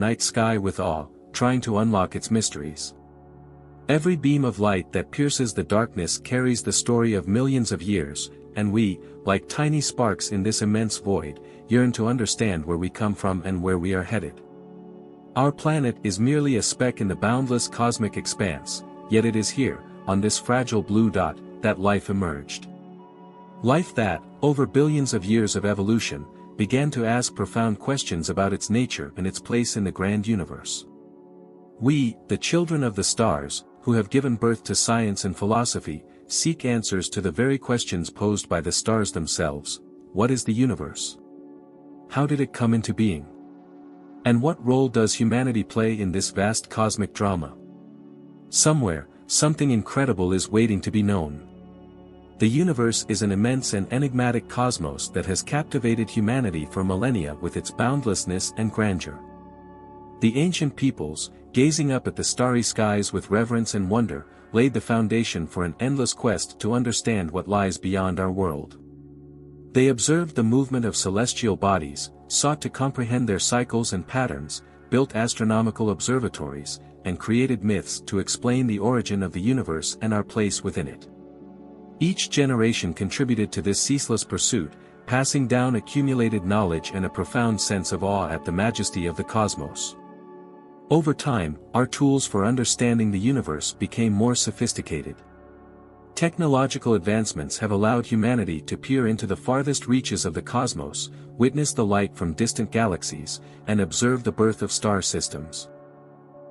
night sky with awe, trying to unlock its mysteries. Every beam of light that pierces the darkness carries the story of millions of years, and we, like tiny sparks in this immense void, yearn to understand where we come from and where we are headed. Our planet is merely a speck in the boundless cosmic expanse, yet it is here, on this fragile blue dot, that life emerged. Life that, over billions of years of evolution, began to ask profound questions about its nature and its place in the grand universe. We, the children of the stars, who have given birth to science and philosophy, seek answers to the very questions posed by the stars themselves. What is the universe? How did it come into being? And what role does humanity play in this vast cosmic drama? Somewhere, something incredible is waiting to be known. The universe is an immense and enigmatic cosmos that has captivated humanity for millennia with its boundlessness and grandeur. The ancient peoples, gazing up at the starry skies with reverence and wonder, laid the foundation for an endless quest to understand what lies beyond our world. They observed the movement of celestial bodies, sought to comprehend their cycles and patterns, built astronomical observatories, and created myths to explain the origin of the universe and our place within it. Each generation contributed to this ceaseless pursuit, passing down accumulated knowledge and a profound sense of awe at the majesty of the cosmos. Over time, our tools for understanding the universe became more sophisticated. Technological advancements have allowed humanity to peer into the farthest reaches of the cosmos, witness the light from distant galaxies, and observe the birth of star systems.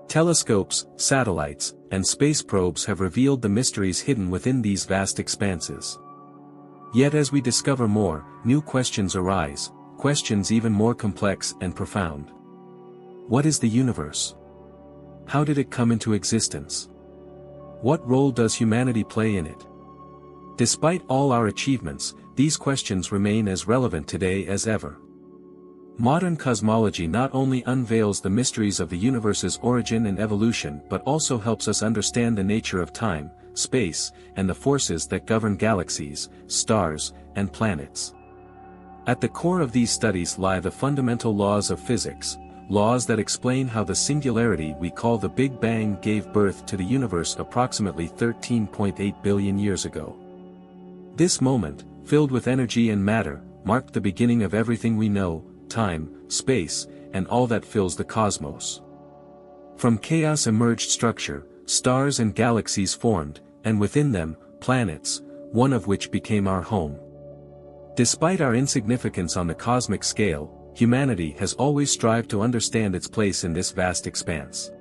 Telescopes, satellites, and space probes have revealed the mysteries hidden within these vast expanses. Yet as we discover more, new questions arise, questions even more complex and profound. What is the universe? How did it come into existence? What role does humanity play in it? Despite all our achievements, these questions remain as relevant today as ever. Modern cosmology not only unveils the mysteries of the universe's origin and evolution but also helps us understand the nature of time, space, and the forces that govern galaxies, stars, and planets. At the core of these studies lie the fundamental laws of physics, laws that explain how the singularity we call the Big Bang gave birth to the universe approximately 13.8 billion years ago. This moment, filled with energy and matter, marked the beginning of everything we know: time, space, and all that fills the cosmos. From chaos emerged structure, stars and galaxies formed, and within them, planets, one of which became our home. Despite our insignificance on the cosmic scale, humanity has always strived to understand its place in this vast expanse.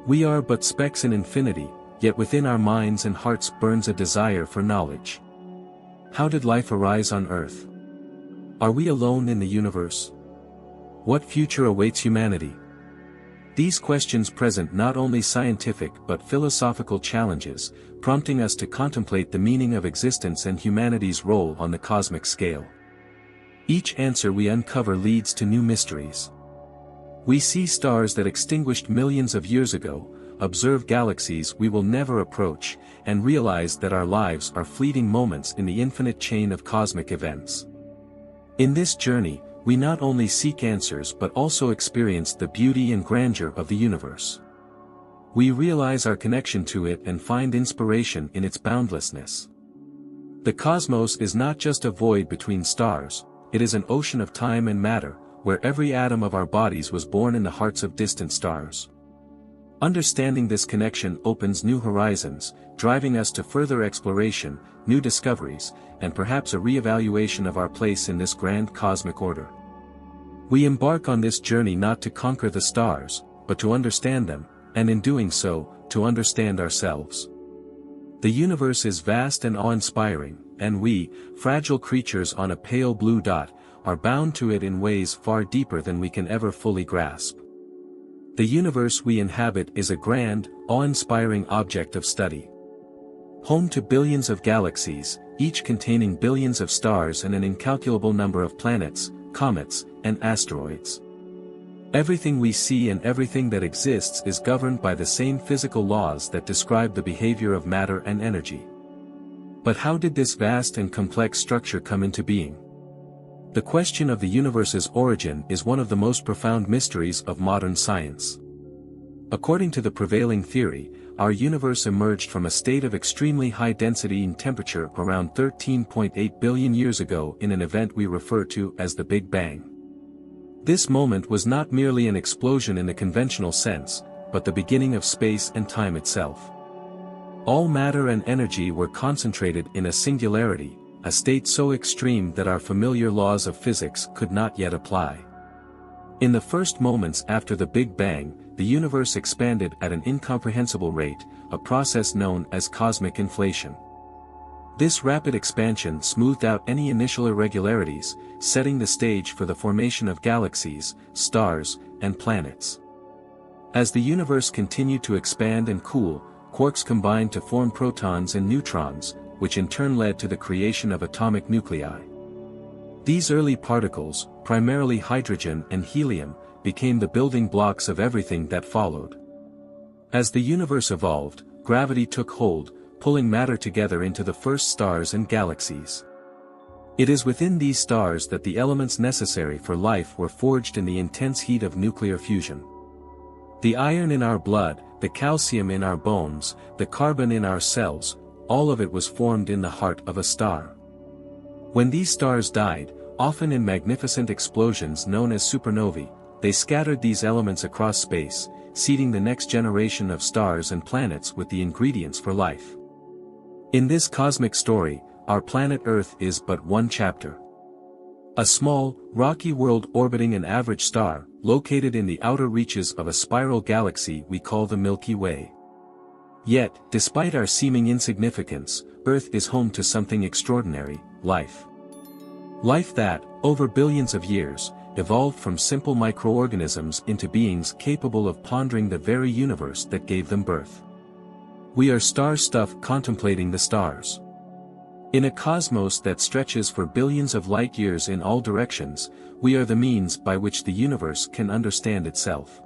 We are but specks in infinity, yet within our minds and hearts burns a desire for knowledge. How did life arise on Earth? Are we alone in the universe? What future awaits humanity? These questions present not only scientific but philosophical challenges, prompting us to contemplate the meaning of existence and humanity's role on the cosmic scale. Each answer we uncover leads to new mysteries. We see stars that extinguished millions of years ago, observe galaxies we will never approach, and realize that our lives are fleeting moments in the infinite chain of cosmic events. In this journey, we not only seek answers but also experience the beauty and grandeur of the universe. We realize our connection to it and find inspiration in its boundlessness. The cosmos is not just a void between stars, it is an ocean of time and matter, where every atom of our bodies was born in the hearts of distant stars. Understanding this connection opens new horizons, driving us to further exploration, new discoveries, and perhaps a re-evaluation of our place in this grand cosmic order. We embark on this journey not to conquer the stars, but to understand them, and in doing so, to understand ourselves. The universe is vast and awe-inspiring, and we, fragile creatures on a pale blue dot, are bound to it in ways far deeper than we can ever fully grasp. The universe we inhabit is a grand, awe-inspiring object of study. Home to billions of galaxies, each containing billions of stars and an incalculable number of planets, comets, and asteroids. Everything we see and everything that exists is governed by the same physical laws that describe the behavior of matter and energy. But how did this vast and complex structure come into being? The question of the universe's origin is one of the most profound mysteries of modern science. According to the prevailing theory, our universe emerged from a state of extremely high density and temperature around 13.8 billion years ago in an event we refer to as the Big Bang. This moment was not merely an explosion in the conventional sense, but the beginning of space and time itself. All matter and energy were concentrated in a singularity, a state so extreme that our familiar laws of physics could not yet apply. In the first moments after the Big Bang, the universe expanded at an incomprehensible rate, a process known as cosmic inflation. This rapid expansion smoothed out any initial irregularities, setting the stage for the formation of galaxies, stars, and planets. As the universe continued to expand and cool, quarks combined to form protons and neutrons, which in turn led to the creation of atomic nuclei. These early particles, primarily hydrogen and helium, became the building blocks of everything that followed. As the universe evolved, gravity took hold, pulling matter together into the first stars and galaxies. It is within these stars that the elements necessary for life were forged in the intense heat of nuclear fusion. The iron in our blood, the calcium in our bones, the carbon in our cells, all of it was formed in the heart of a star. When these stars died, often in magnificent explosions known as supernovae, they scattered these elements across space, seeding the next generation of stars and planets with the ingredients for life. In this cosmic story, our planet Earth is but one chapter. A small, rocky world orbiting an average star, located in the outer reaches of a spiral galaxy we call the Milky Way. Yet, despite our seeming insignificance, Earth is home to something extraordinary: life. Life that, over billions of years, evolved from simple microorganisms into beings capable of pondering the very universe that gave them birth. We are star-stuff contemplating the stars. In a cosmos that stretches for billions of light years in all directions, we are the means by which the universe can understand itself.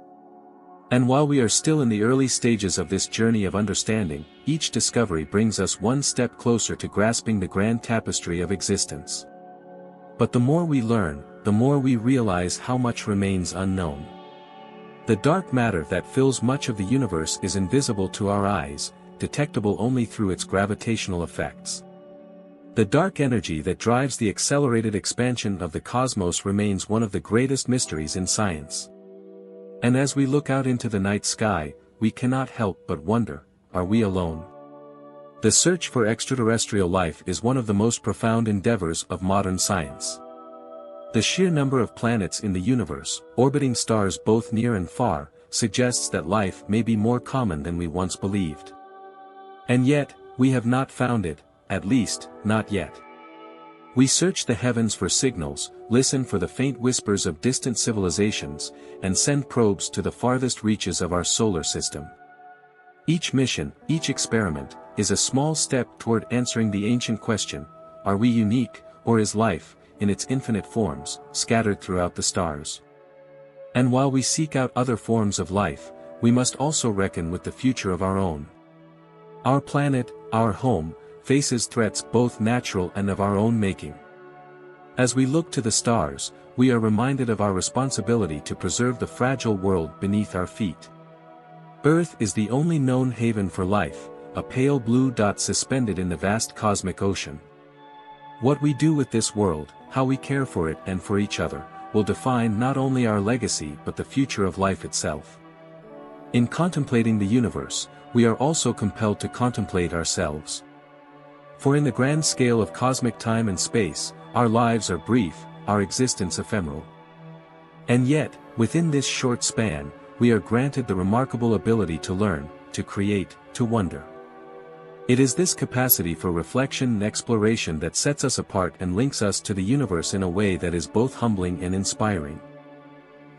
And while we are still in the early stages of this journey of understanding, each discovery brings us one step closer to grasping the grand tapestry of existence. But the more we learn, the more we realize how much remains unknown. The dark matter that fills much of the universe is invisible to our eyes, detectable only through its gravitational effects. The dark energy that drives the accelerated expansion of the cosmos remains one of the greatest mysteries in science. And as we look out into the night sky, we cannot help but wonder, are we alone? The search for extraterrestrial life is one of the most profound endeavors of modern science. The sheer number of planets in the universe, orbiting stars both near and far, suggests that life may be more common than we once believed. And yet, we have not found it, at least, not yet. We search the heavens for signals, listen for the faint whispers of distant civilizations, and send probes to the farthest reaches of our solar system. Each mission, each experiment, is a small step toward answering the ancient question: are we unique, or is life, in its infinite forms, scattered throughout the stars? And while we seek out other forms of life, we must also reckon with the future of our own. Our planet, our home, faces threats both natural and of our own making. As we look to the stars, we are reminded of our responsibility to preserve the fragile world beneath our feet. Earth is the only known haven for life, a pale blue dot suspended in the vast cosmic ocean. What we do with this world, how we care for it and for each other, will define not only our legacy but the future of life itself. In contemplating the universe, we are also compelled to contemplate ourselves. For in the grand scale of cosmic time and space, our lives are brief, our existence ephemeral. And yet, within this short span, we are granted the remarkable ability to learn, to create, to wonder. It is this capacity for reflection and exploration that sets us apart and links us to the universe in a way that is both humbling and inspiring.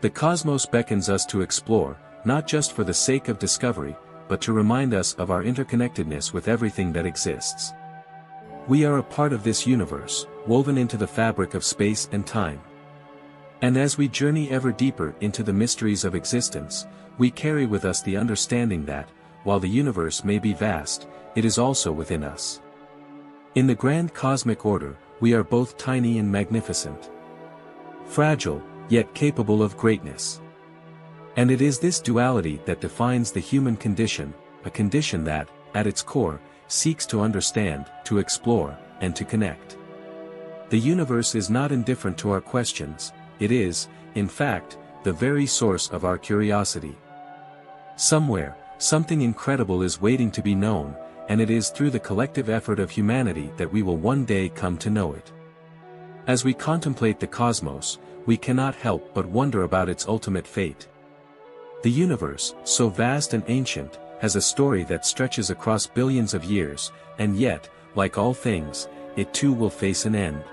The cosmos beckons us to explore, not just for the sake of discovery, but to remind us of our interconnectedness with everything that exists. We are a part of this universe, woven into the fabric of space and time. And as we journey ever deeper into the mysteries of existence, we carry with us the understanding that, while the universe may be vast, it is also within us. In the grand cosmic order, we are both tiny and magnificent. fragile, yet capable of greatness. And it is this duality that defines the human condition, a condition that, at its core, seeks to understand, to explore, and to connect. The universe is not indifferent to our questions, it is, in fact, the very source of our curiosity. Somewhere, something incredible is waiting to be known, and it is through the collective effort of humanity that we will one day come to know it. As we contemplate the cosmos, we cannot help but wonder about its ultimate fate. The universe, so vast and ancient, has a story that stretches across billions of years, and yet, like all things, it too will face an end.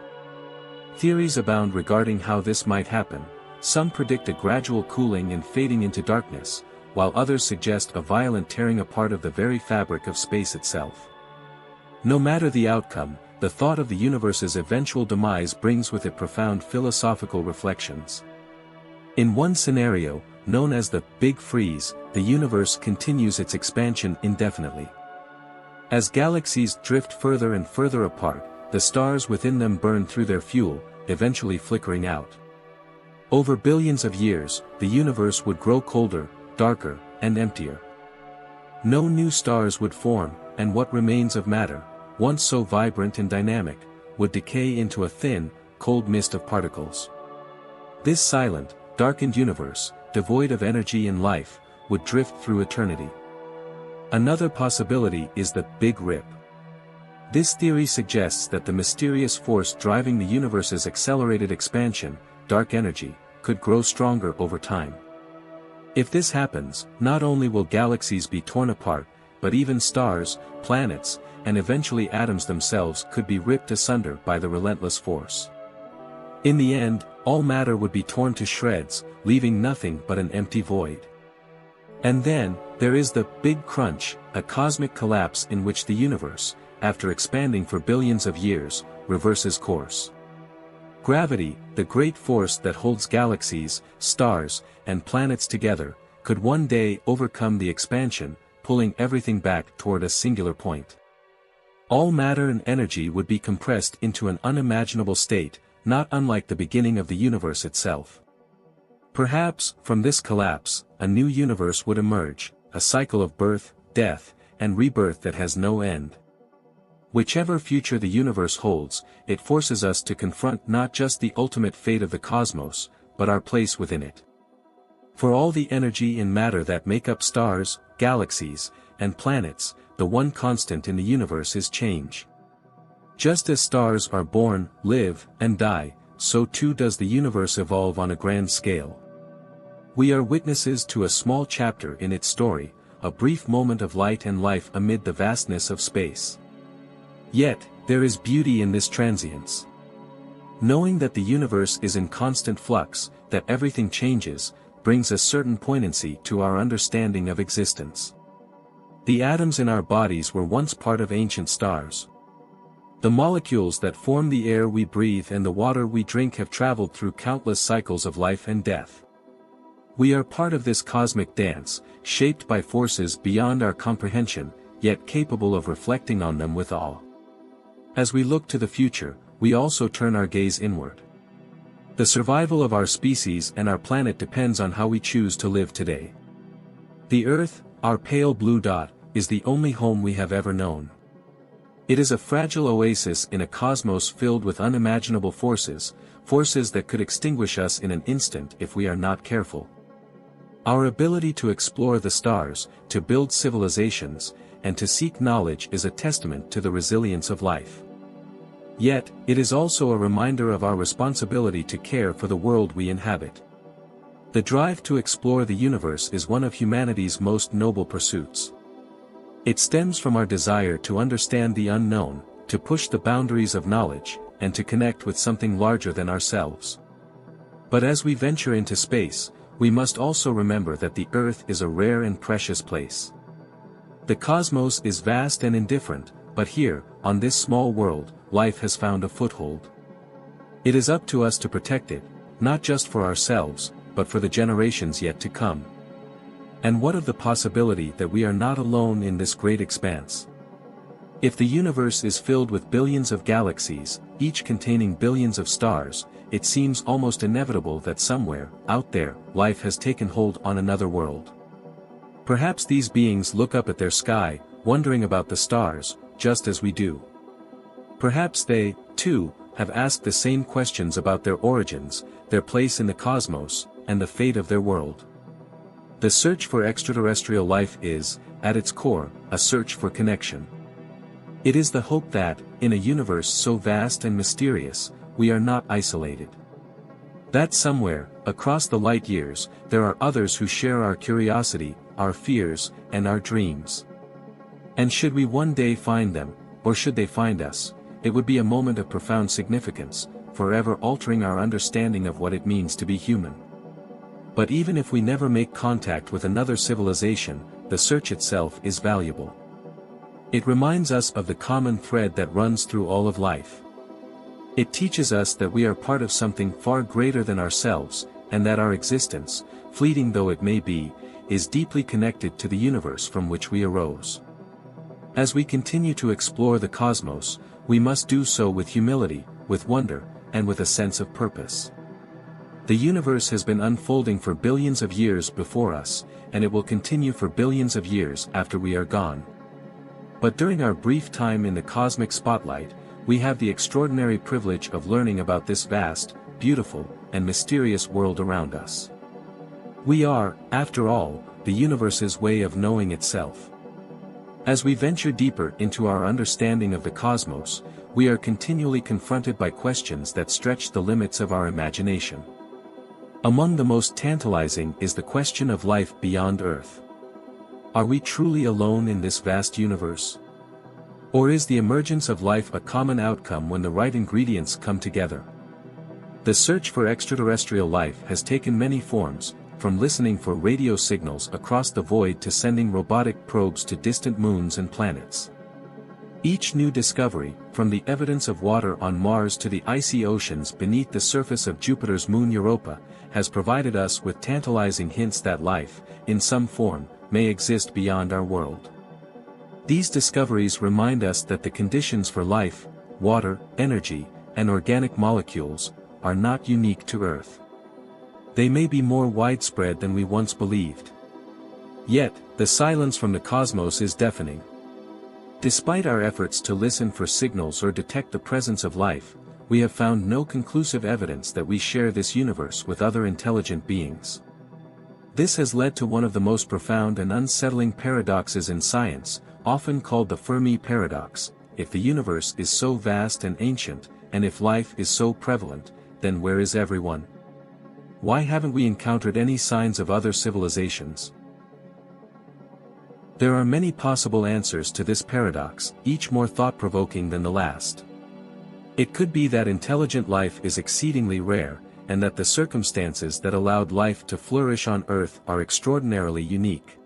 Theories abound regarding how this might happen. Some predict a gradual cooling and fading into darkness, while others suggest a violent tearing apart of the very fabric of space itself. No matter the outcome, the thought of the universe's eventual demise brings with it profound philosophical reflections. In one scenario, known as the Big Freeze, the universe continues its expansion indefinitely. As galaxies drift further and further apart, the stars within them burn through their fuel, eventually flickering out. Over billions of years, the universe would grow colder, darker, and emptier. No new stars would form, and what remains of matter, once so vibrant and dynamic, would decay into a thin, cold mist of particles. This silent, darkened universe, devoid of energy and life, would drift through eternity. Another possibility is the Big Rip. This theory suggests that the mysterious force driving the universe's accelerated expansion, dark energy, could grow stronger over time. If this happens, not only will galaxies be torn apart, but even stars, planets, and eventually atoms themselves could be ripped asunder by the relentless force. In the end, all matter would be torn to shreds, leaving nothing but an empty void. And then, there is the Big Crunch, a cosmic collapse in which the universe, after expanding for billions of years, reverses course. Gravity, the great force that holds galaxies, stars, and planets together, could one day overcome the expansion, pulling everything back toward a singular point. All matter and energy would be compressed into an unimaginable state, not unlike the beginning of the universe itself. Perhaps, from this collapse, a new universe would emerge, a cycle of birth, death, and rebirth that has no end. Whichever future the universe holds, it forces us to confront not just the ultimate fate of the cosmos, but our place within it. For all the energy and matter that make up stars, galaxies, and planets, the one constant in the universe is change. Just as stars are born, live, and die, so too does the universe evolve on a grand scale. We are witnesses to a small chapter in its story, a brief moment of light and life amid the vastness of space. Yet, there is beauty in this transience. Knowing that the universe is in constant flux, that everything changes, brings a certain poignancy to our understanding of existence. The atoms in our bodies were once part of ancient stars. The molecules that form the air we breathe and the water we drink have traveled through countless cycles of life and death. We are part of this cosmic dance, shaped by forces beyond our comprehension, yet capable of reflecting on them with awe. As we look to the future, we also turn our gaze inward. The survival of our species and our planet depends on how we choose to live today. The Earth, our pale blue dot, is the only home we have ever known. It is a fragile oasis in a cosmos filled with unimaginable forces, forces that could extinguish us in an instant if we are not careful. Our ability to explore the stars, to build civilizations, and to seek knowledge is a testament to the resilience of life. Yet, it is also a reminder of our responsibility to care for the world we inhabit. The drive to explore the universe is one of humanity's most noble pursuits. It stems from our desire to understand the unknown, to push the boundaries of knowledge, and to connect with something larger than ourselves. But as we venture into space, we must also remember that the Earth is a rare and precious place. The cosmos is vast and indifferent, but here, on this small world, life has found a foothold. It is up to us to protect it, not just for ourselves, but for the generations yet to come. And what of the possibility that we are not alone in this great expanse? If the universe is filled with billions of galaxies, each containing billions of stars, it seems almost inevitable that somewhere, out there, life has taken hold on another world. Perhaps these beings look up at their sky, wondering about the stars, just as we do. Perhaps they, too, have asked the same questions about their origins, their place in the cosmos, and the fate of their world. The search for extraterrestrial life is, at its core, a search for connection. It is the hope that, in a universe so vast and mysterious, we are not isolated. That somewhere, across the light years, there are others who share our curiosity, our fears, and our dreams. And should we one day find them, or should they find us, it would be a moment of profound significance, forever altering our understanding of what it means to be human. But even if we never make contact with another civilization, the search itself is valuable. It reminds us of the common thread that runs through all of life. It teaches us that we are part of something far greater than ourselves, and that our existence, fleeting though it may be, is deeply connected to the universe from which we arose. As we continue to explore the cosmos, we must do so with humility, with wonder, and with a sense of purpose. The universe has been unfolding for billions of years before us, and it will continue for billions of years after we are gone. But during our brief time in the cosmic spotlight, we have the extraordinary privilege of learning about this vast, beautiful, and mysterious world around us. We are, after all, the universe's way of knowing itself. As we venture deeper into our understanding of the cosmos, we are continually confronted by questions that stretch the limits of our imagination. Among the most tantalizing is the question of life beyond Earth. Are we truly alone in this vast universe? Or is the emergence of life a common outcome when the right ingredients come together? The search for extraterrestrial life has taken many forms, from listening for radio signals across the void to sending robotic probes to distant moons and planets. Each new discovery, from the evidence of water on Mars to the icy oceans beneath the surface of Jupiter's moon Europa, has provided us with tantalizing hints that life, in some form, may exist beyond our world. These discoveries remind us that the conditions for life, water, energy, and organic molecules, are not unique to Earth. They may be more widespread than we once believed. Yet, the silence from the cosmos is deafening. Despite our efforts to listen for signals or detect the presence of life, we have found no conclusive evidence that we share this universe with other intelligent beings. This has led to one of the most profound and unsettling paradoxes in science, often called the Fermi paradox. If the universe is so vast and ancient, and if life is so prevalent, then where is everyone? Why haven't we encountered any signs of other civilizations? There are many possible answers to this paradox, each more thought-provoking than the last. It could be that intelligent life is exceedingly rare, and that the circumstances that allowed life to flourish on Earth are extraordinarily unique.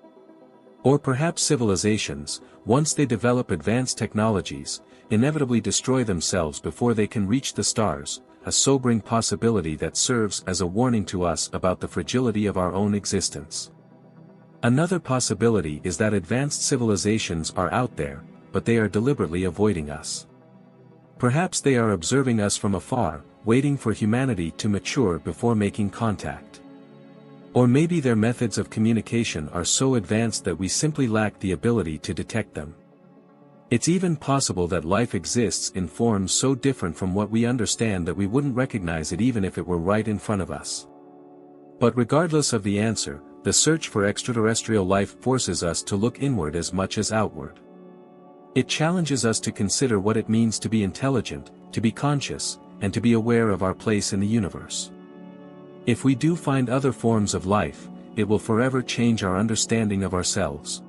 Or perhaps civilizations, once they develop advanced technologies, inevitably destroy themselves before they can reach the stars, a sobering possibility that serves as a warning to us about the fragility of our own existence. Another possibility is that advanced civilizations are out there, but they are deliberately avoiding us. Perhaps they are observing us from afar, waiting for humanity to mature before making contact. Or maybe their methods of communication are so advanced that we simply lack the ability to detect them. It's even possible that life exists in forms so different from what we understand that we wouldn't recognize it even if it were right in front of us. But regardless of the answer, the search for extraterrestrial life forces us to look inward as much as outward. It challenges us to consider what it means to be intelligent, to be conscious, and to be aware of our place in the universe. If we do find other forms of life, it will forever change our understanding of ourselves.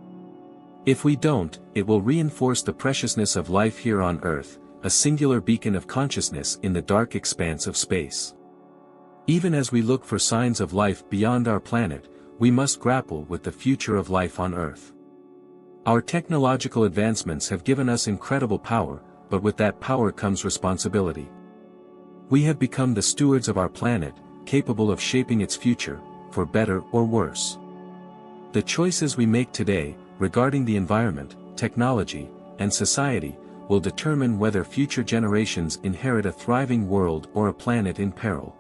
If we don't, it will reinforce the preciousness of life here on Earth, a singular beacon of consciousness in the dark expanse of space. Even as we look for signs of life beyond our planet, we must grapple with the future of life on Earth. Our technological advancements have given us incredible power, but with that power comes responsibility. We have become the stewards of our planet, capable of shaping its future, for better or worse. The choices we make today, regarding the environment, technology, and society, will determine whether future generations inherit a thriving world or a planet in peril.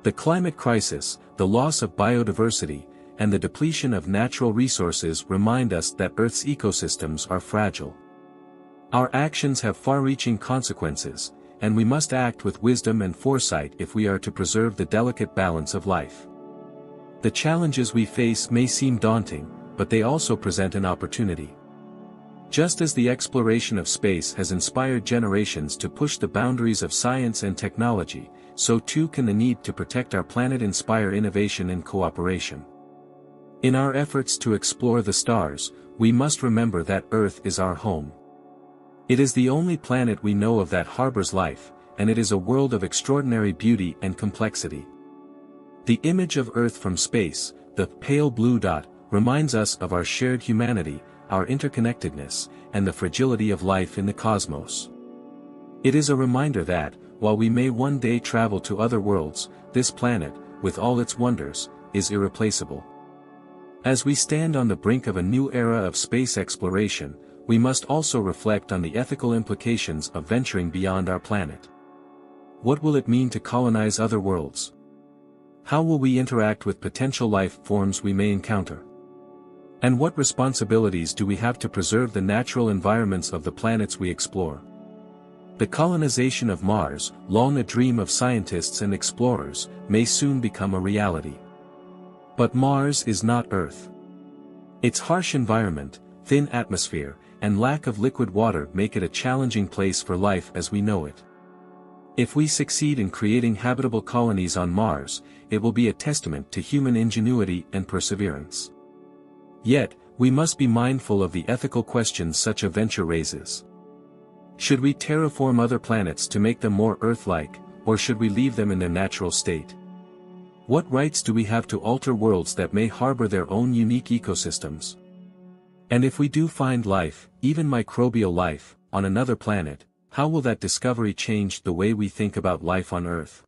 The climate crisis, the loss of biodiversity, and the depletion of natural resources remind us that Earth's ecosystems are fragile. Our actions have far-reaching consequences, and we must act with wisdom and foresight if we are to preserve the delicate balance of life. The challenges we face may seem daunting, but they also present an opportunity. Just as the exploration of space has inspired generations to push the boundaries of science and technology, so too can the need to protect our planet inspire innovation and cooperation. In our efforts to explore the stars, we must remember that Earth is our home. It is the only planet we know of that harbors life, and it is a world of extraordinary beauty and complexity. The image of Earth from space, the pale blue dot, reminds us of our shared humanity, our interconnectedness, and the fragility of life in the cosmos. It is a reminder that, while we may one day travel to other worlds, this planet, with all its wonders, is irreplaceable. As we stand on the brink of a new era of space exploration, we must also reflect on the ethical implications of venturing beyond our planet. What will it mean to colonize other worlds? How will we interact with potential life forms we may encounter? And what responsibilities do we have to preserve the natural environments of the planets we explore? The colonization of Mars, long a dream of scientists and explorers, may soon become a reality. But Mars is not Earth. Its harsh environment, thin atmosphere, and lack of liquid water make it a challenging place for life as we know it. If we succeed in creating habitable colonies on Mars, it will be a testament to human ingenuity and perseverance. Yet, we must be mindful of the ethical questions such a venture raises. Should we terraform other planets to make them more Earth-like, or should we leave them in their natural state? What rights do we have to alter worlds that may harbor their own unique ecosystems? And if we do find life, even microbial life, on another planet, how will that discovery change the way we think about life on Earth?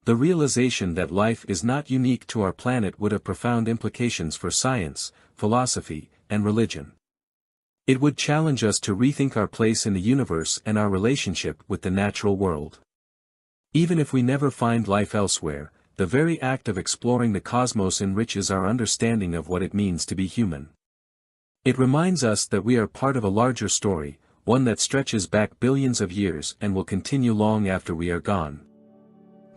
The realization that life is not unique to our planet would have profound implications for science, philosophy, and religion. It would challenge us to rethink our place in the universe and our relationship with the natural world. Even if we never find life elsewhere, the very act of exploring the cosmos enriches our understanding of what it means to be human. It reminds us that we are part of a larger story, one that stretches back billions of years and will continue long after we are gone.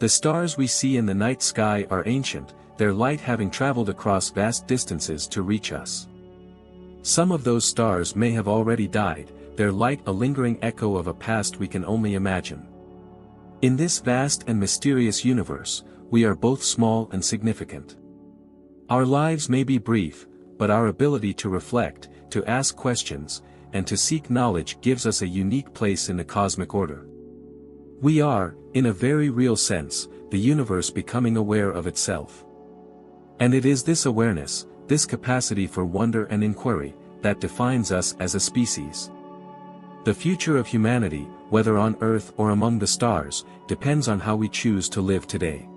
The stars we see in the night sky are ancient, their light having traveled across vast distances to reach us. Some of those stars may have already died, their light a lingering echo of a past we can only imagine. In this vast and mysterious universe, we are both small and significant. Our lives may be brief, but our ability to reflect, to ask questions, and to seek knowledge gives us a unique place in the cosmic order. We are, in a very real sense, the universe becoming aware of itself. And it is this awareness, this capacity for wonder and inquiry, that defines us as a species. The future of humanity, whether on Earth or among the stars, depends on how we choose to live today.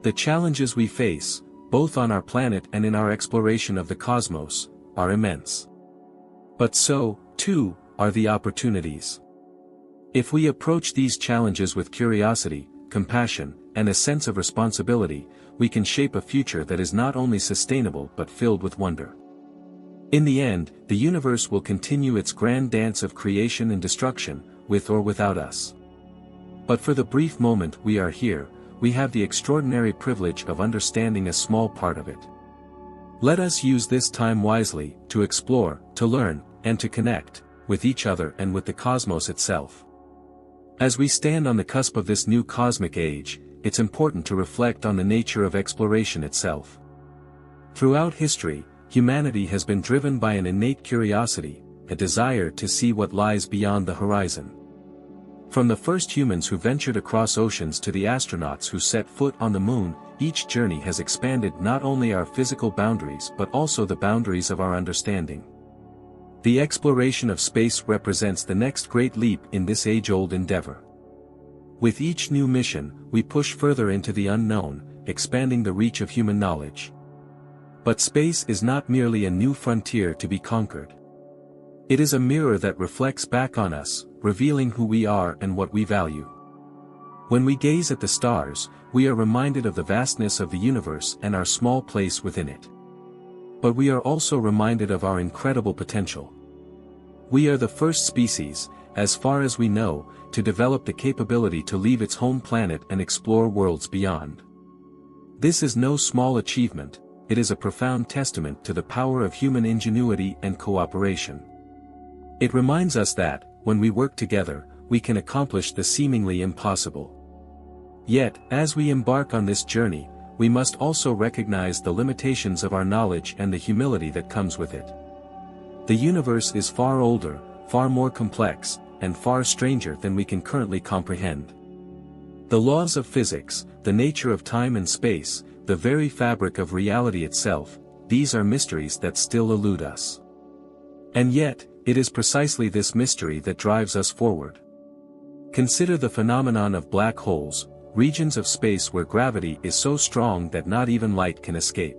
The challenges we face, both on our planet and in our exploration of the cosmos, are immense. But so, too, are the opportunities. If we approach these challenges with curiosity, compassion, and a sense of responsibility, we can shape a future that is not only sustainable but filled with wonder. In the end, the universe will continue its grand dance of creation and destruction, with or without us. But for the brief moment we are here, we have the extraordinary privilege of understanding a small part of it. Let us use this time wisely, to explore, to learn, and to connect, with each other and with the cosmos itself. As we stand on the cusp of this new cosmic age, it's important to reflect on the nature of exploration itself. Throughout history, humanity has been driven by an innate curiosity, a desire to see what lies beyond the horizon. From the first humans who ventured across oceans to the astronauts who set foot on the moon, each journey has expanded not only our physical boundaries but also the boundaries of our understanding. The exploration of space represents the next great leap in this age-old endeavor. With each new mission, we push further into the unknown, expanding the reach of human knowledge. But space is not merely a new frontier to be conquered. It is a mirror that reflects back on us, revealing who we are and what we value. When we gaze at the stars, we are reminded of the vastness of the universe and our small place within it. But we are also reminded of our incredible potential. We are the first species, as far as we know, to develop the capability to leave its home planet and explore worlds beyond. This is no small achievement, it is a profound testament to the power of human ingenuity and cooperation. It reminds us that, when we work together, we can accomplish the seemingly impossible. Yet, as we embark on this journey, we must also recognize the limitations of our knowledge and the humility that comes with it. The universe is far older, far more complex, and far stranger than we can currently comprehend. The laws of physics, the nature of time and space, the very fabric of reality itself, these are mysteries that still elude us. And yet, it is precisely this mystery that drives us forward. Consider the phenomenon of black holes, regions of space where gravity is so strong that not even light can escape.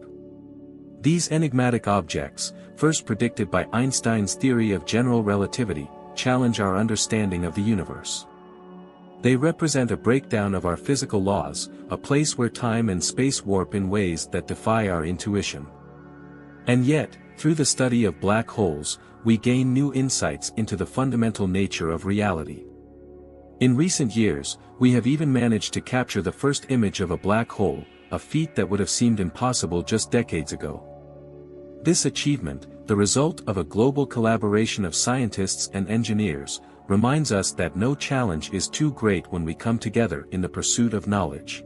These enigmatic objects, first predicted by Einstein's theory of general relativity, challenge our understanding of the universe. They represent a breakdown of our physical laws, a place where time and space warp in ways that defy our intuition. And yet, through the study of black holes, we gain new insights into the fundamental nature of reality. In recent years, we have even managed to capture the first image of a black hole, a feat that would have seemed impossible just decades ago. This achievement, the result of a global collaboration of scientists and engineers, reminds us that no challenge is too great when we come together in the pursuit of knowledge.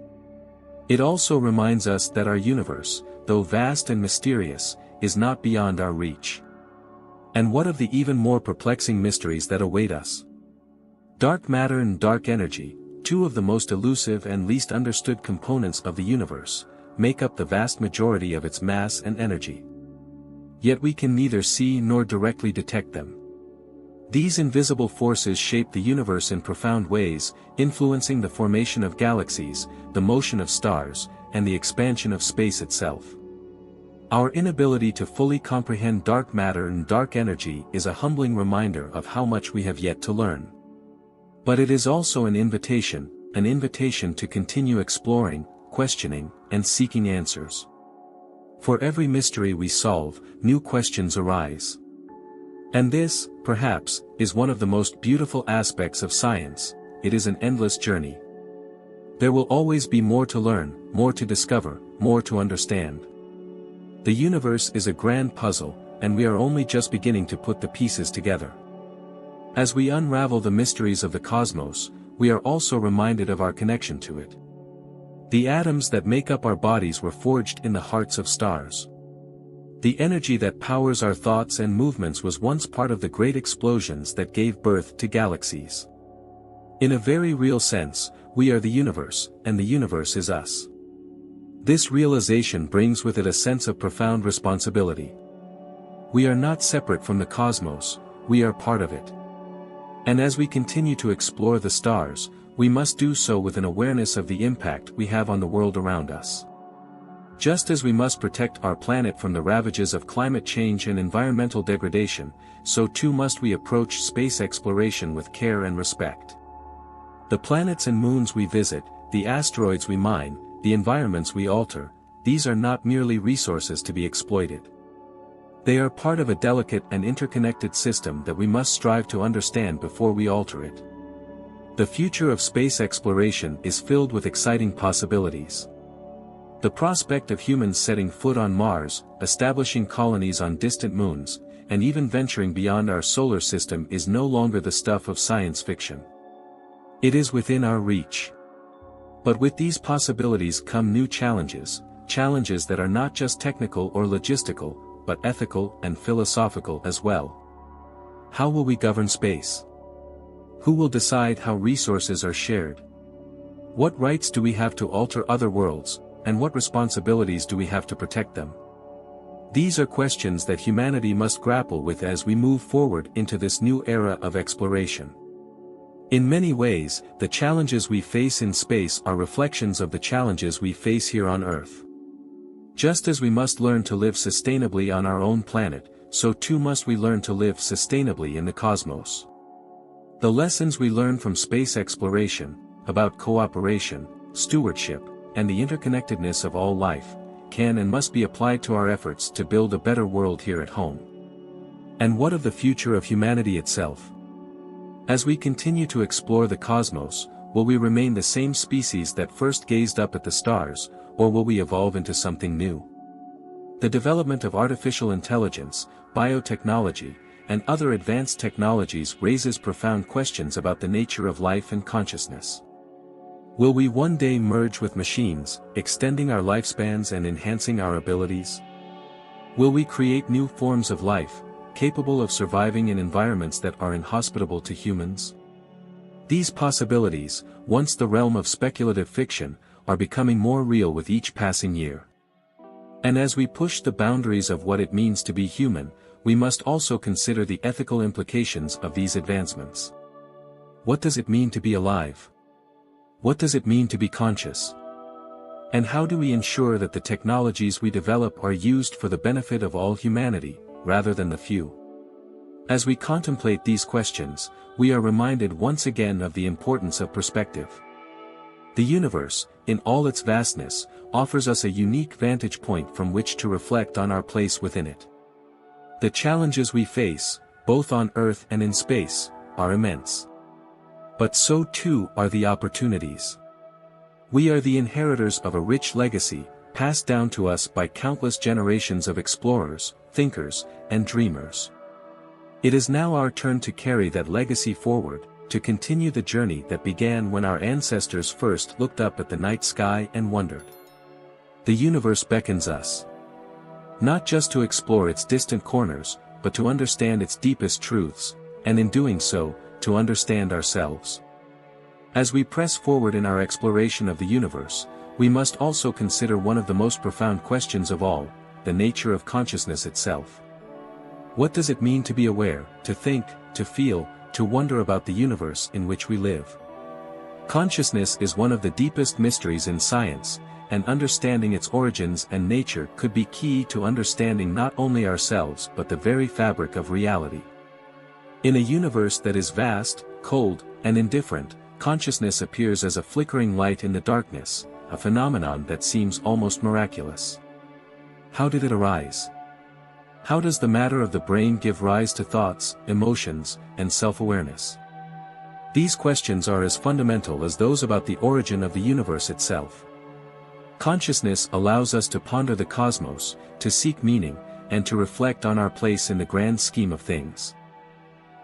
It also reminds us that our universe, though vast and mysterious, is not beyond our reach. And what of the even more perplexing mysteries that await us? Dark matter and dark energy, two of the most elusive and least understood components of the universe, make up the vast majority of its mass and energy. Yet we can neither see nor directly detect them. These invisible forces shape the universe in profound ways, influencing the formation of galaxies, the motion of stars, and the expansion of space itself. Our inability to fully comprehend dark matter and dark energy is a humbling reminder of how much we have yet to learn. But it is also an invitation to continue exploring, questioning, and seeking answers. For every mystery we solve, new questions arise. And this, perhaps, is one of the most beautiful aspects of science. It is an endless journey. There will always be more to learn, more to discover, more to understand. The universe is a grand puzzle, and we are only just beginning to put the pieces together. As we unravel the mysteries of the cosmos, we are also reminded of our connection to it. The atoms that make up our bodies were forged in the hearts of stars. The energy that powers our thoughts and movements was once part of the great explosions that gave birth to galaxies. In a very real sense, we are the universe, and the universe is us. This realization brings with it a sense of profound responsibility. We are not separate from the cosmos, we are part of it. And as we continue to explore the stars, we must do so with an awareness of the impact we have on the world around us. Just as we must protect our planet from the ravages of climate change and environmental degradation, so too must we approach space exploration with care and respect. The planets and moons we visit, the asteroids we mine, the environments we alter, these are not merely resources to be exploited. They are part of a delicate and interconnected system that we must strive to understand before we alter it. The future of space exploration is filled with exciting possibilities. The prospect of humans setting foot on Mars, establishing colonies on distant moons, and even venturing beyond our solar system is no longer the stuff of science fiction. It is within our reach. But with these possibilities come new challenges that are not just technical or logistical, but ethical and philosophical as well. How will we govern space? Who will decide how resources are shared? What rights do we have to alter other worlds, and what responsibilities do we have to protect them? These are questions that humanity must grapple with as we move forward into this new era of exploration. In many ways, the challenges we face in space are reflections of the challenges we face here on Earth. Just as we must learn to live sustainably on our own planet, so too must we learn to live sustainably in the cosmos. The lessons we learn from space exploration, about cooperation, stewardship, and the interconnectedness of all life, can and must be applied to our efforts to build a better world here at home. And what of the future of humanity itself? As we continue to explore the cosmos, will we remain the same species that first gazed up at the stars, or will we evolve into something new? The development of artificial intelligence, biotechnology, and other advanced technologies raises profound questions about the nature of life and consciousness. Will we one day merge with machines, extending our lifespans and enhancing our abilities? Will we create new forms of life, capable of surviving in environments that are inhospitable to humans? These possibilities, once the realm of speculative fiction, are becoming more real with each passing year. And as we push the boundaries of what it means to be human, we must also consider the ethical implications of these advancements. What does it mean to be alive? What does it mean to be conscious? And how do we ensure that the technologies we develop are used for the benefit of all humanity, rather than the few? As we contemplate these questions, we are reminded once again of the importance of perspective. The universe, in all its vastness, offers us a unique vantage point from which to reflect on our place within it. The challenges we face, both on Earth and in space, are immense. But so too are the opportunities. We are the inheritors of a rich legacy, passed down to us by countless generations of explorers, thinkers, and dreamers. It is now our turn to carry that legacy forward, to continue the journey that began when our ancestors first looked up at the night sky and wondered. The universe beckons us. Not just to explore its distant corners, but to understand its deepest truths, and in doing so, to understand ourselves. As we press forward in our exploration of the universe, we must also consider one of the most profound questions of all, the nature of consciousness itself. What does it mean to be aware, to think, to feel, to wonder about the universe in which we live? Consciousness is one of the deepest mysteries in science, and understanding its origins and nature could be key to understanding not only ourselves but the very fabric of reality. In a universe that is vast, cold, and indifferent, consciousness appears as a flickering light in the darkness, a phenomenon that seems almost miraculous. How did it arise? How does the matter of the brain give rise to thoughts, emotions, and self-awareness? These questions are as fundamental as those about the origin of the universe itself. Consciousness allows us to ponder the cosmos, to seek meaning, and to reflect on our place in the grand scheme of things.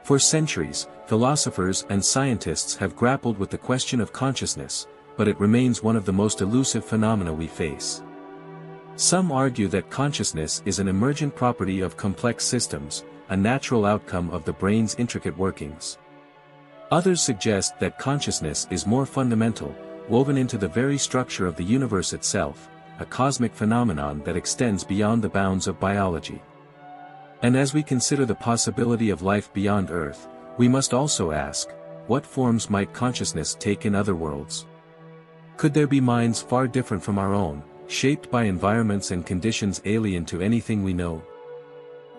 For centuries, philosophers and scientists have grappled with the question of consciousness, but it remains one of the most elusive phenomena we face. Some argue that consciousness is an emergent property of complex systems, a natural outcome of the brain's intricate workings. Others suggest that consciousness is more fundamental, woven into the very structure of the universe itself, a cosmic phenomenon that extends beyond the bounds of biology. And as we consider the possibility of life beyond Earth, we must also ask, what forms might consciousness take in other worlds? Could there be minds far different from our own, shaped by environments and conditions alien to anything we know?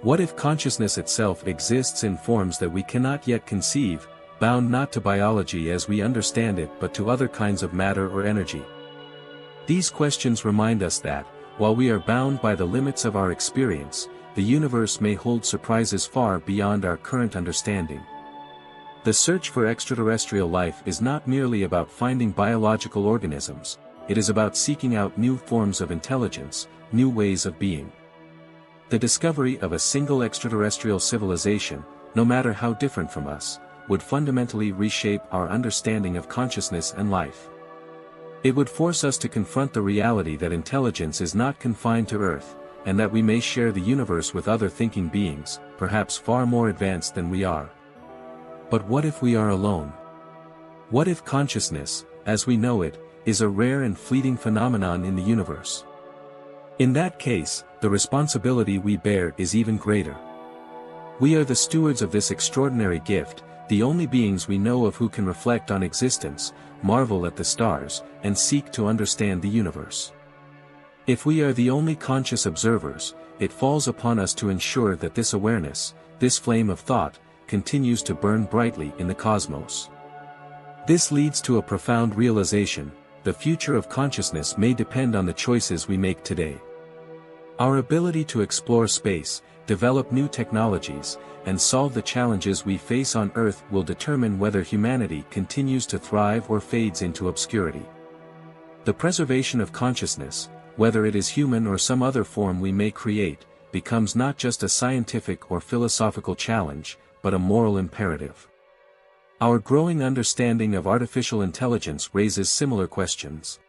What if consciousness itself exists in forms that we cannot yet conceive, bound not to biology as we understand it but to other kinds of matter or energy? These questions remind us that, while we are bound by the limits of our experience, the universe may hold surprises far beyond our current understanding. The search for extraterrestrial life is not merely about finding biological organisms, it is about seeking out new forms of intelligence, new ways of being. The discovery of a single extraterrestrial civilization, no matter how different from us, would fundamentally reshape our understanding of consciousness and life. It would force us to confront the reality that intelligence is not confined to Earth, and that we may share the universe with other thinking beings, perhaps far more advanced than we are. But what if we are alone? What if consciousness, as we know it, is a rare and fleeting phenomenon in the universe? In that case, the responsibility we bear is even greater. We are the stewards of this extraordinary gift, the only beings we know of who can reflect on existence, marvel at the stars, and seek to understand the universe. If we are the only conscious observers, it falls upon us to ensure that this awareness, this flame of thought, continues to burn brightly in the cosmos. This leads to a profound realization: the future of consciousness may depend on the choices we make today. Our ability to explore space, develop new technologies, and solve the challenges we face on Earth will determine whether humanity continues to thrive or fades into obscurity. The preservation of consciousness, whether it is human or some other form we may create, becomes not just a scientific or philosophical challenge, but a moral imperative. Our growing understanding of artificial intelligence raises similar questions.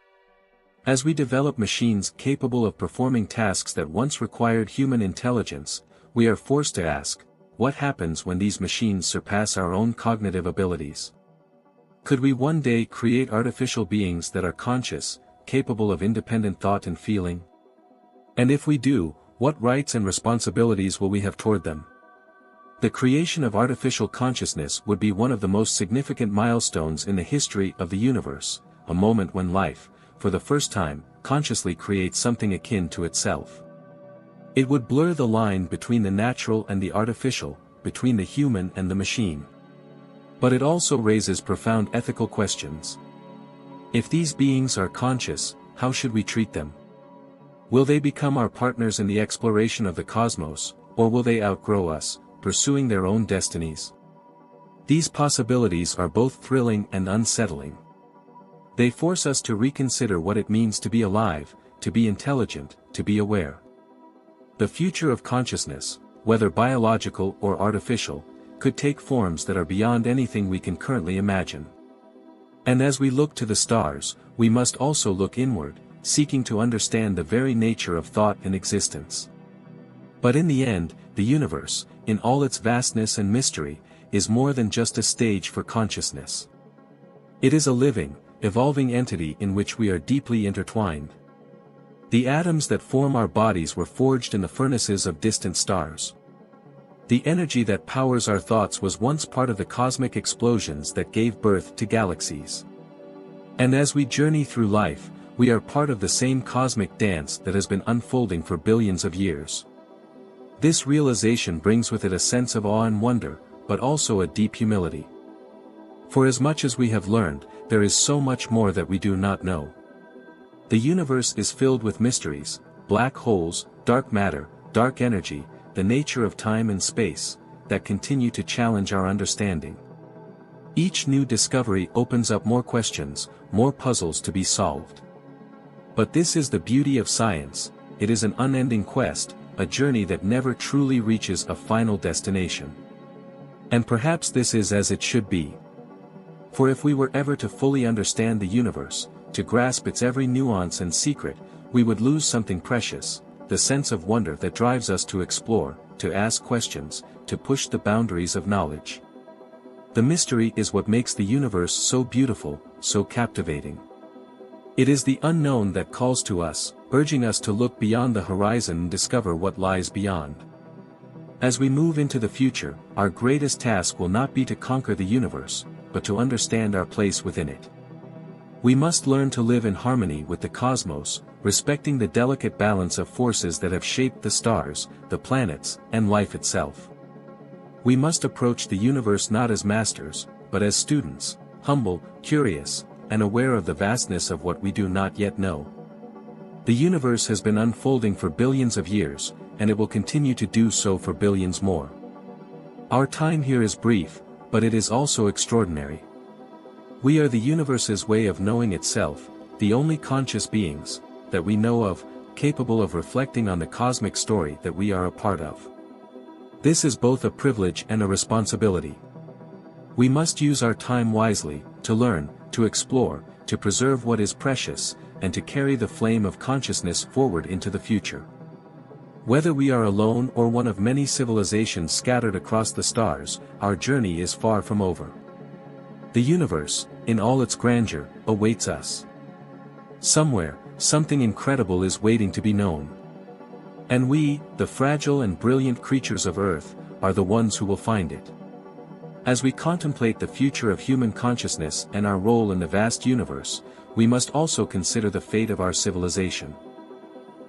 As we develop machines capable of performing tasks that once required human intelligence, we are forced to ask, what happens when these machines surpass our own cognitive abilities? Could we one day create artificial beings that are conscious, capable of independent thought and feeling? And if we do, what rights and responsibilities will we have toward them? The creation of artificial consciousness would be one of the most significant milestones in the history of the universe, a moment when life, for the first time, consciously creates something akin to itself. It would blur the line between the natural and the artificial, between the human and the machine. But it also raises profound ethical questions. If these beings are conscious, how should we treat them? Will they become our partners in the exploration of the cosmos, or will they outgrow us, pursuing their own destinies? These possibilities are both thrilling and unsettling. They force us to reconsider what it means to be alive, to be intelligent, to be aware. The future of consciousness, whether biological or artificial, could take forms that are beyond anything we can currently imagine. And as we look to the stars, we must also look inward, seeking to understand the very nature of thought and existence. But in the end, the universe, in all its vastness and mystery, is more than just a stage for consciousness. It is a living, evolving entity in which we are deeply intertwined. The atoms that form our bodies were forged in the furnaces of distant stars. The energy that powers our thoughts was once part of the cosmic explosions that gave birth to galaxies. And as we journey through life, we are part of the same cosmic dance that has been unfolding for billions of years. This realization brings with it a sense of awe and wonder, but also a deep humility. For as much as we have learned, there is so much more that we do not know. The universe is filled with mysteries: black holes, dark matter, dark energy, the nature of time and space, that continue to challenge our understanding. Each new discovery opens up more questions, more puzzles to be solved. But this is the beauty of science: it is an unending quest, a journey that never truly reaches a final destination. And perhaps this is as it should be. For if we were ever to fully understand the universe, to grasp its every nuance and secret, we would lose something precious: the sense of wonder that drives us to explore, to ask questions, to push the boundaries of knowledge. The mystery is what makes the universe so beautiful, so captivating. It is the unknown that calls to us, urging us to look beyond the horizon and discover what lies beyond. As we move into the future, our greatest task will not be to conquer the universe, but to understand our place within it. We must learn to live in harmony with the cosmos, respecting the delicate balance of forces that have shaped the stars, the planets, and life itself. We must approach the universe not as masters, but as students, humble, curious, and aware of the vastness of what we do not yet know. The universe has been unfolding for billions of years, and it will continue to do so for billions more. Our time here is brief, but it is also extraordinary. We are the universe's way of knowing itself, the only conscious beings that we know of, capable of reflecting on the cosmic story that we are a part of. This is both a privilege and a responsibility. We must use our time wisely, to learn, to explore, to preserve what is precious, and to carry the flame of consciousness forward into the future. Whether we are alone or one of many civilizations scattered across the stars, our journey is far from over. The universe, in all its grandeur, awaits us. Somewhere, something incredible is waiting to be known. And we, the fragile and brilliant creatures of Earth, are the ones who will find it. As we contemplate the future of human consciousness and our role in the vast universe, we must also consider the fate of our civilization.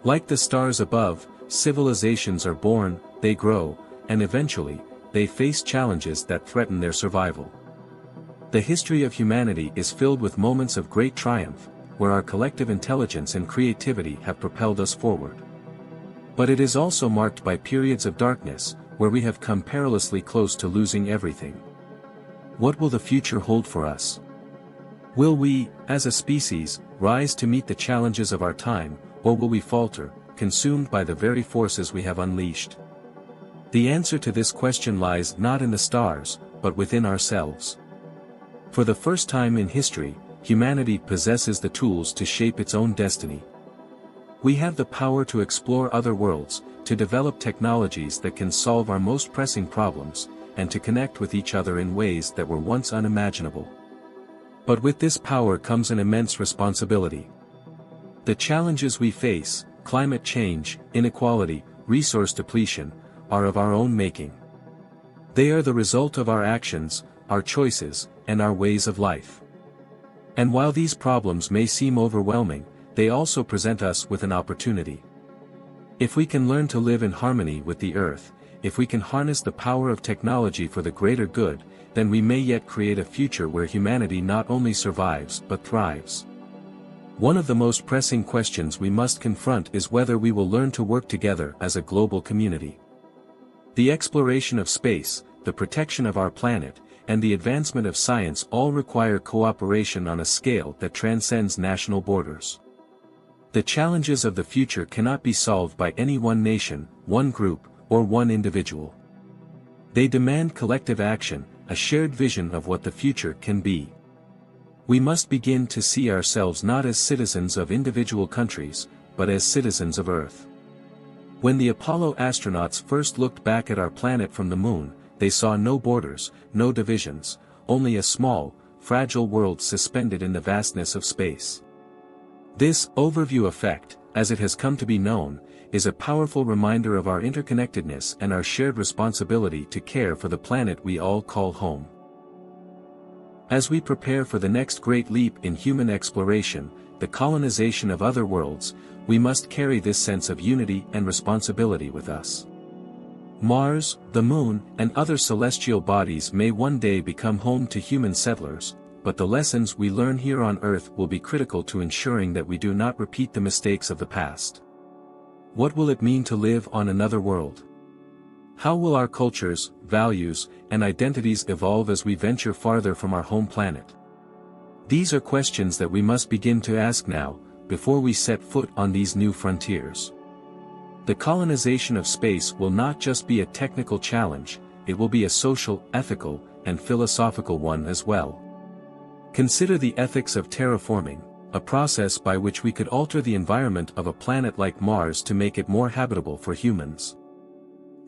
Like the stars above, civilizations are born, they grow, and eventually, they face challenges that threaten their survival. The history of humanity is filled with moments of great triumph, where our collective intelligence and creativity have propelled us forward. But it is also marked by periods of darkness, where we have come perilously close to losing everything. What will the future hold for us? Will we, as a species, rise to meet the challenges of our time, or will we falter, consumed by the very forces we have unleashed? The answer to this question lies not in the stars, but within ourselves. For the first time in history, humanity possesses the tools to shape its own destiny. We have the power to explore other worlds, to develop technologies that can solve our most pressing problems, and to connect with each other in ways that were once unimaginable. But with this power comes an immense responsibility. The challenges we face, climate change, inequality, resource depletion, are of our own making. They are the result of our actions, our choices, and our ways of life. And while these problems may seem overwhelming, they also present us with an opportunity. If we can learn to live in harmony with the earth, if we can harness the power of technology for the greater good, then we may yet create a future where humanity not only survives but thrives. One of the most pressing questions we must confront is whether we will learn to work together as a global community. The exploration of space, the protection of our planet, and the advancement of science all require cooperation on a scale that transcends national borders. The challenges of the future cannot be solved by any one nation, one group, or one individual. They demand collective action, a shared vision of what the future can be. We must begin to see ourselves not as citizens of individual countries, but as citizens of Earth. When the Apollo astronauts first looked back at our planet from the moon, they saw no borders, no divisions, only a small, fragile world suspended in the vastness of space. This overview effect, as it has come to be known, is a powerful reminder of our interconnectedness and our shared responsibility to care for the planet we all call home. As we prepare for the next great leap in human exploration, the colonization of other worlds, we must carry this sense of unity and responsibility with us. Mars, the Moon, and other celestial bodies may one day become home to human settlers, but the lessons we learn here on Earth will be critical to ensuring that we do not repeat the mistakes of the past. What will it mean to live on another world? How will our cultures, values, and identities evolve as we venture farther from our home planet? These are questions that we must begin to ask now, before we set foot on these new frontiers. The colonization of space will not just be a technical challenge, it will be a social, ethical, and philosophical one as well. Consider the ethics of terraforming, a process by which we could alter the environment of a planet like Mars to make it more habitable for humans.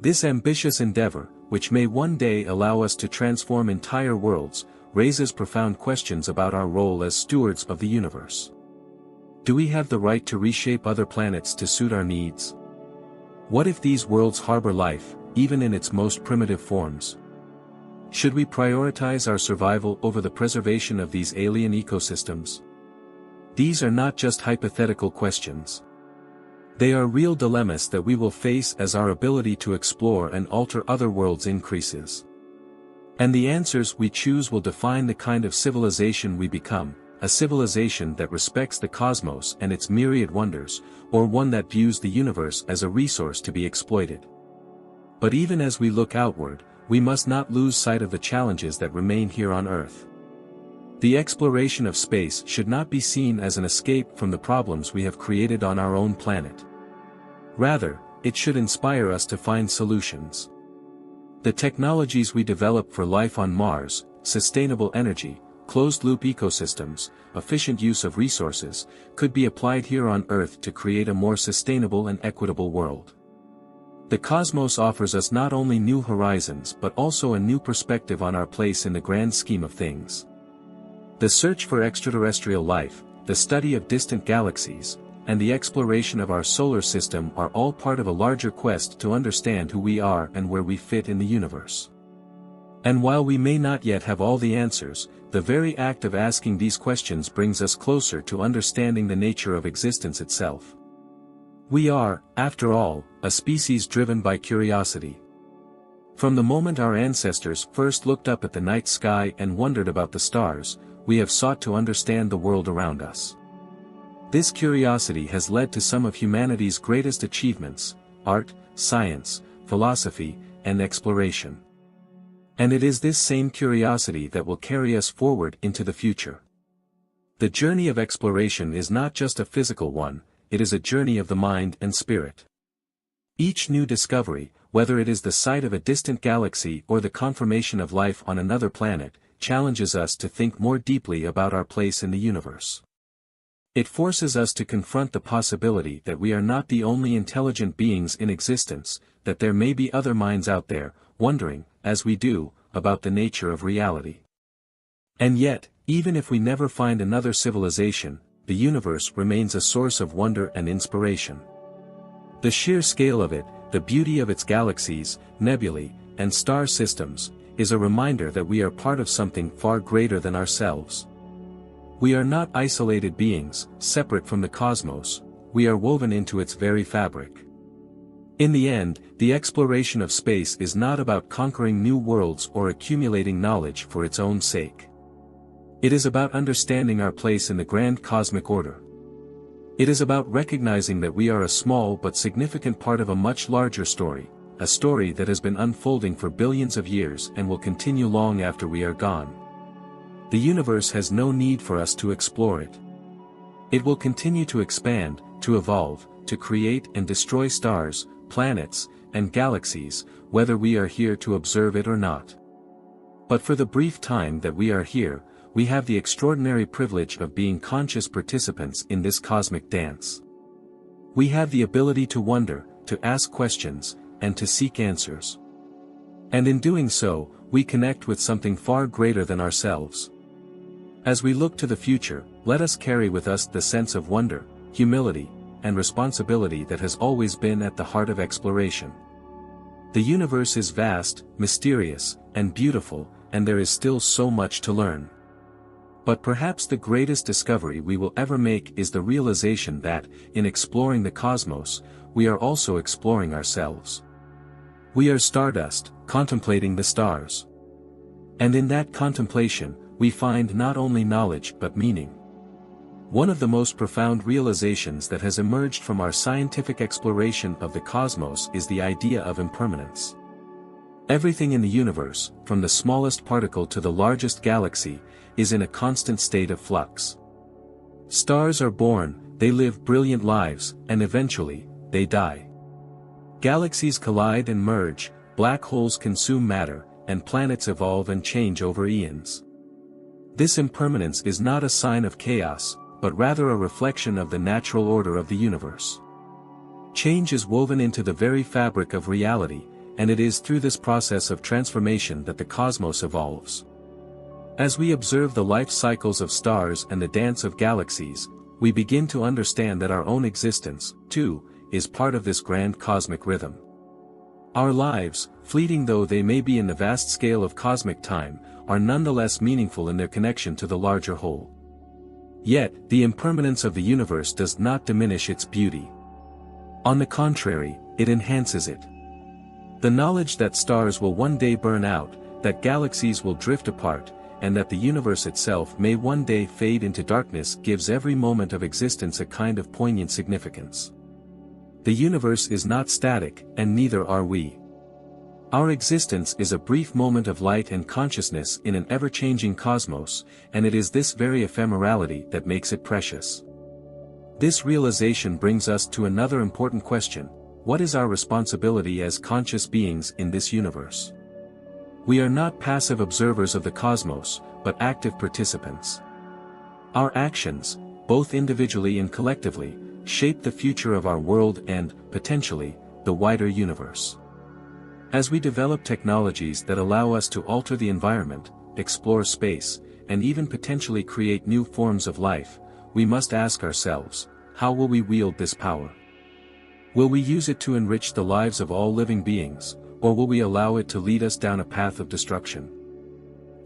This ambitious endeavor, which may one day allow us to transform entire worlds, raises profound questions about our role as stewards of the universe. Do we have the right to reshape other planets to suit our needs? What if these worlds harbor life, even in its most primitive forms? Should we prioritize our survival over the preservation of these alien ecosystems? These are not just hypothetical questions. They are real dilemmas that we will face as our ability to explore and alter other worlds increases. And the answers we choose will define the kind of civilization we become, a civilization that respects the cosmos and its myriad wonders, or one that views the universe as a resource to be exploited. But even as we look outward, we must not lose sight of the challenges that remain here on Earth. The exploration of space should not be seen as an escape from the problems we have created on our own planet. Rather, it should inspire us to find solutions. The technologies we develop for life on Mars, sustainable energy, closed-loop ecosystems, efficient use of resources, could be applied here on Earth to create a more sustainable and equitable world. The cosmos offers us not only new horizons but also a new perspective on our place in the grand scheme of things. The search for extraterrestrial life, the study of distant galaxies, and the exploration of our solar system are all part of a larger quest to understand who we are and where we fit in the universe. And while we may not yet have all the answers, the very act of asking these questions brings us closer to understanding the nature of existence itself. We are, after all, a species driven by curiosity. From the moment our ancestors first looked up at the night sky and wondered about the stars, we have sought to understand the world around us. This curiosity has led to some of humanity's greatest achievements: art, science, philosophy, and exploration. And it is this same curiosity that will carry us forward into the future. The journey of exploration is not just a physical one, it is a journey of the mind and spirit. Each new discovery, whether it is the sight of a distant galaxy or the confirmation of life on another planet, challenges us to think more deeply about our place in the universe. It forces us to confront the possibility that we are not the only intelligent beings in existence, that there may be other minds out there, wondering, as we do, about the nature of reality. And yet, even if we never find another civilization, the universe remains a source of wonder and inspiration. The sheer scale of it, the beauty of its galaxies, nebulae, and star systems, is a reminder that we are part of something far greater than ourselves. We are not isolated beings, separate from the cosmos, we are woven into its very fabric. In the end, the exploration of space is not about conquering new worlds or accumulating knowledge for its own sake. It is about understanding our place in the grand cosmic order. It is about recognizing that we are a small but significant part of a much larger story, a story that has been unfolding for billions of years and will continue long after we are gone. The universe has no need for us to explore it. It will continue to expand, to evolve, to create and destroy stars, planets, and galaxies, whether we are here to observe it or not. But for the brief time that we are here, we have the extraordinary privilege of being conscious participants in this cosmic dance. We have the ability to wonder, to ask questions, and to seek answers. And in doing so, we connect with something far greater than ourselves. As we look to the future, let us carry with us the sense of wonder, humility, and responsibility that has always been at the heart of exploration. The universe is vast, mysterious, and beautiful, and there is still so much to learn. But perhaps the greatest discovery we will ever make is the realization that, in exploring the cosmos, we are also exploring ourselves. We are stardust, contemplating the stars. And in that contemplation, we find not only knowledge but meaning. One of the most profound realizations that has emerged from our scientific exploration of the cosmos is the idea of impermanence. Everything in the universe, from the smallest particle to the largest galaxy, is in a constant state of flux. Stars are born, they live brilliant lives, and eventually, they die. Galaxies collide and merge, black holes consume matter, and planets evolve and change over eons. This impermanence is not a sign of chaos, but rather a reflection of the natural order of the universe. Change is woven into the very fabric of reality, and it is through this process of transformation that the cosmos evolves. As we observe the life cycles of stars and the dance of galaxies, we begin to understand that our own existence, too, is part of this grand cosmic rhythm. Our lives, fleeting though they may be in the vast scale of cosmic time, are nonetheless meaningful in their connection to the larger whole. Yet, the impermanence of the universe does not diminish its beauty. On the contrary, it enhances it. The knowledge that stars will one day burn out, that galaxies will drift apart, and that the universe itself may one day fade into darkness gives every moment of existence a kind of poignant significance. The universe is not static, and neither are we. Our existence is a brief moment of light and consciousness in an ever-changing cosmos, and it is this very ephemerality that makes it precious. This realization brings us to another important question: what is our responsibility as conscious beings in this universe? We are not passive observers of the cosmos, but active participants. Our actions, both individually and collectively, shape the future of our world and, potentially, the wider universe. As we develop technologies that allow us to alter the environment, explore space, and even potentially create new forms of life, we must ask ourselves, how will we wield this power? Will we use it to enrich the lives of all living beings, or will we allow it to lead us down a path of destruction?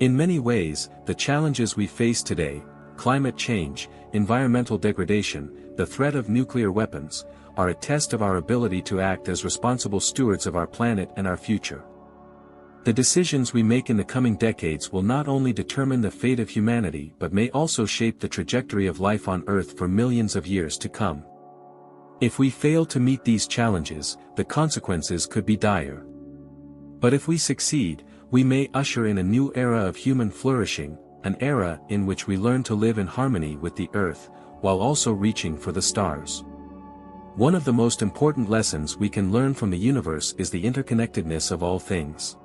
In many ways, the challenges we face today, climate change, environmental degradation, the threat of nuclear weapons, are a test of our ability to act as responsible stewards of our planet and our future. The decisions we make in the coming decades will not only determine the fate of humanity but may also shape the trajectory of life on Earth for millions of years to come. If we fail to meet these challenges, the consequences could be dire. But if we succeed, we may usher in a new era of human flourishing, an era in which we learn to live in harmony with the Earth, while also reaching for the stars. One of the most important lessons we can learn from the universe is the interconnectedness of all things.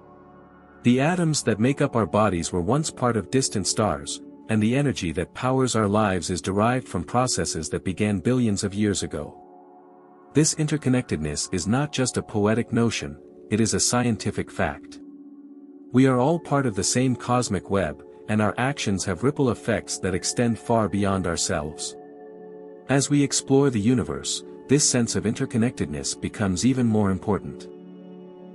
The atoms that make up our bodies were once part of distant stars, and the energy that powers our lives is derived from processes that began billions of years ago. This interconnectedness is not just a poetic notion, it is a scientific fact. We are all part of the same cosmic web, and our actions have ripple effects that extend far beyond ourselves. As we explore the universe, this sense of interconnectedness becomes even more important.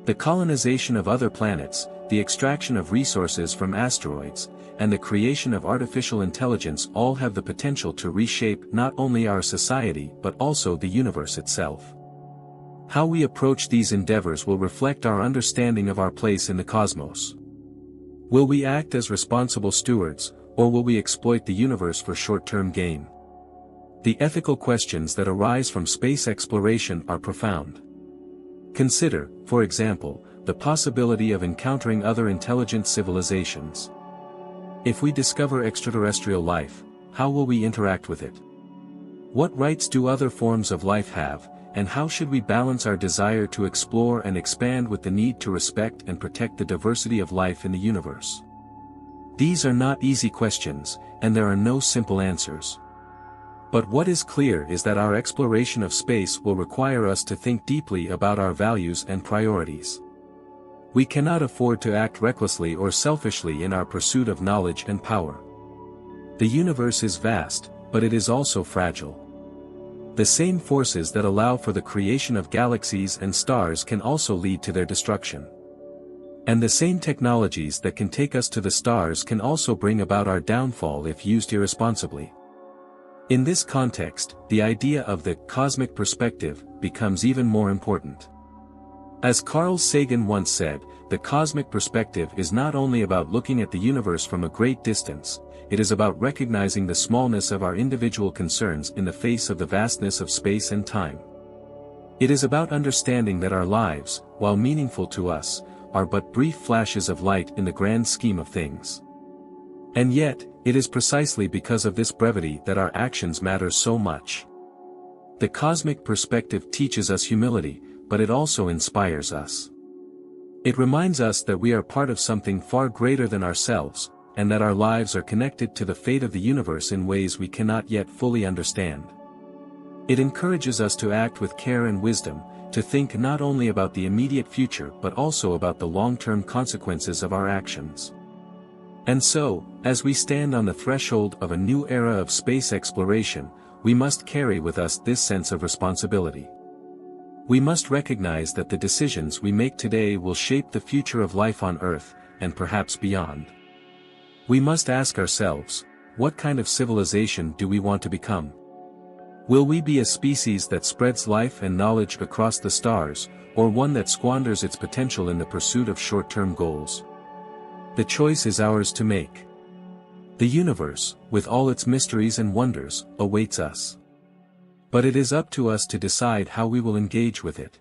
The colonization of other planets, the extraction of resources from asteroids, and the creation of artificial intelligence all have the potential to reshape not only our society but also the universe itself. How we approach these endeavors will reflect our understanding of our place in the cosmos. Will we act as responsible stewards, or will we exploit the universe for short-term gain? The ethical questions that arise from space exploration are profound. Consider, for example, the possibility of encountering other intelligent civilizations. If we discover extraterrestrial life, how will we interact with it? What rights do other forms of life have, and how should we balance our desire to explore and expand with the need to respect and protect the diversity of life in the universe? These are not easy questions, and there are no simple answers. But what is clear is that our exploration of space will require us to think deeply about our values and priorities. We cannot afford to act recklessly or selfishly in our pursuit of knowledge and power. The universe is vast, but it is also fragile. The same forces that allow for the creation of galaxies and stars can also lead to their destruction. And the same technologies that can take us to the stars can also bring about our downfall if used irresponsibly. In this context, the idea of the cosmic perspective becomes even more important. As Carl Sagan once said, the cosmic perspective is not only about looking at the universe from a great distance, it is about recognizing the smallness of our individual concerns in the face of the vastness of space and time. It is about understanding that our lives, while meaningful to us, are but brief flashes of light in the grand scheme of things. And yet, it is precisely because of this brevity that our actions matter so much. The cosmic perspective teaches us humility, but it also inspires us. It reminds us that we are part of something far greater than ourselves, and that our lives are connected to the fate of the universe in ways we cannot yet fully understand. It encourages us to act with care and wisdom, to think not only about the immediate future but also about the long-term consequences of our actions. And so, as we stand on the threshold of a new era of space exploration, we must carry with us this sense of responsibility. We must recognize that the decisions we make today will shape the future of life on Earth, and perhaps beyond. We must ask ourselves, what kind of civilization do we want to become? Will we be a species that spreads life and knowledge across the stars, or one that squanders its potential in the pursuit of short-term goals? The choice is ours to make. The universe, with all its mysteries and wonders, awaits us. But it is up to us to decide how we will engage with it.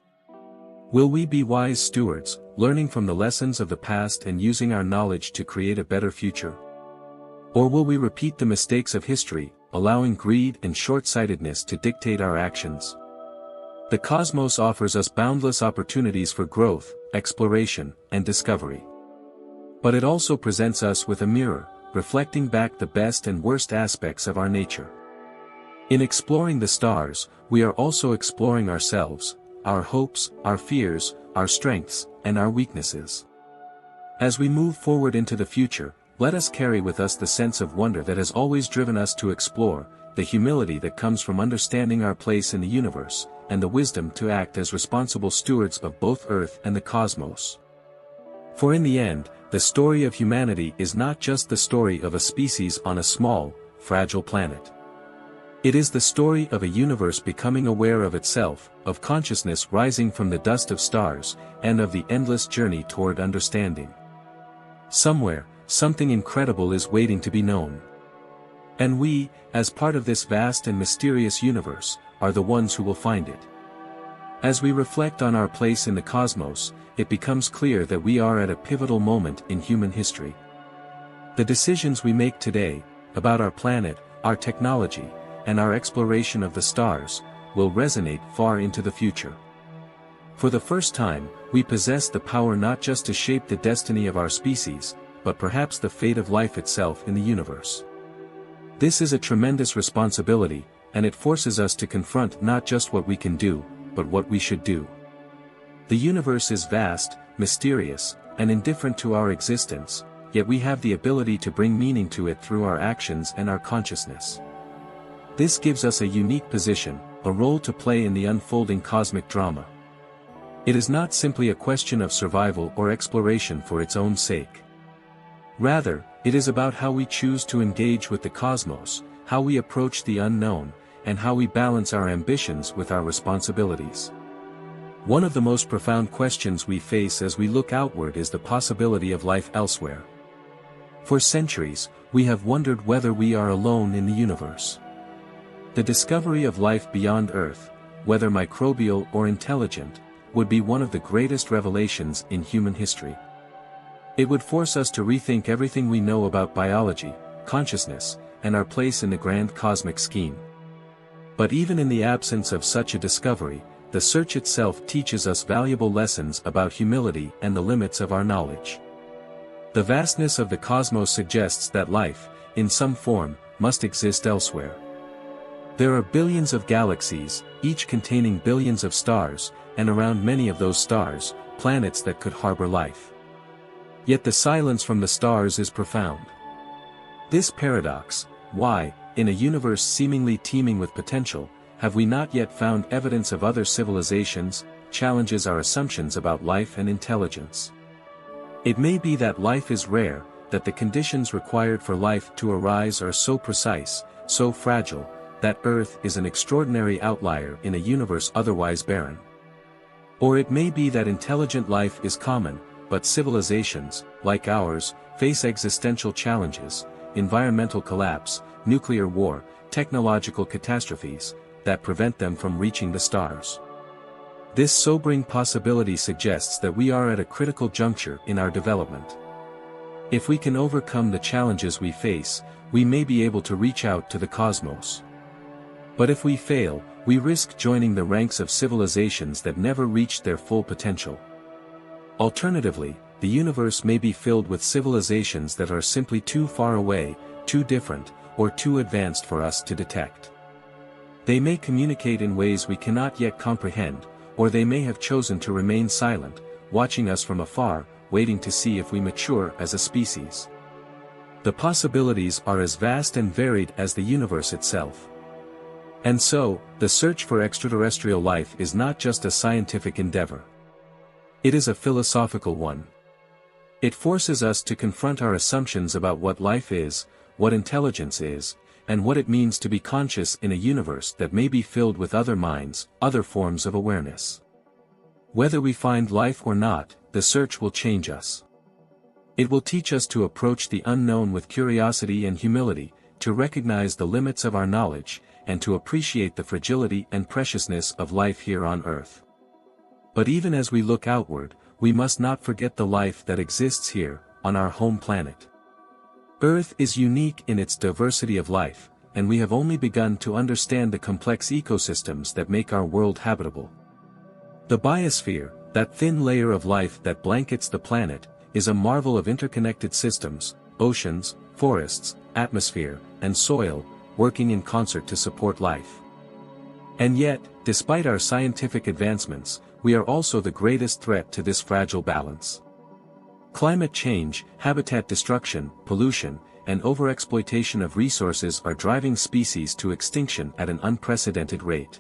Will we be wise stewards, learning from the lessons of the past and using our knowledge to create a better future? Or will we repeat the mistakes of history, allowing greed and short-sightedness to dictate our actions? The cosmos offers us boundless opportunities for growth, exploration, and discovery. But it also presents us with a mirror, reflecting back the best and worst aspects of our nature. In exploring the stars, we are also exploring ourselves, our hopes, our fears, our strengths, and our weaknesses. As we move forward into the future, let us carry with us the sense of wonder that has always driven us to explore, the humility that comes from understanding our place in the universe, and the wisdom to act as responsible stewards of both Earth and the cosmos. For in the end, the story of humanity is not just the story of a species on a small, fragile planet. It is the story of a universe becoming aware of itself, of consciousness rising from the dust of stars, and of the endless journey toward understanding. Somewhere, something incredible is waiting to be known. And we, as part of this vast and mysterious universe, are the ones who will find it. As we reflect on our place in the cosmos, it becomes clear that we are at a pivotal moment in human history. The decisions we make today, about our planet, our technology, and our exploration of the stars, will resonate far into the future. For the first time, we possess the power not just to shape the destiny of our species, but perhaps the fate of life itself in the universe. This is a tremendous responsibility, and it forces us to confront not just what we can do, but what we should do. The universe is vast, mysterious, and indifferent to our existence, yet we have the ability to bring meaning to it through our actions and our consciousness. This gives us a unique position, a role to play in the unfolding cosmic drama. It is not simply a question of survival or exploration for its own sake. Rather, it is about how we choose to engage with the cosmos, how we approach the unknown, and how we balance our ambitions with our responsibilities. One of the most profound questions we face as we look outward is the possibility of life elsewhere. For centuries, we have wondered whether we are alone in the universe. The discovery of life beyond Earth, whether microbial or intelligent, would be one of the greatest revelations in human history. It would force us to rethink everything we know about biology, consciousness, and our place in the grand cosmic scheme. But even in the absence of such a discovery, the search itself teaches us valuable lessons about humility and the limits of our knowledge. The vastness of the cosmos suggests that life, in some form, must exist elsewhere. There are billions of galaxies, each containing billions of stars, and around many of those stars, planets that could harbor life. Yet the silence from the stars is profound. This paradox, why, in a universe seemingly teeming with potential, have we not yet found evidence of other civilizations, challenges our assumptions about life and intelligence. It may be that life is rare, that the conditions required for life to arise are so precise, so fragile, that Earth is an extraordinary outlier in a universe otherwise barren. Or it may be that intelligent life is common, but civilizations, like ours, face existential challenges, environmental collapse, nuclear war, technological catastrophes, that prevent them from reaching the stars. This sobering possibility suggests that we are at a critical juncture in our development. If we can overcome the challenges we face, we may be able to reach out to the cosmos. But if we fail, we risk joining the ranks of civilizations that never reached their full potential. Alternatively, the universe may be filled with civilizations that are simply too far away, too different, or too advanced for us to detect. They may communicate in ways we cannot yet comprehend, or they may have chosen to remain silent, watching us from afar, waiting to see if we mature as a species. The possibilities are as vast and varied as the universe itself. And so, the search for extraterrestrial life is not just a scientific endeavor. It is a philosophical one. It forces us to confront our assumptions about what life is, what intelligence is, and what it means to be conscious in a universe that may be filled with other minds, other forms of awareness. Whether we find life or not, the search will change us. It will teach us to approach the unknown with curiosity and humility, to recognize the limits of our knowledge, and to appreciate the fragility and preciousness of life here on Earth. But even as we look outward, we must not forget the life that exists here, on our home planet. Earth is unique in its diversity of life, and we have only begun to understand the complex ecosystems that make our world habitable. The biosphere, that thin layer of life that blankets the planet, is a marvel of interconnected systems, oceans, forests, atmosphere, and soil, working in concert to support life. And yet, despite our scientific advancements, we are also the greatest threat to this fragile balance. Climate change, habitat destruction, pollution, and overexploitation of resources are driving species to extinction at an unprecedented rate.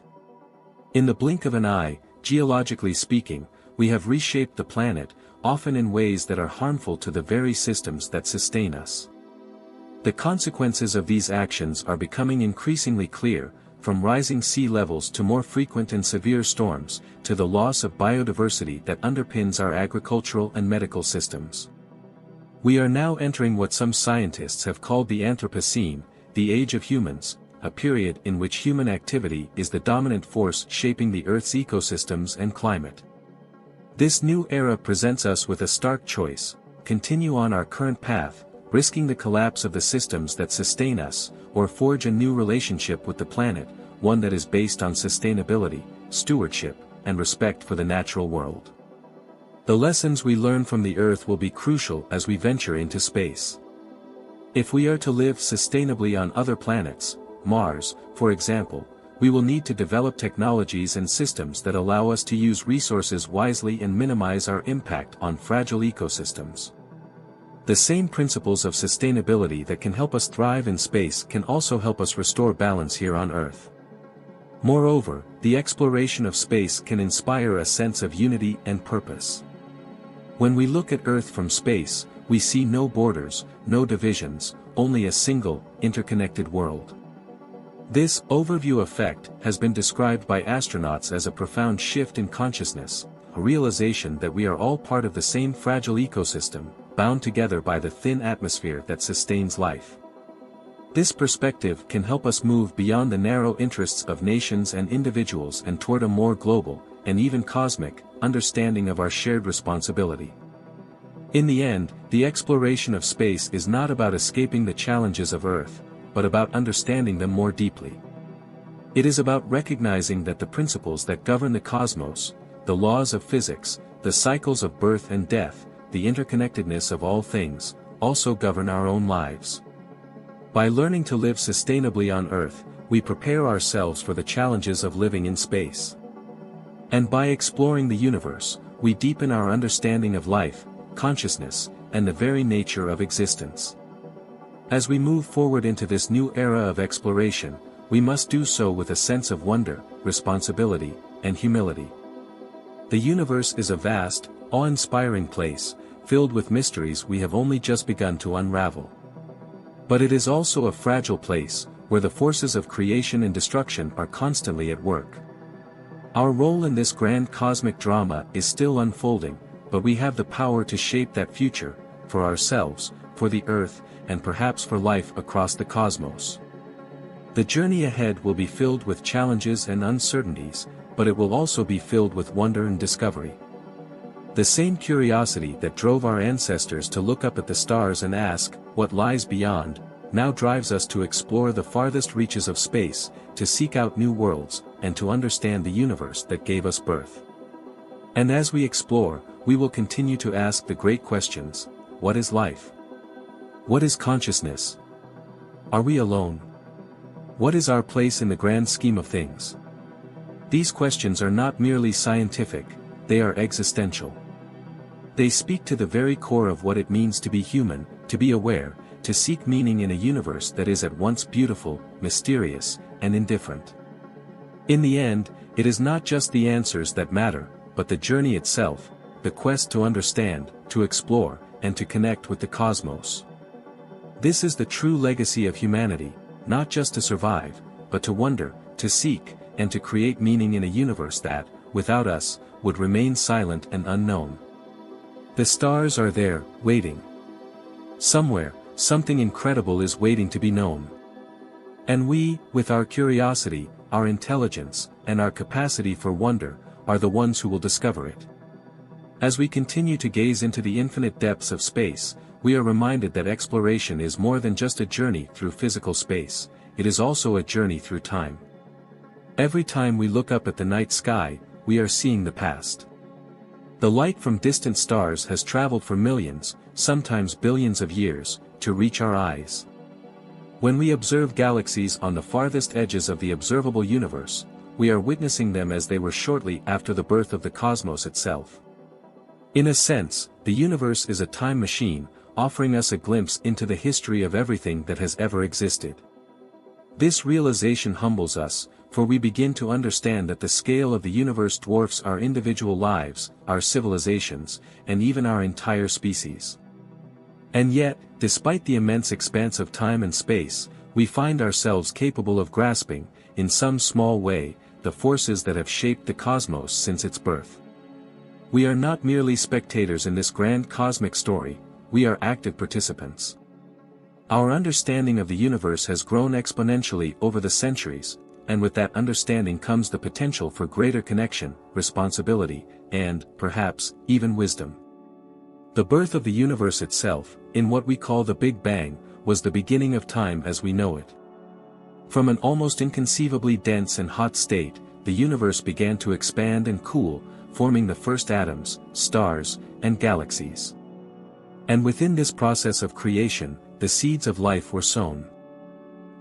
In the blink of an eye, geologically speaking, we have reshaped the planet, often in ways that are harmful to the very systems that sustain us. The consequences of these actions are becoming increasingly clear, from rising sea levels to more frequent and severe storms, to the loss of biodiversity that underpins our agricultural and medical systems. We are now entering what some scientists have called the Anthropocene, the age of humans, a period in which human activity is the dominant force shaping the Earth's ecosystems and climate. This new era presents us with a stark choice: continue on our current path, risking the collapse of the systems that sustain us, or forge a new relationship with the planet, one that is based on sustainability, stewardship, and respect for the natural world. The lessons we learn from the Earth will be crucial as we venture into space. If we are to live sustainably on other planets, Mars, for example, we will need to develop technologies and systems that allow us to use resources wisely and minimize our impact on fragile ecosystems. The same principles of sustainability that can help us thrive in space can also help us restore balance here on Earth. Moreover, the exploration of space can inspire a sense of unity and purpose. When we look at Earth from space, we see no borders, no divisions, only a single, interconnected world. This overview effect has been described by astronauts as a profound shift in consciousness, a realization that we are all part of the same fragile ecosystem, bound together by the thin atmosphere that sustains life. This perspective can help us move beyond the narrow interests of nations and individuals and toward a more global, and even cosmic, understanding of our shared responsibility. In the end, the exploration of space is not about escaping the challenges of Earth, but about understanding them more deeply. It is about recognizing that the principles that govern the cosmos, the laws of physics, the cycles of birth and death, the interconnectedness of all things, also govern our own lives. By learning to live sustainably on Earth, we prepare ourselves for the challenges of living in space. And by exploring the universe, we deepen our understanding of life, consciousness, and the very nature of existence. As we move forward into this new era of exploration, we must do so with a sense of wonder, responsibility, and humility. The universe is a vast, awe-inspiring place, filled with mysteries we have only just begun to unravel. But it is also a fragile place, where the forces of creation and destruction are constantly at work. Our role in this grand cosmic drama is still unfolding, but we have the power to shape that future, for ourselves, for the Earth, and perhaps for life across the cosmos. The journey ahead will be filled with challenges and uncertainties, but it will also be filled with wonder and discovery. The same curiosity that drove our ancestors to look up at the stars and ask, "What lies beyond?" now drives us to explore the farthest reaches of space, to seek out new worlds, and to understand the universe that gave us birth. And as we explore, we will continue to ask the great questions: what is life? What is consciousness? Are we alone? What is our place in the grand scheme of things? These questions are not merely scientific, they are existential. They speak to the very core of what it means to be human, to be aware, to seek meaning in a universe that is at once beautiful, mysterious, and indifferent. In the end, it is not just the answers that matter, but the journey itself, the quest to understand, to explore, and to connect with the cosmos. This is the true legacy of humanity, not just to survive, but to wonder, to seek, and to create meaning in a universe that, without us, would remain silent and unknown. The stars are there, waiting. Somewhere, something incredible is waiting to be known. And we, with our curiosity, our intelligence, and our capacity for wonder, are the ones who will discover it. As we continue to gaze into the infinite depths of space, we are reminded that exploration is more than just a journey through physical space, it is also a journey through time. Every time we look up at the night sky, we are seeing the past. The light from distant stars has traveled for millions, sometimes billions of years, to reach our eyes. When we observe galaxies on the farthest edges of the observable universe, we are witnessing them as they were shortly after the birth of the cosmos itself. In a sense, the universe is a time machine, offering us a glimpse into the history of everything that has ever existed. This realization humbles us, for we begin to understand that the scale of the universe dwarfs our individual lives, our civilizations, and even our entire species. And yet, despite the immense expanse of time and space, we find ourselves capable of grasping, in some small way, the forces that have shaped the cosmos since its birth. We are not merely spectators in this grand cosmic story, we are active participants. Our understanding of the universe has grown exponentially over the centuries, and with that understanding comes the potential for greater connection, responsibility, and, perhaps, even wisdom. The birth of the universe itself, in what we call the Big Bang, was the beginning of time as we know it. From an almost inconceivably dense and hot state, the universe began to expand and cool, forming the first atoms, stars, and galaxies. And within this process of creation, the seeds of life were sown.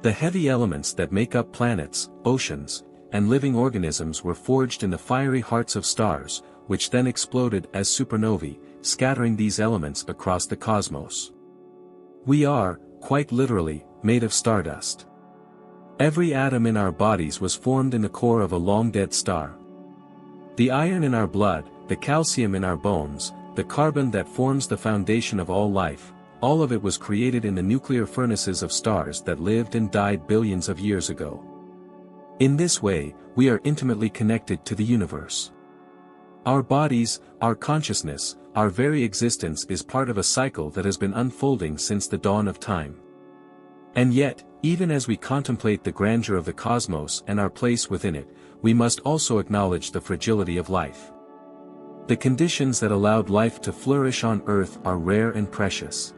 The heavy elements that make up planets, oceans, and living organisms were forged in the fiery hearts of stars, which then exploded as supernovae, scattering these elements across the cosmos. We are, quite literally, made of stardust. Every atom in our bodies was formed in the core of a long-dead star. The iron in our blood, the calcium in our bones, the carbon that forms the foundation of all life, all of it was created in the nuclear furnaces of stars that lived and died billions of years ago. In this way, we are intimately connected to the universe. Our bodies, our consciousness, our very existence is part of a cycle that has been unfolding since the dawn of time. And yet, even as we contemplate the grandeur of the cosmos and our place within it, we must also acknowledge the fragility of life. The conditions that allowed life to flourish on Earth are rare and precious.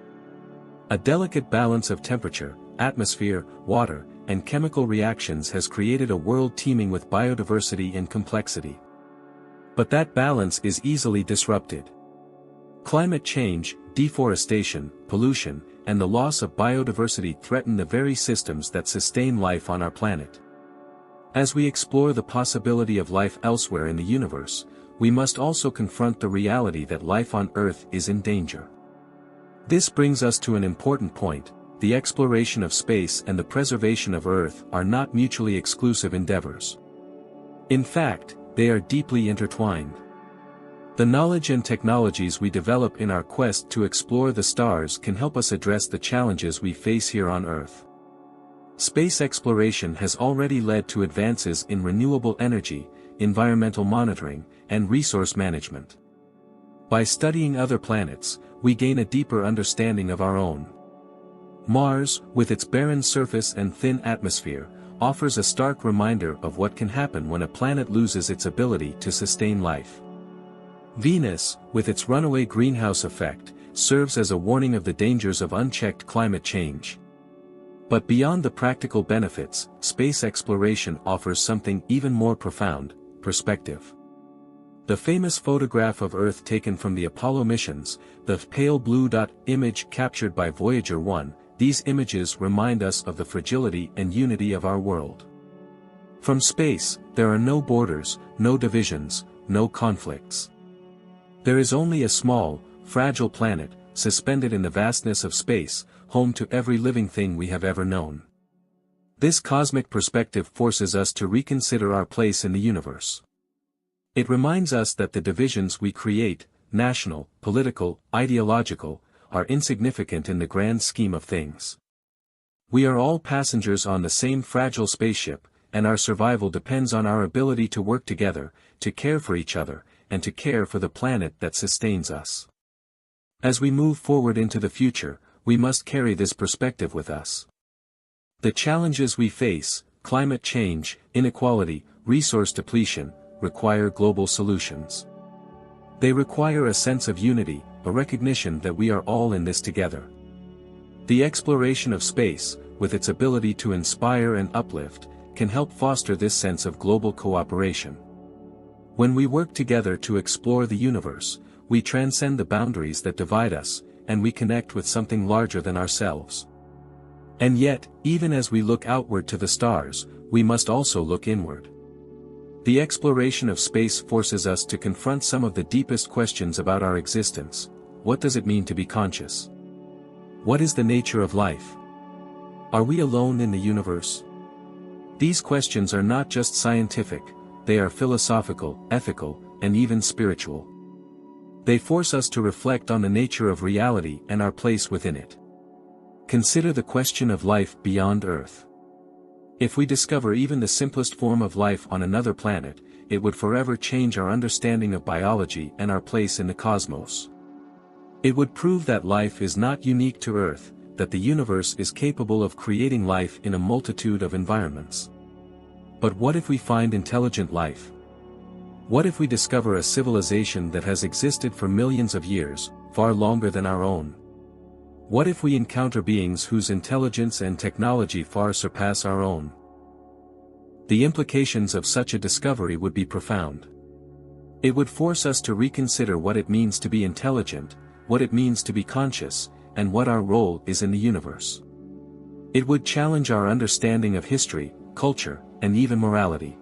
A delicate balance of temperature, atmosphere, water, and chemical reactions has created a world teeming with biodiversity and complexity. But that balance is easily disrupted. Climate change, deforestation, pollution, and the loss of biodiversity threaten the very systems that sustain life on our planet. As we explore the possibility of life elsewhere in the universe, we must also confront the reality that life on Earth is in danger. This brings us to an important point: the exploration of space and the preservation of Earth are not mutually exclusive endeavors. In fact, they are deeply intertwined. The knowledge and technologies we develop in our quest to explore the stars can help us address the challenges we face here on Earth. Space exploration has already led to advances in renewable energy, environmental monitoring, and resource management. By studying other planets, we gain a deeper understanding of our own. Mars, with its barren surface and thin atmosphere, offers a stark reminder of what can happen when a planet loses its ability to sustain life. Venus, with its runaway greenhouse effect, serves as a warning of the dangers of unchecked climate change. But beyond the practical benefits, space exploration offers something even more profound: perspective. The famous photograph of Earth taken from the Apollo missions, the pale blue dot image captured by Voyager 1, these images remind us of the fragility and unity of our world. From space, there are no borders, no divisions, no conflicts. There is only a small, fragile planet, suspended in the vastness of space, home to every living thing we have ever known. This cosmic perspective forces us to reconsider our place in the universe. It reminds us that the divisions we create, national, political, ideological, are insignificant in the grand scheme of things. We are all passengers on the same fragile spaceship, and our survival depends on our ability to work together, to care for each other, and to care for the planet that sustains us. As we move forward into the future, we must carry this perspective with us. The challenges we face, climate change, inequality, resource depletion, require global solutions. They require a sense of unity, a recognition that we are all in this together. The exploration of space, with its ability to inspire and uplift, can help foster this sense of global cooperation. When we work together to explore the universe, we transcend the boundaries that divide us, and we connect with something larger than ourselves. And yet, even as we look outward to the stars, we must also look inward. The exploration of space forces us to confront some of the deepest questions about our existence. What does it mean to be conscious? What is the nature of life? Are we alone in the universe? These questions are not just scientific, they are philosophical, ethical, and even spiritual. They force us to reflect on the nature of reality and our place within it. Consider the question of life beyond Earth. If we discover even the simplest form of life on another planet, it would forever change our understanding of biology and our place in the cosmos. It would prove that life is not unique to Earth, that the universe is capable of creating life in a multitude of environments. But what if we find intelligent life? What if we discover a civilization that has existed for millions of years, far longer than our own? What if we encounter beings whose intelligence and technology far surpass our own? The implications of such a discovery would be profound. It would force us to reconsider what it means to be intelligent, what it means to be conscious, and what our role is in the universe. It would challenge our understanding of history, culture, and even morality.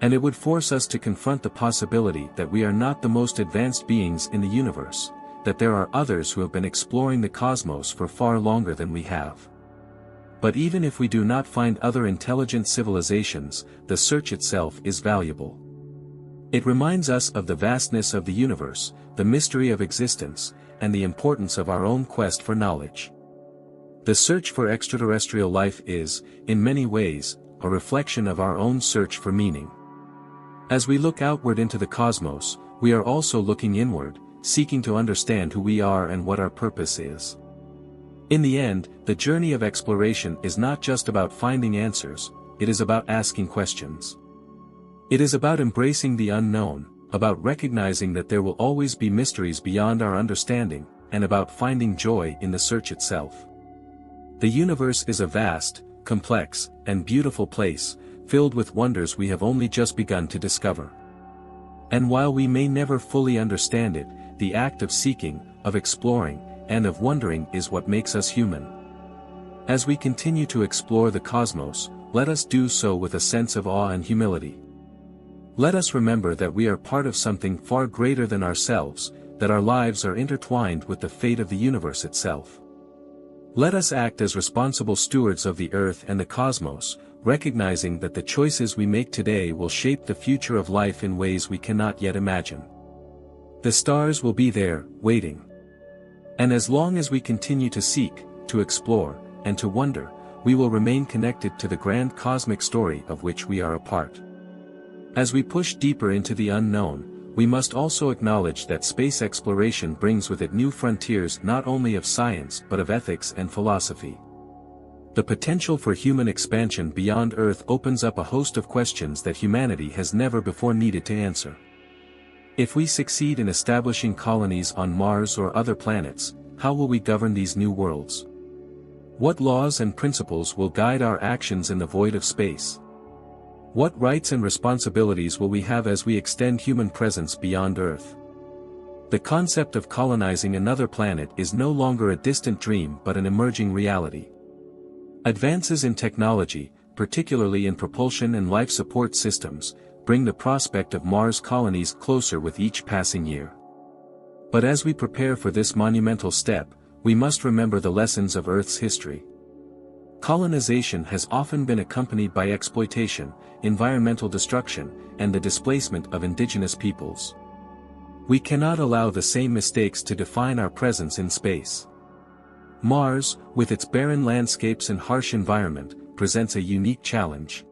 And it would force us to confront the possibility that we are not the most advanced beings in the universe, that there are others who have been exploring the cosmos for far longer than we have. But even if we do not find other intelligent civilizations, the search itself is valuable. It reminds us of the vastness of the universe, the mystery of existence, and the importance of our own quest for knowledge. The search for extraterrestrial life is, in many ways, a reflection of our own search for meaning. As we look outward into the cosmos, we are also looking inward, seeking to understand who we are and what our purpose is. In the end, the journey of exploration is not just about finding answers, it is about asking questions. It is about embracing the unknown, about recognizing that there will always be mysteries beyond our understanding, and about finding joy in the search itself. The universe is a vast, complex, and beautiful place, filled with wonders we have only just begun to discover. And while we may never fully understand it, the act of seeking, of exploring, and of wondering is what makes us human. As we continue to explore the cosmos, let us do so with a sense of awe and humility. Let us remember that we are part of something far greater than ourselves, that our lives are intertwined with the fate of the universe itself. Let us act as responsible stewards of the earth and the cosmos, recognizing that the choices we make today will shape the future of life in ways we cannot yet imagine. The stars will be there, waiting. And as long as we continue to seek, to explore, and to wonder, we will remain connected to the grand cosmic story of which we are a part. As we push deeper into the unknown, we must also acknowledge that space exploration brings with it new frontiers not only of science but of ethics and philosophy. The potential for human expansion beyond Earth opens up a host of questions that humanity has never before needed to answer. If we succeed in establishing colonies on Mars or other planets, how will we govern these new worlds? What laws and principles will guide our actions in the void of space? What rights and responsibilities will we have as we extend human presence beyond Earth? The concept of colonizing another planet is no longer a distant dream but an emerging reality. Advances in technology, particularly in propulsion and life support systems, bring the prospect of Mars colonies closer with each passing year. But as we prepare for this monumental step, we must remember the lessons of Earth's history. Colonization has often been accompanied by exploitation, environmental destruction, and the displacement of indigenous peoples. We cannot allow the same mistakes to define our presence in space. Mars, with its barren landscapes and harsh environment, presents a unique challenge.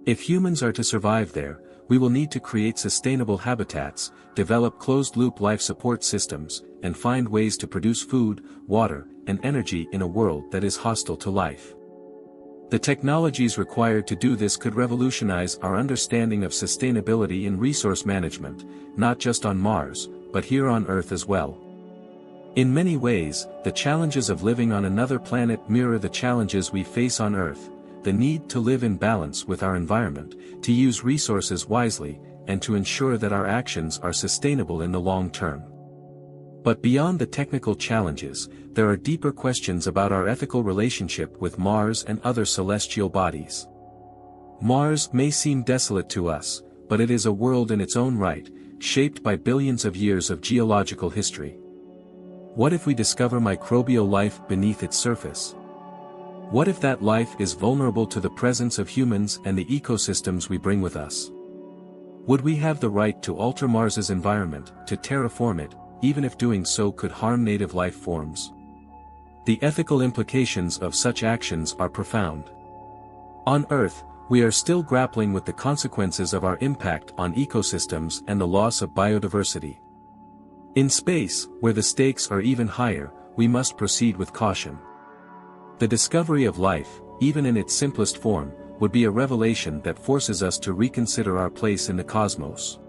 If humans are to survive there, we will need to create sustainable habitats, develop closed-loop life support systems, and find ways to produce food, water, and energy in a world that is hostile to life. The technologies required to do this could revolutionize our understanding of sustainability and resource management, not just on Mars, but here on Earth as well. In many ways, the challenges of living on another planet mirror the challenges we face on Earth, the need to live in balance with our environment, to use resources wisely, and to ensure that our actions are sustainable in the long term. But beyond the technical challenges, there are deeper questions about our ethical relationship with Mars and other celestial bodies. Mars may seem desolate to us, but it is a world in its own right, shaped by billions of years of geological history. What if we discover microbial life beneath its surface? What if that life is vulnerable to the presence of humans and the ecosystems we bring with us? Would we have the right to alter Mars's environment, to terraform it, even if doing so could harm native life forms? The ethical implications of such actions are profound. On Earth, we are still grappling with the consequences of our impact on ecosystems and the loss of biodiversity. In space, where the stakes are even higher, we must proceed with caution. The discovery of life, even in its simplest form, would be a revelation that forces us to reconsider our place in the cosmos.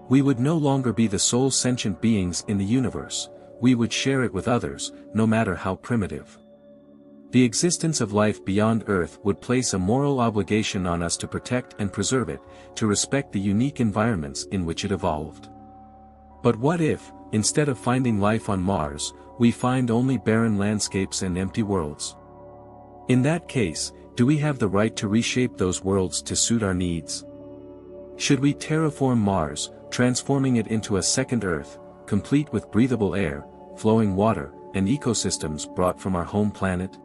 We would no longer be the sole sentient beings in the universe, we would share it with others, no matter how primitive. The existence of life beyond Earth would place a moral obligation on us to protect and preserve it, to respect the unique environments in which it evolved. But what if, instead of finding life on Mars, we find only barren landscapes and empty worlds? In that case, do we have the right to reshape those worlds to suit our needs? Should we terraform Mars, transforming it into a second Earth, complete with breathable air, flowing water, and ecosystems brought from our home planet?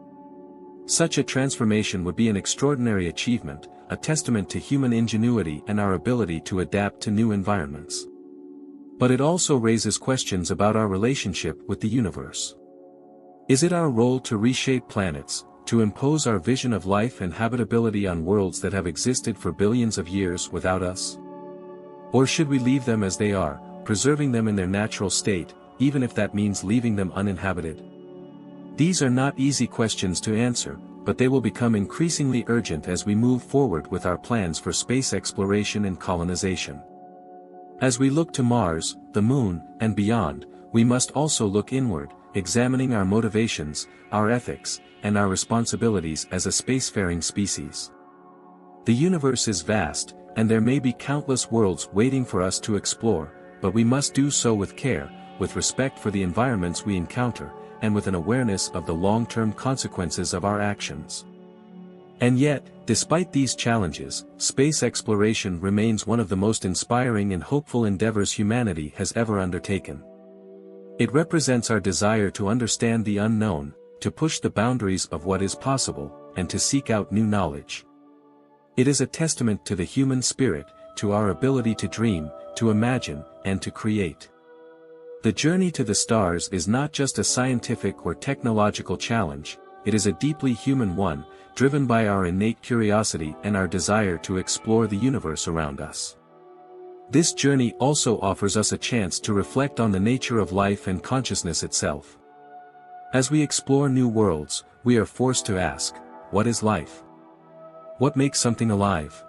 Such a transformation would be an extraordinary achievement, a testament to human ingenuity and our ability to adapt to new environments. But it also raises questions about our relationship with the universe. Is it our role to reshape planets, to impose our vision of life and habitability on worlds that have existed for billions of years without us? Or should we leave them as they are, preserving them in their natural state, even if that means leaving them uninhabited? These are not easy questions to answer, but they will become increasingly urgent as we move forward with our plans for space exploration and colonization. As we look to Mars, the Moon, and beyond, we must also look inward, examining our motivations, our ethics, and our responsibilities as a spacefaring species. The universe is vast, and there may be countless worlds waiting for us to explore, but we must do so with care, with respect for the environments we encounter, and with an awareness of the long-term consequences of our actions. And yet, despite these challenges, space exploration remains one of the most inspiring and hopeful endeavors humanity has ever undertaken. It represents our desire to understand the unknown, to push the boundaries of what is possible, and to seek out new knowledge. It is a testament to the human spirit, to our ability to dream, to imagine, and to create. The journey to the stars is not just a scientific or technological challenge, it is a deeply human one, driven by our innate curiosity and our desire to explore the universe around us. This journey also offers us a chance to reflect on the nature of life and consciousness itself. As we explore new worlds, we are forced to ask, what is life? What makes something alive?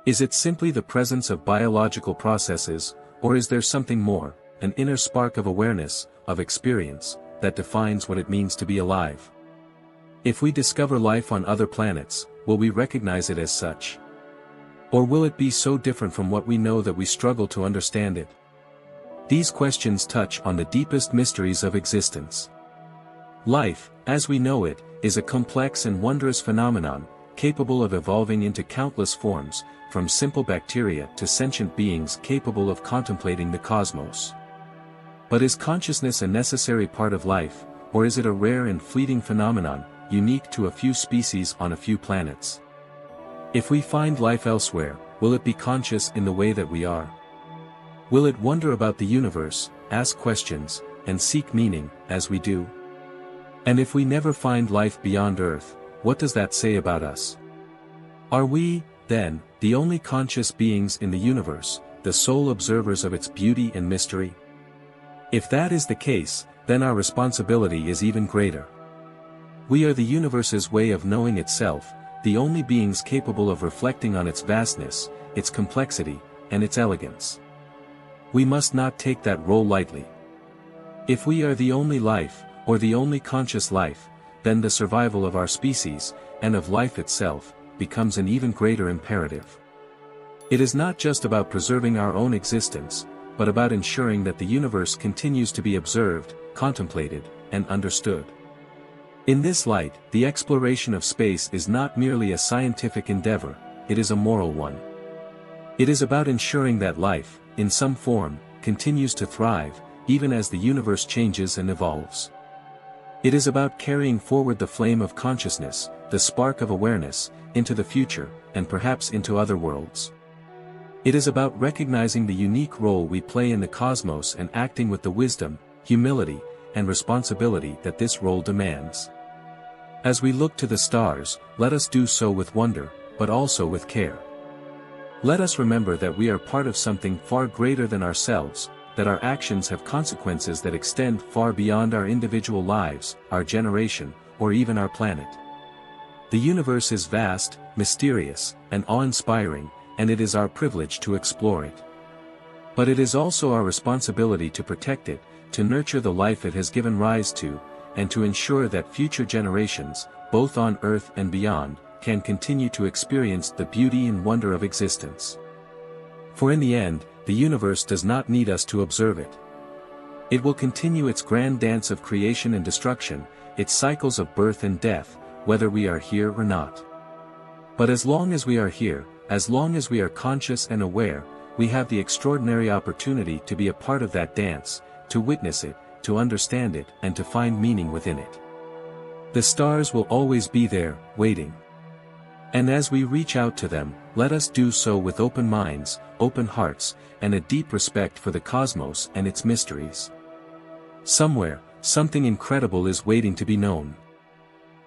Is it simply the presence of biological processes, or is there something more, an inner spark of awareness, of experience, that defines what it means to be alive? If we discover life on other planets, will we recognize it as such? Or will it be so different from what we know that we struggle to understand it? These questions touch on the deepest mysteries of existence. Life, as we know it, is a complex and wondrous phenomenon, capable of evolving into countless forms, from simple bacteria to sentient beings capable of contemplating the cosmos. But is consciousness a necessary part of life, or is it a rare and fleeting phenomenon, unique to a few species on a few planets? If we find life elsewhere, will it be conscious in the way that we are? Will it wonder about the universe, ask questions, and seek meaning, as we do? And if we never find life beyond Earth, what does that say about us? Are we, then, the only conscious beings in the universe, the sole observers of its beauty and mystery? If that is the case, then our responsibility is even greater. We are the universe's way of knowing itself, the only beings capable of reflecting on its vastness, its complexity, and its elegance. We must not take that role lightly. If we are the only life, or the only conscious life, then the survival of our species, and of life itself, becomes an even greater imperative. It is not just about preserving our own existence, but about ensuring that the universe continues to be observed, contemplated, and understood. In this light, the exploration of space is not merely a scientific endeavor, it is a moral one. It is about ensuring that life, in some form, continues to thrive, even as the universe changes and evolves. It is about carrying forward the flame of consciousness, the spark of awareness, into the future, and perhaps into other worlds. It is about recognizing the unique role we play in the cosmos and acting with the wisdom, humility, and responsibility that this role demands. As we look to the stars, let us do so with wonder, but also with care. Let us remember that we are part of something far greater than ourselves, that our actions have consequences that extend far beyond our individual lives, our generation, or even our planet. The universe is vast, mysterious, and awe-inspiring, and it is our privilege to explore it. But it is also our responsibility to protect it, to nurture the life it has given rise to, and to ensure that future generations, both on Earth and beyond, can continue to experience the beauty and wonder of existence. For in the end, the universe does not need us to observe it. It will continue its grand dance of creation and destruction, its cycles of birth and death, whether we are here or not. But as long as we are here, as long as we are conscious and aware, we have the extraordinary opportunity to be a part of that dance, to witness it, to understand it, and to find meaning within it. The stars will always be there, waiting. And as we reach out to them, let us do so with open minds, open hearts, and a deep respect for the cosmos and its mysteries. Somewhere, something incredible is waiting to be known.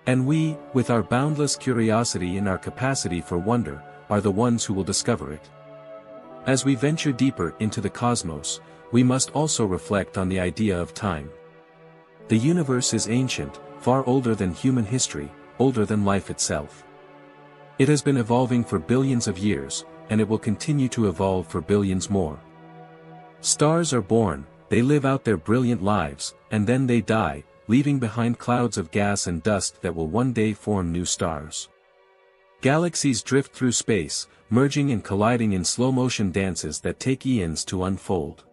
And we, with our boundless curiosity and our capacity for wonder, are the ones who will discover it. As we venture deeper into the cosmos, we must also reflect on the idea of time. The universe is ancient, far older than human history, older than life itself. It has been evolving for billions of years, and it will continue to evolve for billions more. Stars are born, they live out their brilliant lives, and then they die, leaving behind clouds of gas and dust that will one day form new stars. Galaxies drift through space, merging and colliding in slow-motion dances that take eons to unfold.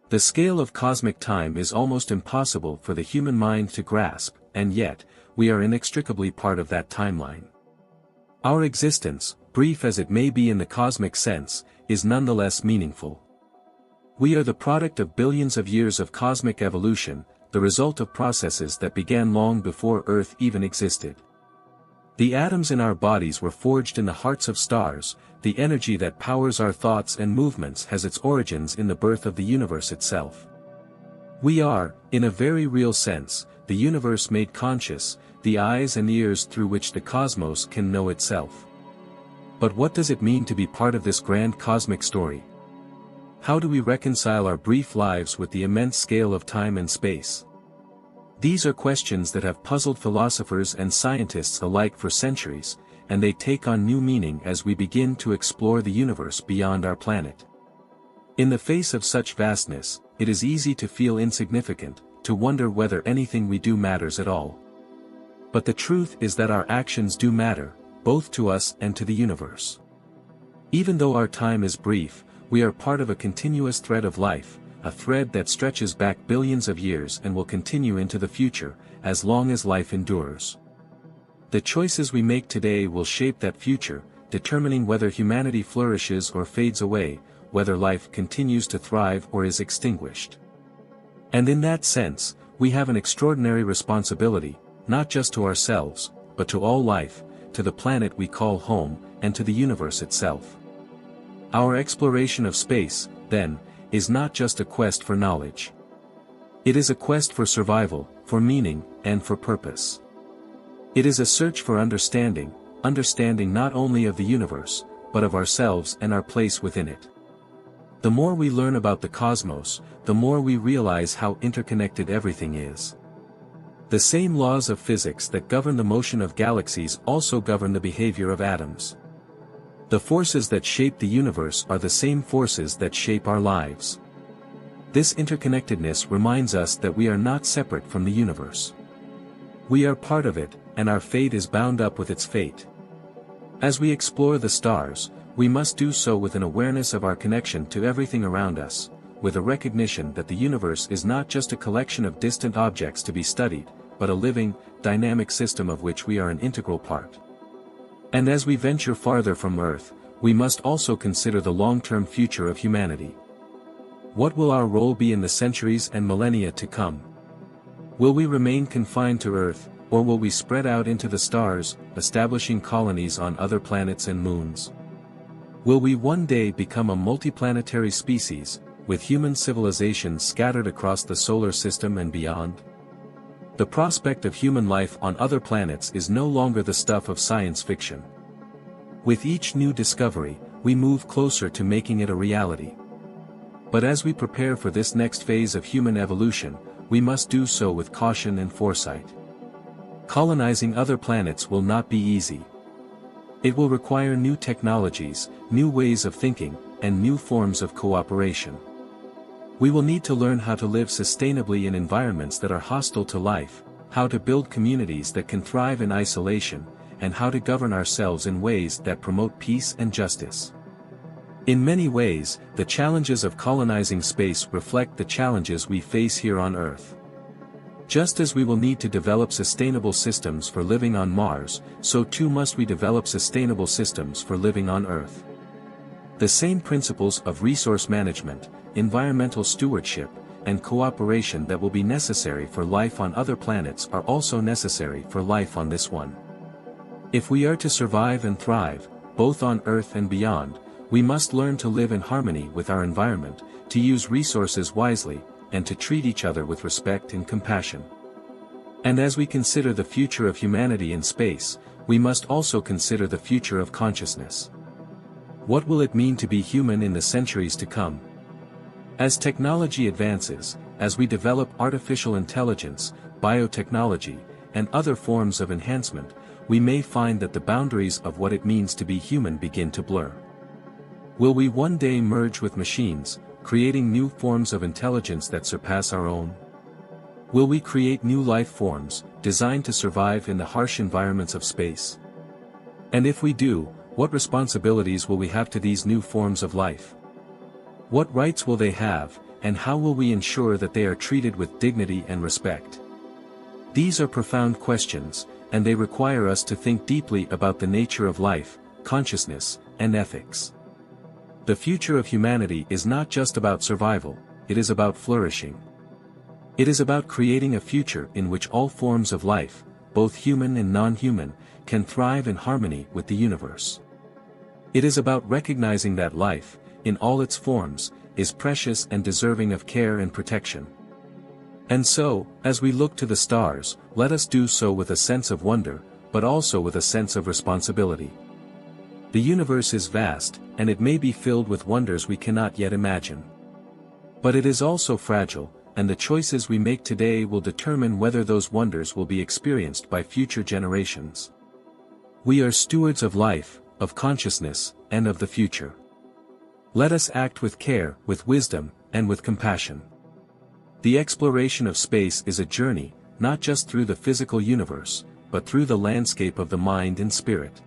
The scale of cosmic time is almost impossible for the human mind to grasp, and yet, we are inextricably part of that timeline. Our existence, brief as it may be in the cosmic sense, is nonetheless meaningful. We are the product of billions of years of cosmic evolution, the result of processes that began long before Earth even existed. The atoms in our bodies were forged in the hearts of stars, the energy that powers our thoughts and movements has its origins in the birth of the universe itself. We are, in a very real sense, the universe made conscious, the eyes and ears through which the cosmos can know itself. But what does it mean to be part of this grand cosmic story? How do we reconcile our brief lives with the immense scale of time and space? These are questions that have puzzled philosophers and scientists alike for centuries, and they take on new meaning as we begin to explore the universe beyond our planet. In the face of such vastness, it is easy to feel insignificant, to wonder whether anything we do matters at all. But the truth is that our actions do matter, both to us and to the universe. Even though our time is brief, we are part of a continuous thread of life, a thread that stretches back billions of years and will continue into the future, as long as life endures. The choices we make today will shape that future, determining whether humanity flourishes or fades away, whether life continues to thrive or is extinguished. And in that sense, we have an extraordinary responsibility, not just to ourselves, but to all life, to the planet we call home, and to the universe itself. Our exploration of space, then, is not just a quest for knowledge. It is a quest for survival, for meaning, and for purpose. It is a search for understanding not only of the universe, but of ourselves and our place within it. The more we learn about the cosmos, the more we realize how interconnected everything is. The same laws of physics that govern the motion of galaxies also govern the behavior of atoms. The forces that shape the universe are the same forces that shape our lives. This interconnectedness reminds us that we are not separate from the universe. We are part of it, and our fate is bound up with its fate. As we explore the stars, we must do so with an awareness of our connection to everything around us, with a recognition that the universe is not just a collection of distant objects to be studied, but a living, dynamic system of which we are an integral part. And as we venture farther from Earth, we must also consider the long-term future of humanity. What will our role be in the centuries and millennia to come? Will we remain confined to Earth, or will we spread out into the stars, establishing colonies on other planets and moons? Will we one day become a multiplanetary species, with human civilizations scattered across the solar system and beyond? The prospect of human life on other planets is no longer the stuff of science fiction. With each new discovery, we move closer to making it a reality. But as we prepare for this next phase of human evolution, we must do so with caution and foresight. Colonizing other planets will not be easy. It will require new technologies, new ways of thinking, and new forms of cooperation. We will need to learn how to live sustainably in environments that are hostile to life, how to build communities that can thrive in isolation, and how to govern ourselves in ways that promote peace and justice. In many ways, the challenges of colonizing space reflect the challenges we face here on Earth. Just as we will need to develop sustainable systems for living on Mars, so too must we develop sustainable systems for living on Earth. The same principles of resource management, environmental stewardship, and cooperation that will be necessary for life on other planets are also necessary for life on this one. If we are to survive and thrive, both on Earth and beyond, we must learn to live in harmony with our environment, to use resources wisely, and to treat each other with respect and compassion. And as we consider the future of humanity in space, we must also consider the future of consciousness. What will it mean to be human in the centuries to come? As technology advances, as we develop artificial intelligence, biotechnology, and other forms of enhancement, we may find that the boundaries of what it means to be human begin to blur. Will we one day merge with machines, creating new forms of intelligence that surpass our own? Will we create new life forms, designed to survive in the harsh environments of space? And if we do, what responsibilities will we have to these new forms of life? What rights will they have, and how will we ensure that they are treated with dignity and respect? These are profound questions, and they require us to think deeply about the nature of life, consciousness, and ethics. The future of humanity is not just about survival, it is about flourishing. It is about creating a future in which all forms of life, both human and non-human, can thrive in harmony with the universe. It is about recognizing that life, in all its forms, is precious and deserving of care and protection. And so, as we look to the stars, let us do so with a sense of wonder, but also with a sense of responsibility. The universe is vast, and it may be filled with wonders we cannot yet imagine. But it is also fragile, and the choices we make today will determine whether those wonders will be experienced by future generations. We are stewards of life, of consciousness, and of the future. Let us act with care, with wisdom, and with compassion. The exploration of space is a journey, not just through the physical universe, but through the landscape of the mind and spirit.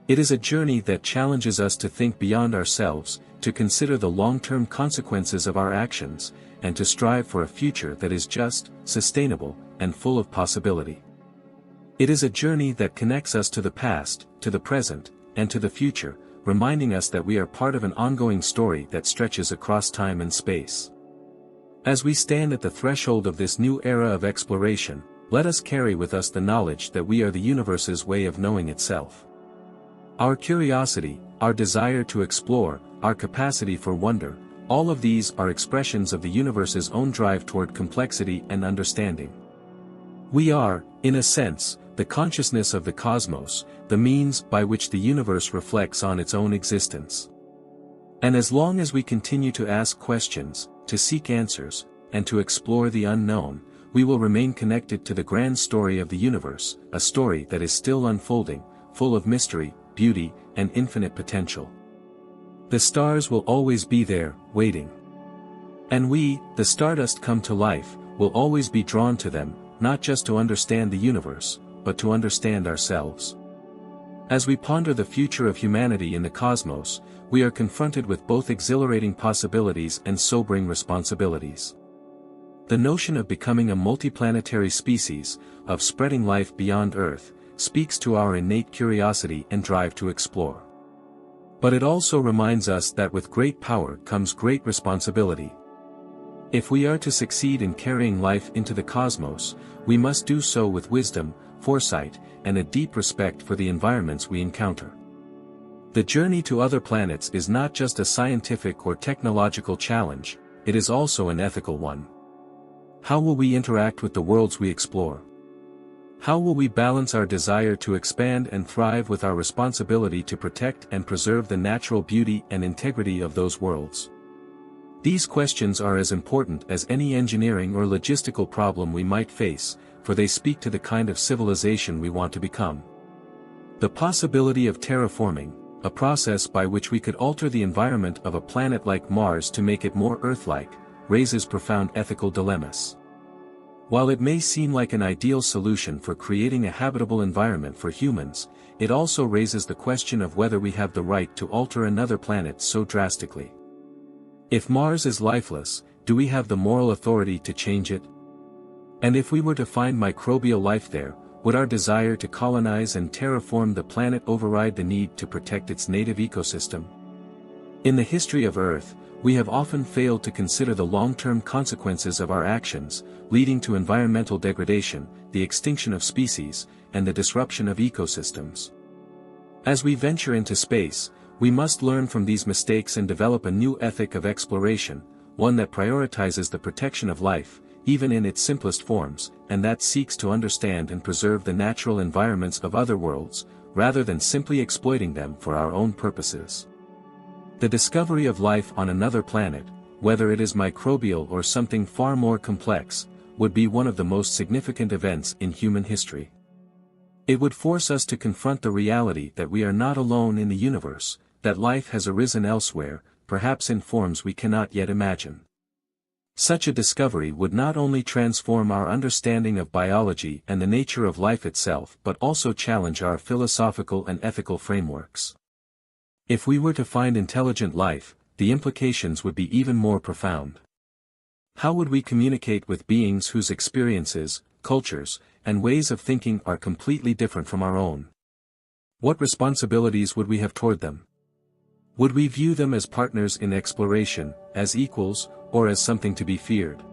It is a journey that challenges us to think beyond ourselves, to consider the long-term consequences of our actions, and to strive for a future that is just, sustainable, and full of possibility. It is a journey that connects us to the past, to the present, and to the future, reminding us that we are part of an ongoing story that stretches across time and space. As we stand at the threshold of this new era of exploration, let us carry with us the knowledge that we are the universe's way of knowing itself. Our curiosity, our desire to explore, our capacity for wonder, all of these are expressions of the universe's own drive toward complexity and understanding. We are, in a sense, the consciousness of the cosmos, the means by which the universe reflects on its own existence. And as long as we continue to ask questions, to seek answers, and to explore the unknown, we will remain connected to the grand story of the universe, a story that is still unfolding, full of mystery, beauty, and infinite potential. The stars will always be there, waiting. And we, the stardust come to life, will always be drawn to them, not just to understand the universe, but to understand ourselves. As we ponder the future of humanity in the cosmos, we are confronted with both exhilarating possibilities and sobering responsibilities. The notion of becoming a multiplanetary species, of spreading life beyond Earth, speaks to our innate curiosity and drive to explore. But it also reminds us that with great power comes great responsibility. If we are to succeed in carrying life into the cosmos, we must do so with wisdom, foresight, and a deep respect for the environments we encounter. The journey to other planets is not just a scientific or technological challenge, it is also an ethical one. How will we interact with the worlds we explore? How will we balance our desire to expand and thrive with our responsibility to protect and preserve the natural beauty and integrity of those worlds? These questions are as important as any engineering or logistical problem we might face, for they speak to the kind of civilization we want to become. The possibility of terraforming, a process by which we could alter the environment of a planet like Mars to make it more Earth-like, raises profound ethical dilemmas. While it may seem like an ideal solution for creating a habitable environment for humans, it also raises the question of whether we have the right to alter another planet so drastically. If Mars is lifeless, do we have the moral authority to change it? And if we were to find microbial life there, would our desire to colonize and terraform the planet override the need to protect its native ecosystem? In the history of Earth, we have often failed to consider the long-term consequences of our actions, leading to environmental degradation, the extinction of species, and the disruption of ecosystems. As we venture into space, we must learn from these mistakes and develop a new ethic of exploration, one that prioritizes the protection of life, even in its simplest forms, and that seeks to understand and preserve the natural environments of other worlds, rather than simply exploiting them for our own purposes. The discovery of life on another planet, whether it is microbial or something far more complex, would be one of the most significant events in human history. It would force us to confront the reality that we are not alone in the universe, that life has arisen elsewhere, perhaps in forms we cannot yet imagine. Such a discovery would not only transform our understanding of biology and the nature of life itself but also challenge our philosophical and ethical frameworks. If we were to find intelligent life, the implications would be even more profound. How would we communicate with beings whose experiences, cultures, and ways of thinking are completely different from our own? What responsibilities would we have toward them? Would we view them as partners in exploration, as equals, or as something to be feared?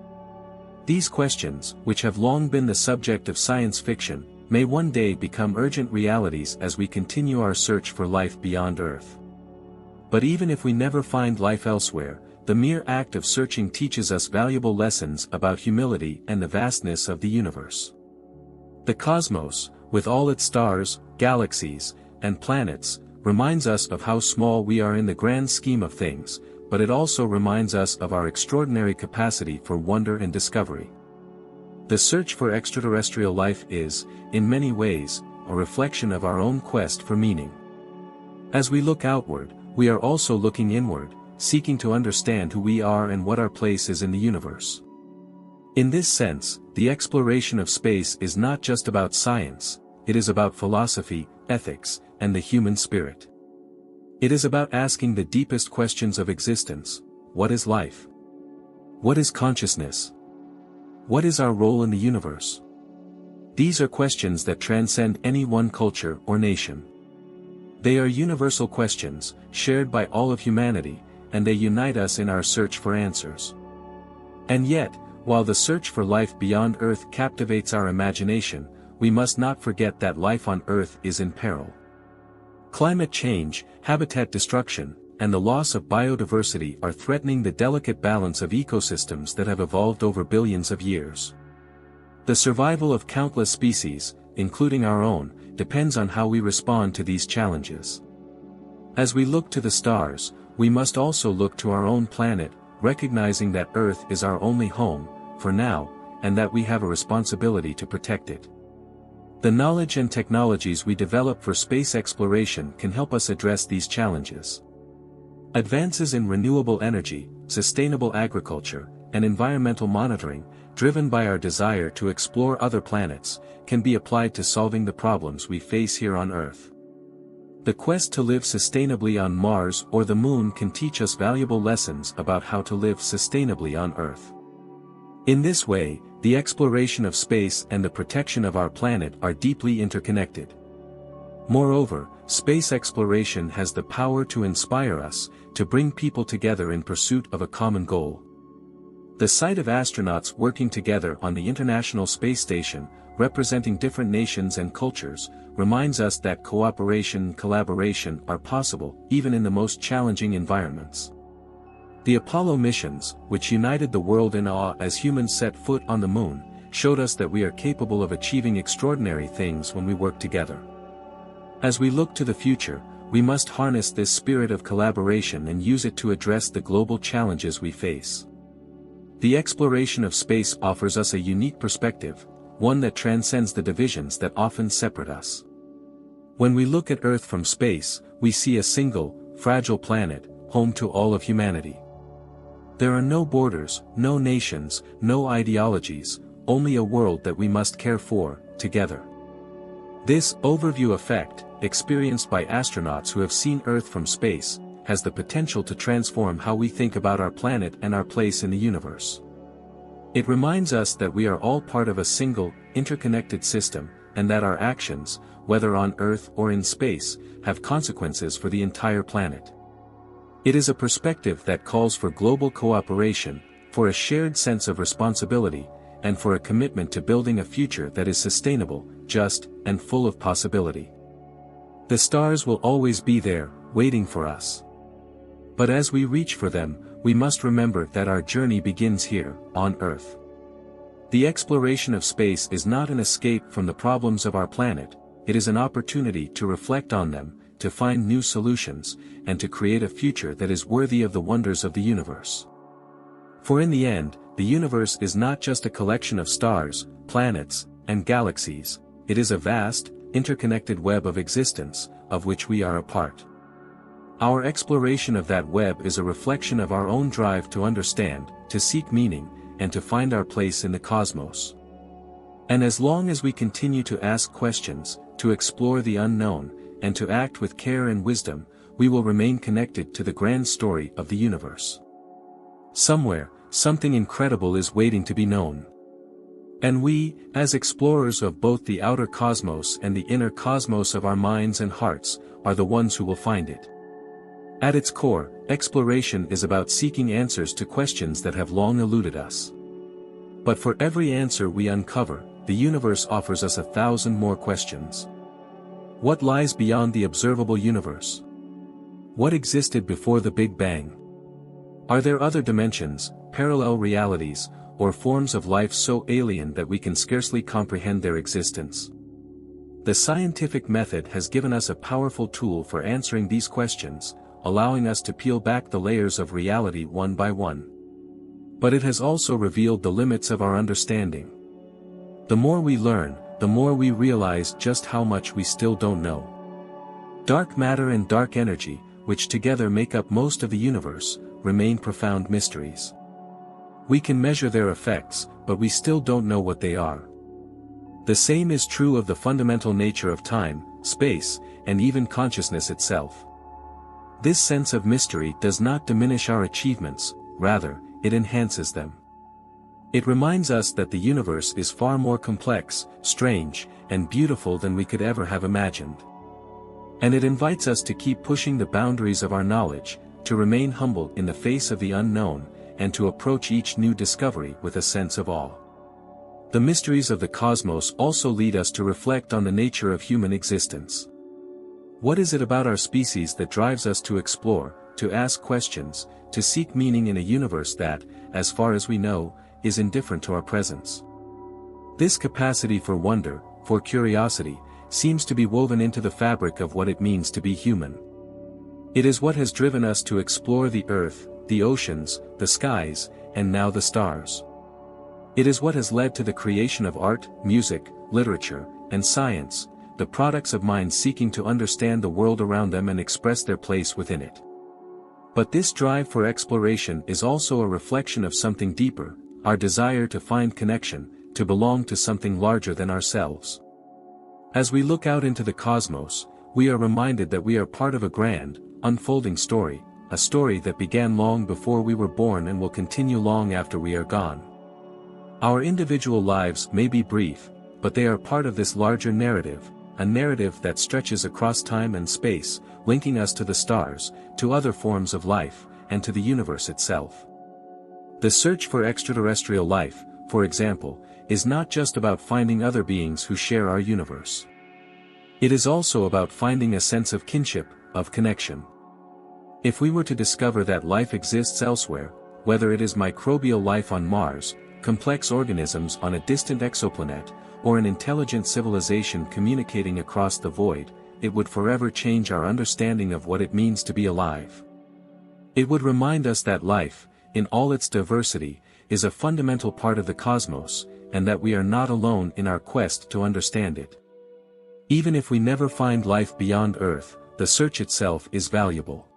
These questions, which have long been the subject of science fiction, may one day become urgent realities as we continue our search for life beyond Earth. But even if we never find life elsewhere, the mere act of searching teaches us valuable lessons about humility and the vastness of the universe. The cosmos, with all its stars, galaxies, and planets, reminds us of how small we are in the grand scheme of things, but it also reminds us of our extraordinary capacity for wonder and discovery. The search for extraterrestrial life is, in many ways, a reflection of our own quest for meaning. As we look outward, we are also looking inward, seeking to understand who we are and what our place is in the universe. In this sense, the exploration of space is not just about science, it is about philosophy, ethics, and the human spirit. It is about asking the deepest questions of existence: what is life? What is consciousness? What is our role in the universe? These are questions that transcend any one culture or nation. They are universal questions, shared by all of humanity, and they unite us in our search for answers. And yet, while the search for life beyond Earth captivates our imagination, we must not forget that life on Earth is in peril. Climate change, habitat destruction, and the loss of biodiversity are threatening the delicate balance of ecosystems that have evolved over billions of years. The survival of countless species, including our own, depends on how we respond to these challenges. As we look to the stars, we must also look to our own planet, recognizing that Earth is our only home, for now, and that we have a responsibility to protect it. The knowledge and technologies we develop for space exploration can help us address these challenges. Advances in renewable energy, sustainable agriculture, and environmental monitoring, driven by our desire to explore other planets, can be applied to solving the problems we face here on Earth. The quest to live sustainably on Mars or the Moon can teach us valuable lessons about how to live sustainably on Earth. In this way, the exploration of space and the protection of our planet are deeply interconnected. Moreover, space exploration has the power to inspire us, to bring people together in pursuit of a common goal. The sight of astronauts working together on the International Space Station, representing different nations and cultures, reminds us that cooperation and collaboration are possible even in the most challenging environments. The Apollo missions, which united the world in awe as humans set foot on the moon, showed us that we are capable of achieving extraordinary things when we work together. As we look to the future, we must harness this spirit of collaboration and use it to address the global challenges we face. The exploration of space offers us a unique perspective, one that transcends the divisions that often separate us. When we look at Earth from space, we see a single, fragile planet, home to all of humanity. There are no borders, no nations, no ideologies, only a world that we must care for, together. This overview effect, experienced by astronauts who have seen Earth from space, has the potential to transform how we think about our planet and our place in the universe. It reminds us that we are all part of a single, interconnected system, and that our actions, whether on Earth or in space, have consequences for the entire planet. It is a perspective that calls for global cooperation, for a shared sense of responsibility, and for a commitment to building a future that is sustainable, just, and full of possibility. The stars will always be there, waiting for us. But as we reach for them, we must remember that our journey begins here, on Earth. The exploration of space is not an escape from the problems of our planet, it is an opportunity to reflect on them, to find new solutions, and to create a future that is worthy of the wonders of the universe. For in the end, the universe is not just a collection of stars, planets, and galaxies, it is a vast, interconnected web of existence, of which we are a part. Our exploration of that web is a reflection of our own drive to understand, to seek meaning, and to find our place in the cosmos. And as long as we continue to ask questions, to explore the unknown, and to act with care and wisdom, we will remain connected to the grand story of the universe. Somewhere, something incredible is waiting to be known. And we, as explorers of both the outer cosmos and the inner cosmos of our minds and hearts, are the ones who will find it. At its core, exploration is about seeking answers to questions that have long eluded us. But for every answer we uncover, the universe offers us 1,000 more questions. What lies beyond the observable universe? What existed before the Big Bang? Are there other dimensions, parallel realities, or forms of life so alien that we can scarcely comprehend their existence? The scientific method has given us a powerful tool for answering these questions, allowing us to peel back the layers of reality one by one. But it has also revealed the limits of our understanding. The more we learn, the more we realize just how much we still don't know. Dark matter and dark energy, which together make up most of the universe, remain profound mysteries. We can measure their effects, but we still don't know what they are. The same is true of the fundamental nature of time, space, and even consciousness itself. This sense of mystery does not diminish our achievements, rather, it enhances them. It reminds us that the universe is far more complex, strange, and beautiful than we could ever have imagined. And it invites us to keep pushing the boundaries of our knowledge, to remain humble in the face of the unknown, and to approach each new discovery with a sense of awe. The mysteries of the cosmos also lead us to reflect on the nature of human existence. What is it about our species that drives us to explore, to ask questions, to seek meaning in a universe that, as far as we know, is indifferent to our presence? This capacity for wonder, for curiosity, seems to be woven into the fabric of what it means to be human. It is what has driven us to explore the earth, the oceans, the skies, and now the stars. It is what has led to the creation of art, music, literature, and science, the products of minds seeking to understand the world around them and express their place within it. But this drive for exploration is also a reflection of something deeper, our desire to find connection, to belong to something larger than ourselves. As we look out into the cosmos, we are reminded that we are part of a grand, unfolding story, a story that began long before we were born and will continue long after we are gone. Our individual lives may be brief, but they are part of this larger narrative, a narrative that stretches across time and space, linking us to the stars, to other forms of life, and to the universe itself. The search for extraterrestrial life, for example, is not just about finding other beings who share our universe. It is also about finding a sense of kinship, of connection. If we were to discover that life exists elsewhere, whether it is microbial life on Mars, complex organisms on a distant exoplanet, or an intelligent civilization communicating across the void, it would forever change our understanding of what it means to be alive. It would remind us that life, in all its diversity, is a fundamental part of the cosmos, and that we are not alone in our quest to understand it. Even if we never find life beyond Earth, the search itself is valuable.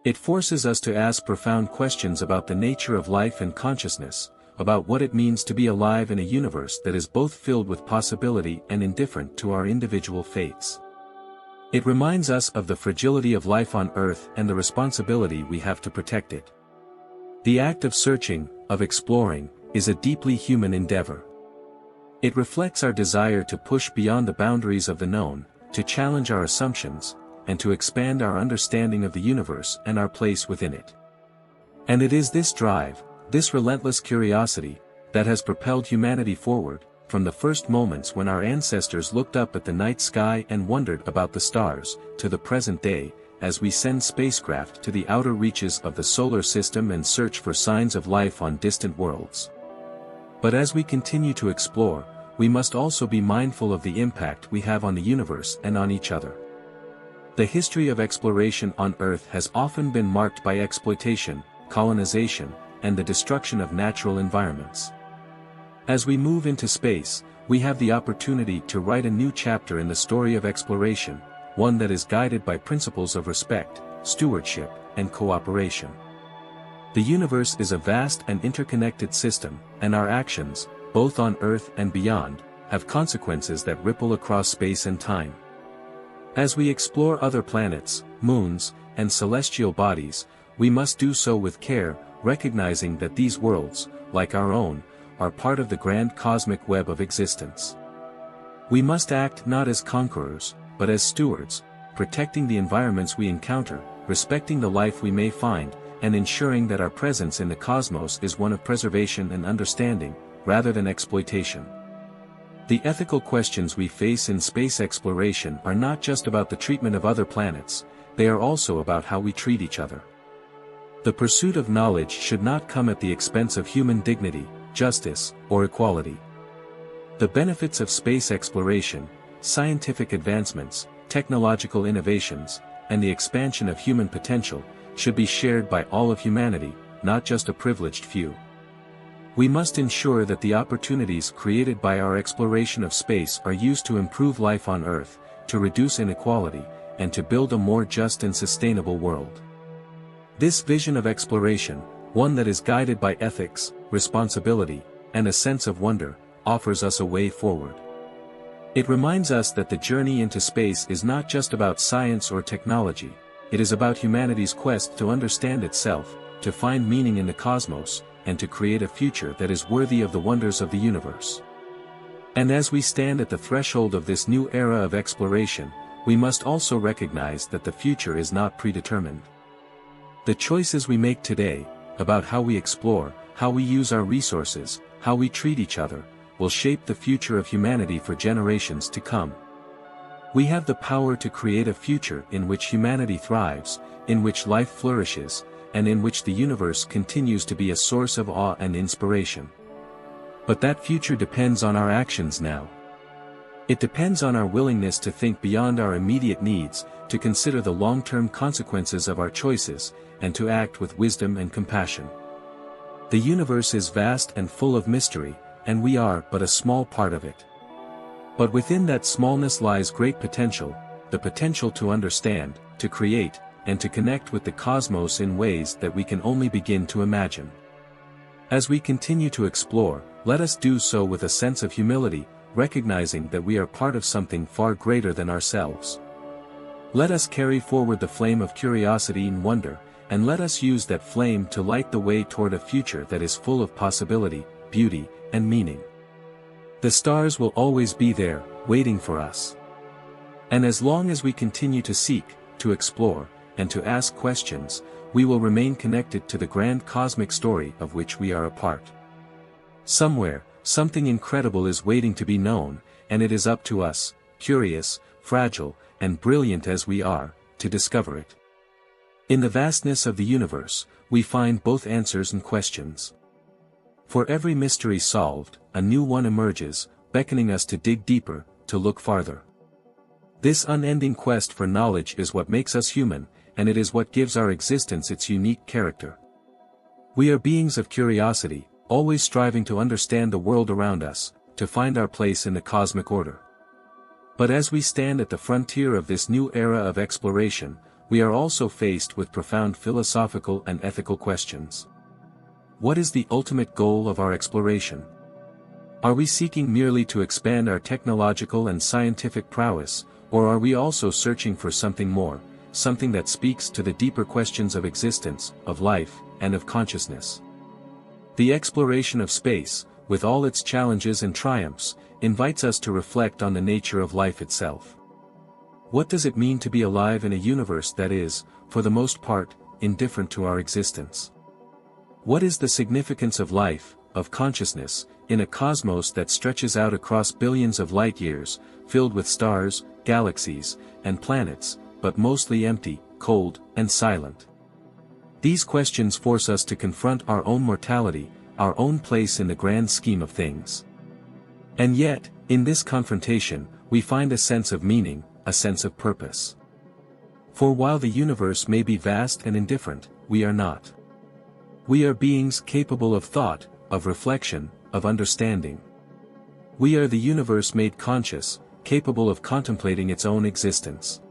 It forces us to ask profound questions about the nature of life and consciousness, about what it means to be alive in a universe that is both filled with possibility and indifferent to our individual fates. It reminds us of the fragility of life on Earth and the responsibility we have to protect it. The act of searching, of exploring, is a deeply human endeavor. It reflects our desire to push beyond the boundaries of the known, to challenge our assumptions, and to expand our understanding of the universe and our place within it. And it is this drive, this relentless curiosity, that has propelled humanity forward, from the first moments when our ancestors looked up at the night sky and wondered about the stars, to the present day, as we send spacecraft to the outer reaches of the solar system and search for signs of life on distant worlds. But as we continue to explore, we must also be mindful of the impact we have on the universe and on each other. The history of exploration on Earth has often been marked by exploitation, colonization, and the destruction of natural environments. As we move into space, we have the opportunity to write a new chapter in the story of exploration, one that is guided by principles of respect, stewardship, and cooperation. The universe is a vast and interconnected system, and our actions, both on Earth and beyond, have consequences that ripple across space and time. As we explore other planets, moons, and celestial bodies, we must do so with care, recognizing that these worlds, like our own, are part of the grand cosmic web of existence. We must act not as conquerors, but as stewards, protecting the environments we encounter, respecting the life we may find, and ensuring that our presence in the cosmos is one of preservation and understanding, rather than exploitation. The ethical questions we face in space exploration are not just about the treatment of other planets, they are also about how we treat each other. The pursuit of knowledge should not come at the expense of human dignity, justice, or equality. The benefits of space exploration, scientific advancements, technological innovations, and the expansion of human potential, should be shared by all of humanity, not just a privileged few. We must ensure that the opportunities created by our exploration of space are used to improve life on Earth, to reduce inequality, and to build a more just and sustainable world. This vision of exploration, one that is guided by ethics, responsibility, and a sense of wonder, offers us a way forward. It reminds us that the journey into space is not just about science or technology, it is about humanity's quest to understand itself, to find meaning in the cosmos, and to create a future that is worthy of the wonders of the universe. And as we stand at the threshold of this new era of exploration, we must also recognize that the future is not predetermined. The choices we make today, about how we explore, how we use our resources, how we treat each other, will shape the future of humanity for generations to come. We have the power to create a future in which humanity thrives, in which life flourishes, and in which the universe continues to be a source of awe and inspiration. But that future depends on our actions now. It depends on our willingness to think beyond our immediate needs, to consider the long-term consequences of our choices, and to act with wisdom and compassion. The universe is vast and full of mystery, and we are but a small part of it. But within that smallness lies great potential, the potential to understand, to create, and to connect with the cosmos in ways that we can only begin to imagine. As we continue to explore, let us do so with a sense of humility, recognizing that we are part of something far greater than ourselves. Let us carry forward the flame of curiosity and wonder, and let us use that flame to light the way toward a future that is full of possibility, beauty, and meaning. The stars will always be there, waiting for us. And as long as we continue to seek, to explore, and to ask questions, we will remain connected to the grand cosmic story of which we are a part. Somewhere, something incredible is waiting to be known, and it is up to us, curious, fragile, and brilliant as we are, to discover it. In the vastness of the universe, we find both answers and questions. For every mystery solved, a new one emerges, beckoning us to dig deeper, to look farther. This unending quest for knowledge is what makes us human, and it is what gives our existence its unique character. We are beings of curiosity, always striving to understand the world around us, to find our place in the cosmic order. But as we stand at the frontier of this new era of exploration, we are also faced with profound philosophical and ethical questions. What is the ultimate goal of our exploration? Are we seeking merely to expand our technological and scientific prowess, or are we also searching for something more, something that speaks to the deeper questions of existence, of life, and of consciousness? The exploration of space, with all its challenges and triumphs, invites us to reflect on the nature of life itself. What does it mean to be alive in a universe that is, for the most part, indifferent to our existence? What is the significance of life, of consciousness, in a cosmos that stretches out across billions of light years, filled with stars, galaxies, and planets, but mostly empty, cold, and silent? These questions force us to confront our own mortality, our own place in the grand scheme of things. And yet, in this confrontation, we find a sense of meaning, a sense of purpose. For while the universe may be vast and indifferent, we are not. We are beings capable of thought, of reflection, of understanding. We are the universe made conscious, capable of contemplating its own existence.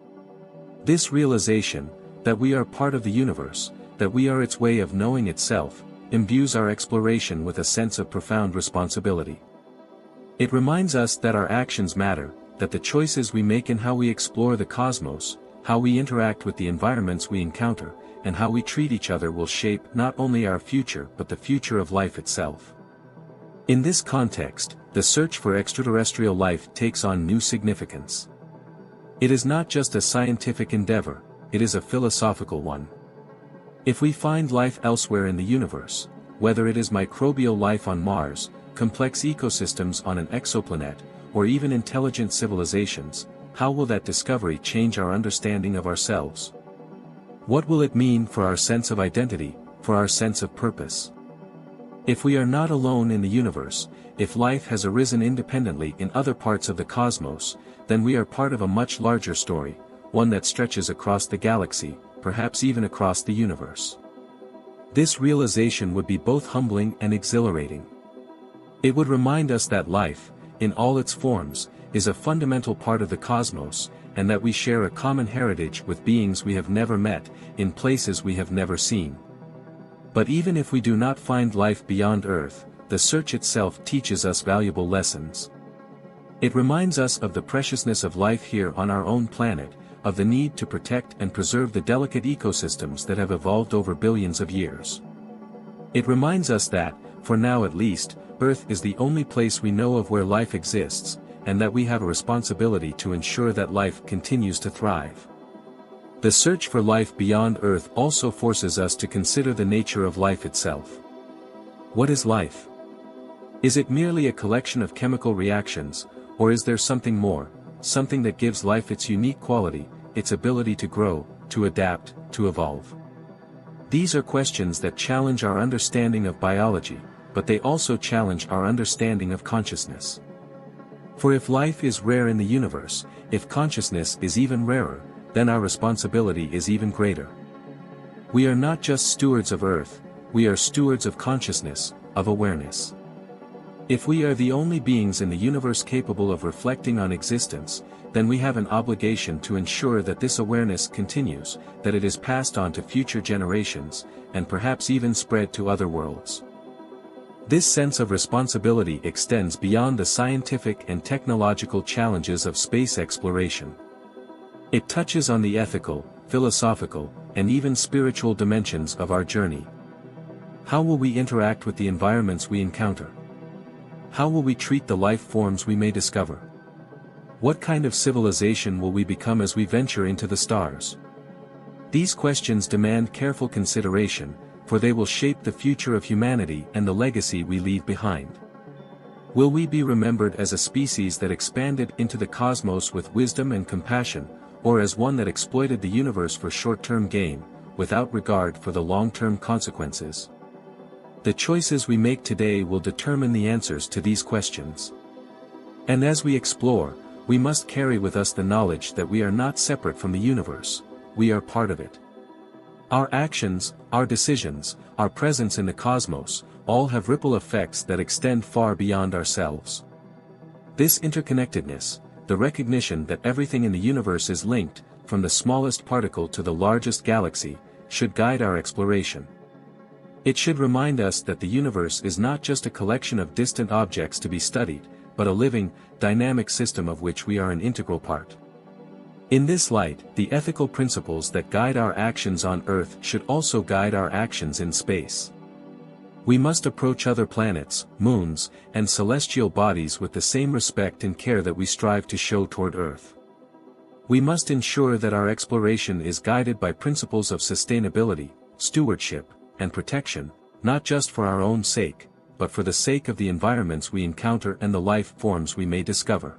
This realization, that we are part of the universe, that we are its way of knowing itself, imbues our exploration with a sense of profound responsibility. It reminds us that our actions matter, that the choices we make in how we explore the cosmos, how we interact with the environments we encounter, and how we treat each other will shape not only our future but the future of life itself. In this context, the search for extraterrestrial life takes on new significance. It is not just a scientific endeavor, it is a philosophical one. If we find life elsewhere in the universe, whether it is microbial life on Mars, complex ecosystems on an exoplanet, or even intelligent civilizations, how will that discovery change our understanding of ourselves? What will it mean for our sense of identity, for our sense of purpose? If we are not alone in the universe, if life has arisen independently in other parts of the cosmos, then we are part of a much larger story, one that stretches across the galaxy, perhaps even across the universe. This realization would be both humbling and exhilarating. It would remind us that life, in all its forms, is a fundamental part of the cosmos, and that we share a common heritage with beings we have never met, in places we have never seen. But even if we do not find life beyond Earth, the search itself teaches us valuable lessons. It reminds us of the preciousness of life here on our own planet, of the need to protect and preserve the delicate ecosystems that have evolved over billions of years. It reminds us that, for now at least, Earth is the only place we know of where life exists, and that we have a responsibility to ensure that life continues to thrive. The search for life beyond Earth also forces us to consider the nature of life itself. What is life? Is it merely a collection of chemical reactions, or is there something more, something that gives life its unique quality, its ability to grow, to adapt, to evolve? These are questions that challenge our understanding of biology, but they also challenge our understanding of consciousness. For if life is rare in the universe, if consciousness is even rarer, then our responsibility is even greater. We are not just stewards of Earth, we are stewards of consciousness, of awareness. If we are the only beings in the universe capable of reflecting on existence, then we have an obligation to ensure that this awareness continues, that it is passed on to future generations, and perhaps even spread to other worlds. This sense of responsibility extends beyond the scientific and technological challenges of space exploration. It touches on the ethical, philosophical, and even spiritual dimensions of our journey. How will we interact with the environments we encounter? How will we treat the life forms we may discover? What kind of civilization will we become as we venture into the stars? These questions demand careful consideration, for they will shape the future of humanity and the legacy we leave behind. Will we be remembered as a species that expanded into the cosmos with wisdom and compassion, or as one that exploited the universe for short-term gain, without regard for the long-term consequences? The choices we make today will determine the answers to these questions. And as we explore, we must carry with us the knowledge that we are not separate from the universe, we are part of it. Our actions, our decisions, our presence in the cosmos, all have ripple effects that extend far beyond ourselves. This interconnectedness, the recognition that everything in the universe is linked, from the smallest particle to the largest galaxy, should guide our exploration. It should remind us that the universe is not just a collection of distant objects to be studied, but a living, dynamic system of which we are an integral part. In this light, the ethical principles that guide our actions on Earth should also guide our actions in space. We must approach other planets, moons, and celestial bodies with the same respect and care that we strive to show toward Earth. We must ensure that our exploration is guided by principles of sustainability, stewardship, and protection, not just for our own sake, but for the sake of the environments we encounter and the life forms we may discover.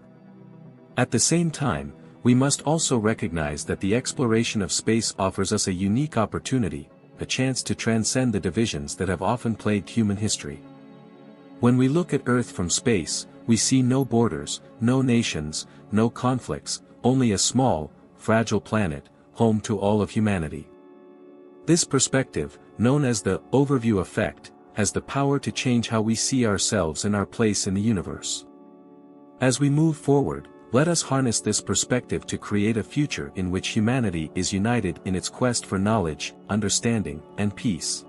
At the same time, we must also recognize that the exploration of space offers us a unique opportunity, a chance to transcend the divisions that have often plagued human history. When we look at Earth from space, we see no borders, no nations, no conflicts, only a small, fragile planet, home to all of humanity. This perspective, known as the overview effect, has the power to change how we see ourselves and our place in the universe. As we move forward, let us harness this perspective to create a future in which humanity is united in its quest for knowledge, understanding, and peace.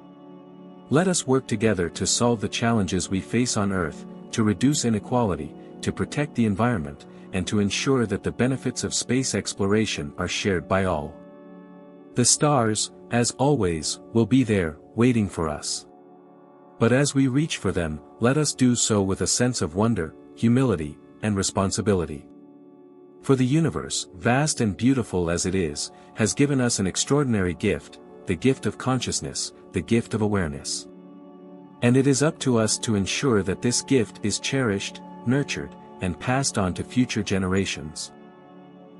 Let us work together to solve the challenges we face on Earth, to reduce inequality, to protect the environment, and to ensure that the benefits of space exploration are shared by all. The stars, as always, will be there, waiting for us. But as we reach for them, let us do so with a sense of wonder, humility, and responsibility. For the universe, vast and beautiful as it is, has given us an extraordinary gift, the gift of consciousness, the gift of awareness. And it is up to us to ensure that this gift is cherished, nurtured, and passed on to future generations.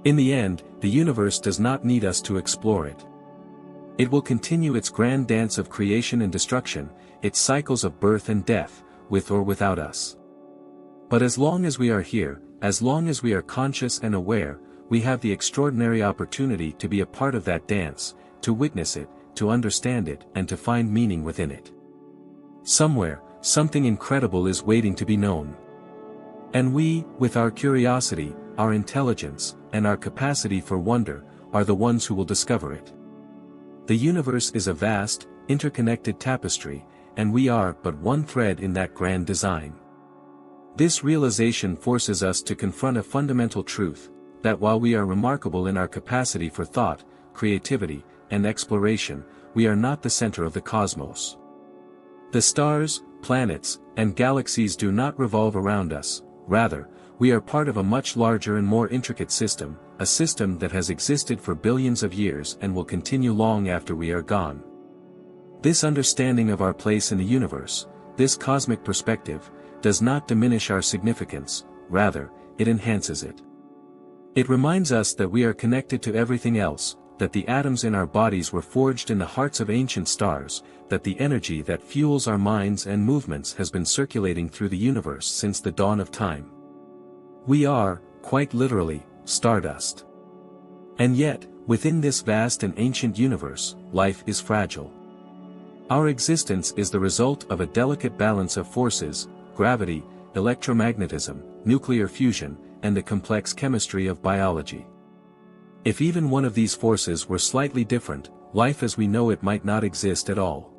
In the end, the universe does not need us to explore it. It will continue its grand dance of creation and destruction, its cycles of birth and death, with or without us. But as long as we are here, as long as we are conscious and aware, we have the extraordinary opportunity to be a part of that dance, to witness it, to understand it, and to find meaning within it. Somewhere, something incredible is waiting to be known. And we, with our curiosity, our intelligence, and our capacity for wonder, are the ones who will discover it. The universe is a vast, interconnected tapestry, and we are but one thread in that grand design. This realization forces us to confront a fundamental truth, that while we are remarkable in our capacity for thought, creativity, and exploration, we are not the center of the cosmos. The stars, planets, and galaxies do not revolve around us, rather, we are part of a much larger and more intricate system, a system that has existed for billions of years and will continue long after we are gone. This understanding of our place in the universe, this cosmic perspective, does not diminish our significance, rather, it enhances it. It reminds us that we are connected to everything else, that the atoms in our bodies were forged in the hearts of ancient stars, that the energy that fuels our minds and movements has been circulating through the universe since the dawn of time. We are, quite literally, stardust. And yet, within this vast and ancient universe, life is fragile. Our existence is the result of a delicate balance of forces, gravity, electromagnetism, nuclear fusion, and the complex chemistry of biology. If even one of these forces were slightly different, life as we know it might not exist at all.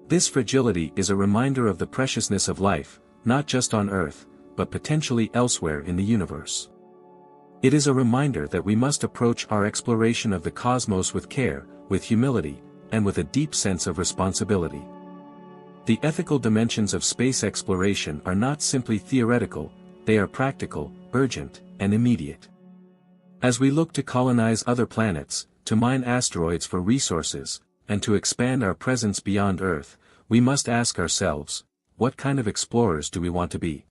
This fragility is a reminder of the preciousness of life, not just on Earth, but potentially elsewhere in the universe. It is a reminder that we must approach our exploration of the cosmos with care, with humility, and with a deep sense of responsibility. The ethical dimensions of space exploration are not simply theoretical, they are practical, urgent, and immediate. As we look to colonize other planets, to mine asteroids for resources, and to expand our presence beyond Earth, we must ask ourselves, what kind of explorers do we want to be?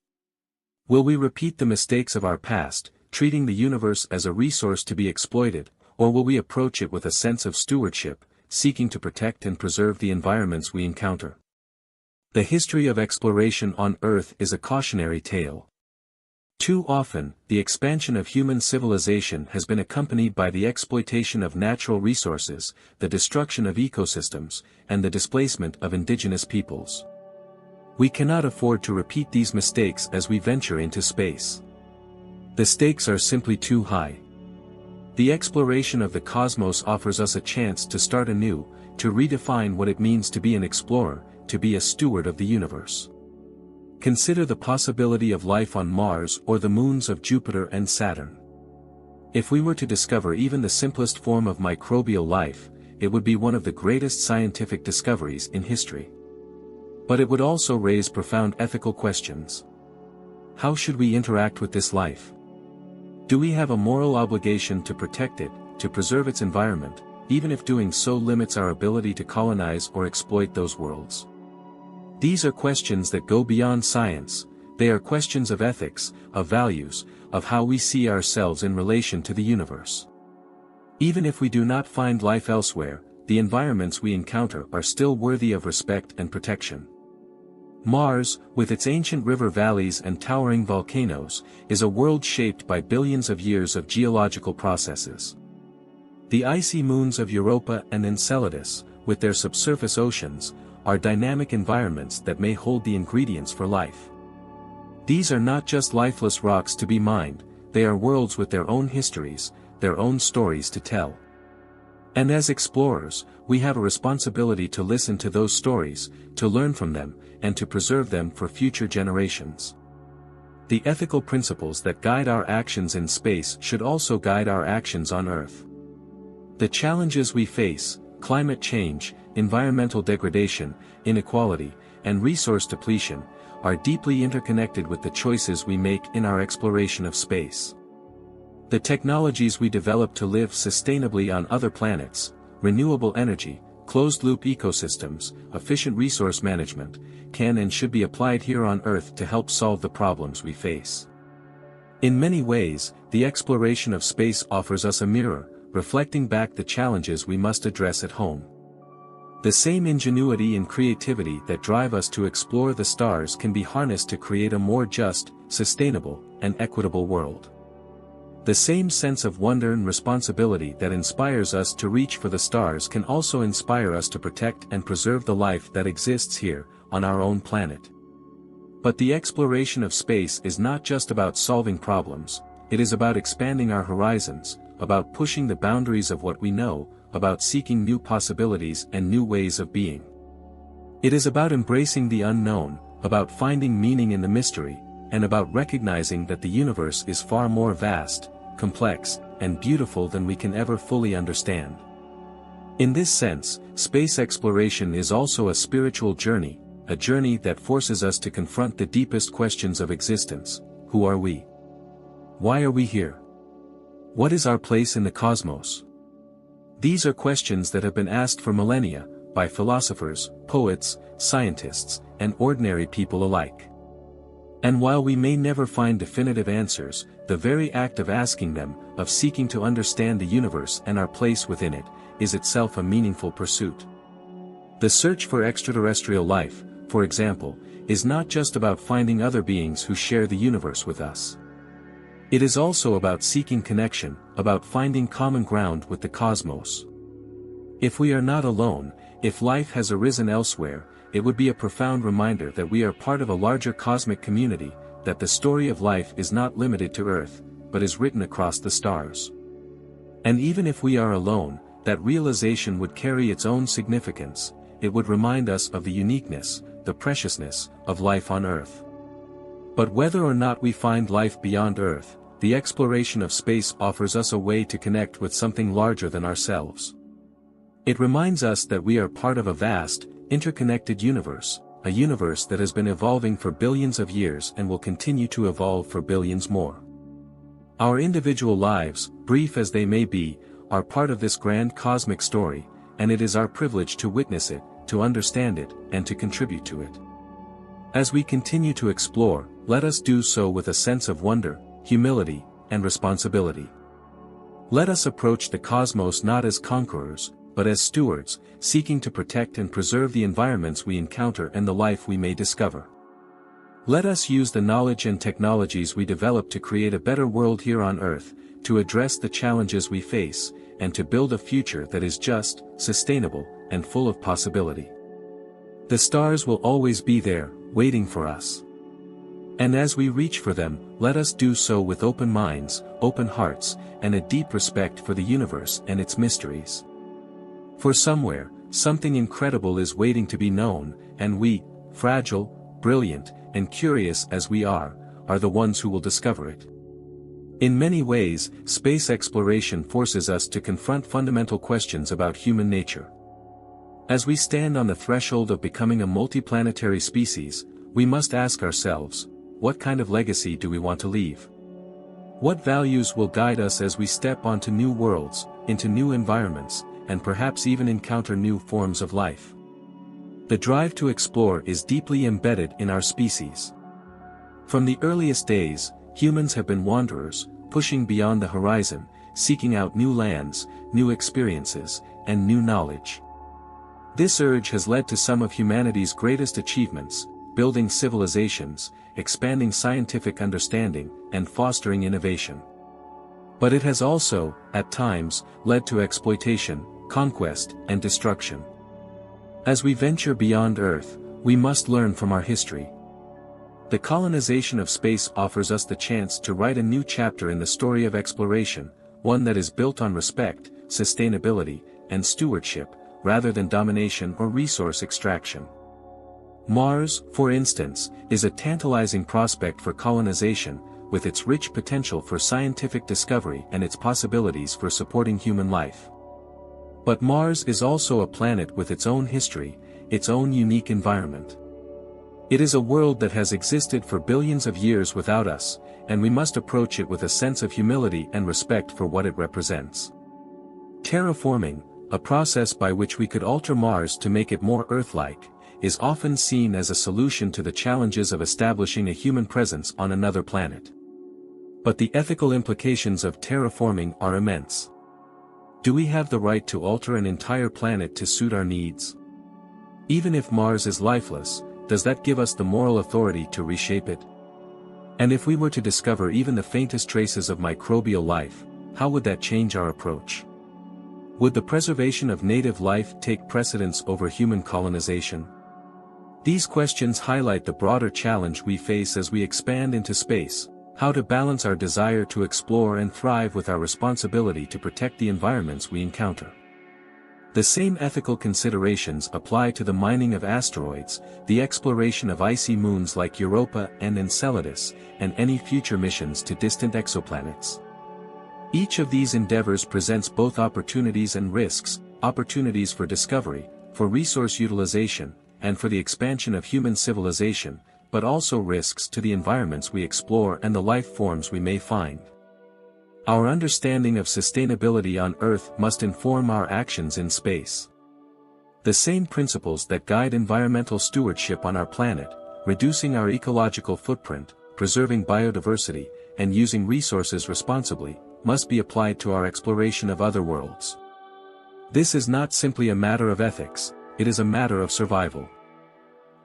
Will we repeat the mistakes of our past, treating the universe as a resource to be exploited, or will we approach it with a sense of stewardship, seeking to protect and preserve the environments we encounter? The history of exploration on Earth is a cautionary tale. Too often, the expansion of human civilization has been accompanied by the exploitation of natural resources, the destruction of ecosystems, and the displacement of indigenous peoples. We cannot afford to repeat these mistakes as we venture into space. The stakes are simply too high. The exploration of the cosmos offers us a chance to start anew, to redefine what it means to be an explorer, to be a steward of the universe. Consider the possibility of life on Mars or the moons of Jupiter and Saturn. If we were to discover even the simplest form of microbial life, it would be one of the greatest scientific discoveries in history. But it would also raise profound ethical questions. How should we interact with this life? Do we have a moral obligation to protect it, to preserve its environment, even if doing so limits our ability to colonize or exploit those worlds? These are questions that go beyond science. They are questions of ethics, of values, of how we see ourselves in relation to the universe. Even if we do not find life elsewhere, the environments we encounter are still worthy of respect and protection. Mars, with its ancient river valleys and towering volcanoes, is a world shaped by billions of years of geological processes. The icy moons of Europa and Enceladus, with their subsurface oceans, are dynamic environments that may hold the ingredients for life. These are not just lifeless rocks to be mined, they are worlds with their own histories, their own stories to tell. And as explorers, we have a responsibility to listen to those stories, to learn from them, and to preserve them for future generations. The ethical principles that guide our actions in space should also guide our actions on Earth. The challenges we face, climate change, environmental degradation, inequality, and resource depletion, are deeply interconnected with the choices we make in our exploration of space. The technologies we develop to live sustainably on other planets, renewable energy, closed-loop ecosystems, efficient resource management, can and should be applied here on Earth to help solve the problems we face. In many ways, the exploration of space offers us a mirror, reflecting back the challenges we must address at home. The same ingenuity and creativity that drive us to explore the stars can be harnessed to create a more just, sustainable, and equitable world. The same sense of wonder and responsibility that inspires us to reach for the stars can also inspire us to protect and preserve the life that exists here, on our own planet. But the exploration of space is not just about solving problems, it is about expanding our horizons, about pushing the boundaries of what we know, about seeking new possibilities and new ways of being. It is about embracing the unknown, about finding meaning in the mystery, and about recognizing that the universe is far more vast, complex, and beautiful than we can ever fully understand. In this sense, space exploration is also a spiritual journey, a journey that forces us to confront the deepest questions of existence. Who are we? Why are we here? What is our place in the cosmos? These are questions that have been asked for millennia, by philosophers, poets, scientists, and ordinary people alike. And while we may never find definitive answers, the very act of asking them, of seeking to understand the universe and our place within it, is itself a meaningful pursuit. The search for extraterrestrial life, for example, is not just about finding other beings who share the universe with us. It is also about seeking connection, about finding common ground with the cosmos. If we are not alone, if life has arisen elsewhere, it would be a profound reminder that we are part of a larger cosmic community, that the story of life is not limited to Earth, but is written across the stars. And even if we are alone, that realization would carry its own significance. It would remind us of the uniqueness, the preciousness, of life on Earth. But whether or not we find life beyond Earth, the exploration of space offers us a way to connect with something larger than ourselves. It reminds us that we are part of a vast, interconnected universe, a universe that has been evolving for billions of years and will continue to evolve for billions more. Our individual lives, brief as they may be, are part of this grand cosmic story, and it is our privilege to witness it, to understand it, and to contribute to it. As we continue to explore, let us do so with a sense of wonder, humility, and responsibility. Let us approach the cosmos not as conquerors, but as stewards, seeking to protect and preserve the environments we encounter and the life we may discover. Let us use the knowledge and technologies we develop to create a better world here on Earth, to address the challenges we face, and to build a future that is just, sustainable, and full of possibility. The stars will always be there, waiting for us. And as we reach for them, let us do so with open minds, open hearts, and a deep respect for the universe and its mysteries. For somewhere, something incredible is waiting to be known, and we, fragile, brilliant, and curious as we are the ones who will discover it. In many ways, space exploration forces us to confront fundamental questions about human nature. As we stand on the threshold of becoming a multiplanetary species, we must ask ourselves, what kind of legacy do we want to leave? What values will guide us as we step onto new worlds, into new environments, and perhaps even encounter new forms of life? The drive to explore is deeply embedded in our species. From the earliest days, humans have been wanderers, pushing beyond the horizon, seeking out new lands, new experiences, and new knowledge. This urge has led to some of humanity's greatest achievements, building civilizations, expanding scientific understanding, and fostering innovation. But it has also, at times, led to exploitation, conquest, and destruction. As we venture beyond Earth, we must learn from our history. The colonization of space offers us the chance to write a new chapter in the story of exploration, one that is built on respect, sustainability, and stewardship, rather than domination or resource extraction. Mars, for instance, is a tantalizing prospect for colonization, with its rich potential for scientific discovery and its possibilities for supporting human life. But Mars is also a planet with its own history, its own unique environment. It is a world that has existed for billions of years without us, and we must approach it with a sense of humility and respect for what it represents. Terraforming, a process by which we could alter Mars to make it more Earth-like, is often seen as a solution to the challenges of establishing a human presence on another planet. But the ethical implications of terraforming are immense. Do we have the right to alter an entire planet to suit our needs? Even if Mars is lifeless, does that give us the moral authority to reshape it? And if we were to discover even the faintest traces of microbial life, how would that change our approach? Would the preservation of native life take precedence over human colonization? These questions highlight the broader challenge we face as we expand into space: how to balance our desire to explore and thrive with our responsibility to protect the environments we encounter. The same ethical considerations apply to the mining of asteroids, the exploration of icy moons like Europa and Enceladus, and any future missions to distant exoplanets. Each of these endeavors presents both opportunities and risks: opportunities for discovery, for resource utilization, and for the expansion of human civilization, but also risks to the environments we explore and the life forms we may find. Our understanding of sustainability on Earth must inform our actions in space. The same principles that guide environmental stewardship on our planet, reducing our ecological footprint, preserving biodiversity, and using resources responsibly, must be applied to our exploration of other worlds. This is not simply a matter of ethics, it is a matter of survival.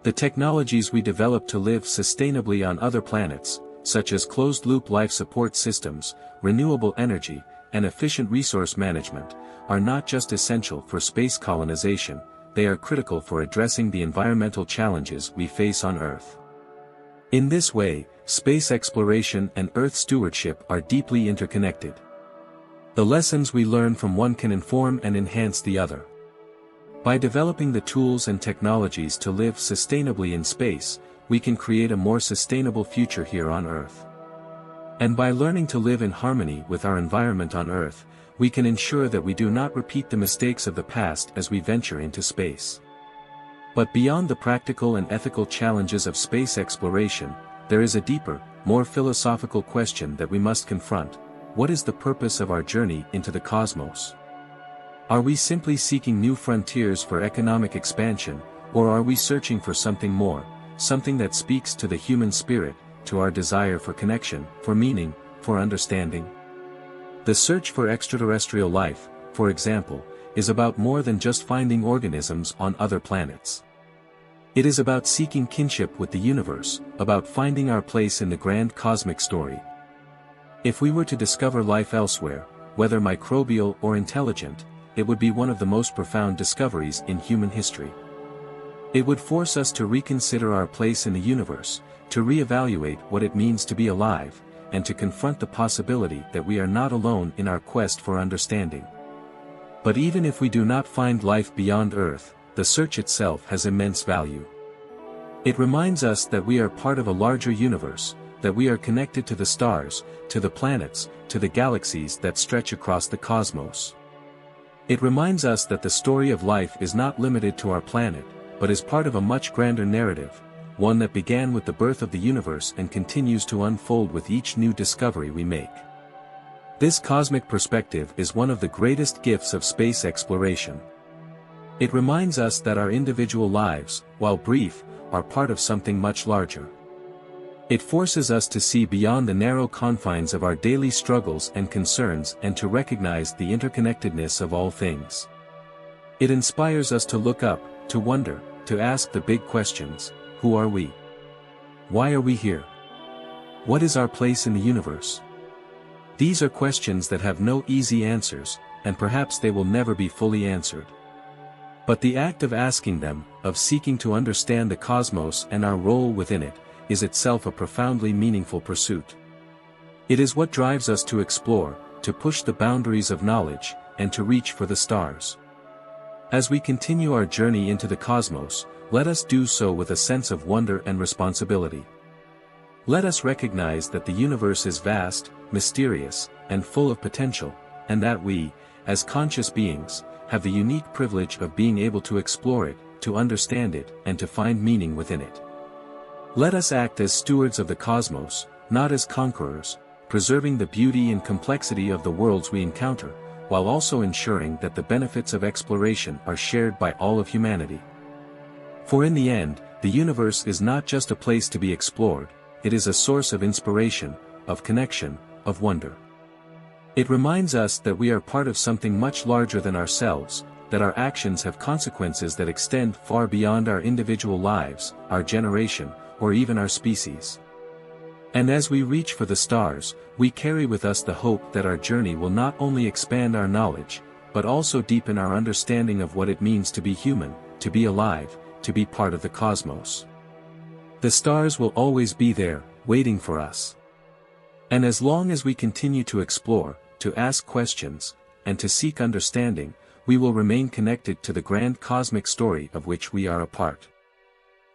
The technologies we develop to live sustainably on other planets, such as closed-loop life support systems, renewable energy, and efficient resource management, are not just essential for space colonization, they are critical for addressing the environmental challenges we face on Earth. In this way, space exploration and Earth stewardship are deeply interconnected. The lessons we learn from one can inform and enhance the other. By developing the tools and technologies to live sustainably in space, we can create a more sustainable future here on Earth. And by learning to live in harmony with our environment on Earth, we can ensure that we do not repeat the mistakes of the past as we venture into space. But beyond the practical and ethical challenges of space exploration, there is a deeper, more philosophical question that we must confront: what is the purpose of our journey into the cosmos? Are we simply seeking new frontiers for economic expansion, or are we searching for something more, something that speaks to the human spirit, to our desire for connection, for meaning, for understanding? The search for extraterrestrial life, for example, is about more than just finding organisms on other planets. It is about seeking kinship with the universe, about finding our place in the grand cosmic story. If we were to discover life elsewhere, whether microbial or intelligent, it would be one of the most profound discoveries in human history. It would force us to reconsider our place in the universe, to reevaluate what it means to be alive, and to confront the possibility that we are not alone in our quest for understanding. But even if we do not find life beyond Earth, the search itself has immense value. It reminds us that we are part of a larger universe, that we are connected to the stars, to the planets, to the galaxies that stretch across the cosmos. It reminds us that the story of life is not limited to our planet, but is part of a much grander narrative, one that began with the birth of the universe and continues to unfold with each new discovery we make. This cosmic perspective is one of the greatest gifts of space exploration. It reminds us that our individual lives, while brief, are part of something much larger. It forces us to see beyond the narrow confines of our daily struggles and concerns and to recognize the interconnectedness of all things. It inspires us to look up, to wonder, to ask the big questions: who are we? Why are we here? What is our place in the universe? These are questions that have no easy answers, and perhaps they will never be fully answered. But the act of asking them, of seeking to understand the cosmos and our role within it, is itself a profoundly meaningful pursuit. It is what drives us to explore, to push the boundaries of knowledge, and to reach for the stars. As we continue our journey into the cosmos, let us do so with a sense of wonder and responsibility. Let us recognize that the universe is vast, mysterious, and full of potential, and that we, as conscious beings, have the unique privilege of being able to explore it, to understand it, and to find meaning within it. Let us act as stewards of the cosmos, not as conquerors, preserving the beauty and complexity of the worlds we encounter, while also ensuring that the benefits of exploration are shared by all of humanity. For in the end, the universe is not just a place to be explored, it is a source of inspiration, of connection, of wonder. It reminds us that we are part of something much larger than ourselves, that our actions have consequences that extend far beyond our individual lives, our generation, or even our species. And as we reach for the stars, we carry with us the hope that our journey will not only expand our knowledge, but also deepen our understanding of what it means to be human, to be alive, to be part of the cosmos. The stars will always be there, waiting for us. And as long as we continue to explore, to ask questions, and to seek understanding, we will remain connected to the grand cosmic story of which we are a part.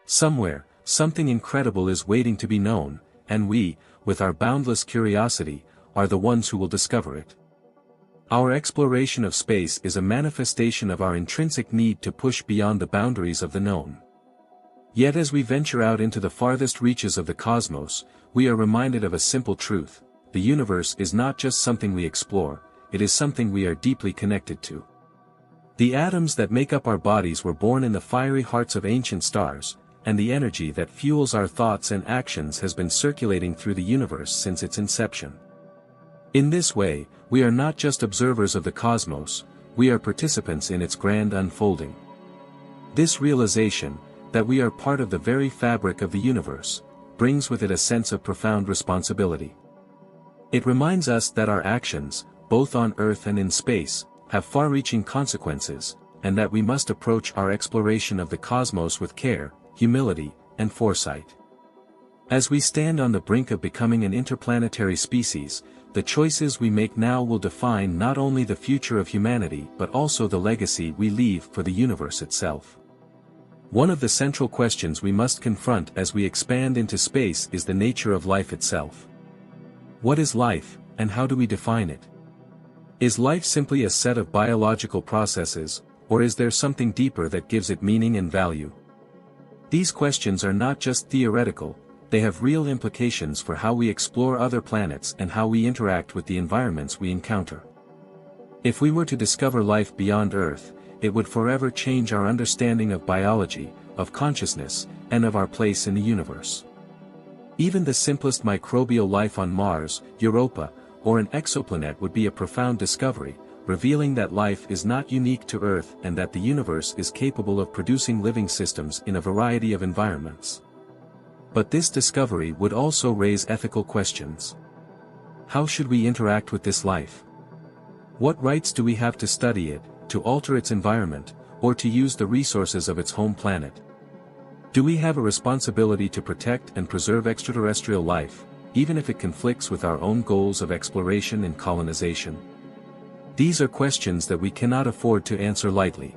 Somewhere, something incredible is waiting to be known, and we, with our boundless curiosity, are the ones who will discover it. Our exploration of space is a manifestation of our intrinsic need to push beyond the boundaries of the known. Yet as we venture out into the farthest reaches of the cosmos, we are reminded of a simple truth: the universe is not just something we explore, it is something we are deeply connected to. The atoms that make up our bodies were born in the fiery hearts of ancient stars, and the energy that fuels our thoughts and actions has been circulating through the universe since its inception. In this way, we are not just observers of the cosmos, we are participants in its grand unfolding. This realization, that we are part of the very fabric of the universe, brings with it a sense of profound responsibility. It reminds us that our actions, both on Earth and in space, have far-reaching consequences, and that we must approach our exploration of the cosmos with care, humility, and foresight. As we stand on the brink of becoming an interplanetary species, the choices we make now will define not only the future of humanity but also the legacy we leave for the universe itself. One of the central questions we must confront as we expand into space is the nature of life itself. What is life, and how do we define it? Is life simply a set of biological processes, or is there something deeper that gives it meaning and value? These questions are not just theoretical, they have real implications for how we explore other planets and how we interact with the environments we encounter. If we were to discover life beyond Earth, it would forever change our understanding of biology, of consciousness, and of our place in the universe. Even the simplest microbial life on Mars, Europa, or an exoplanet would be a profound discovery, revealing that life is not unique to Earth and that the universe is capable of producing living systems in a variety of environments. But this discovery would also raise ethical questions. How should we interact with this life? What rights do we have to study it, to alter its environment, or to use the resources of its home planet? Do we have a responsibility to protect and preserve extraterrestrial life, even if it conflicts with our own goals of exploration and colonization? These are questions that we cannot afford to answer lightly.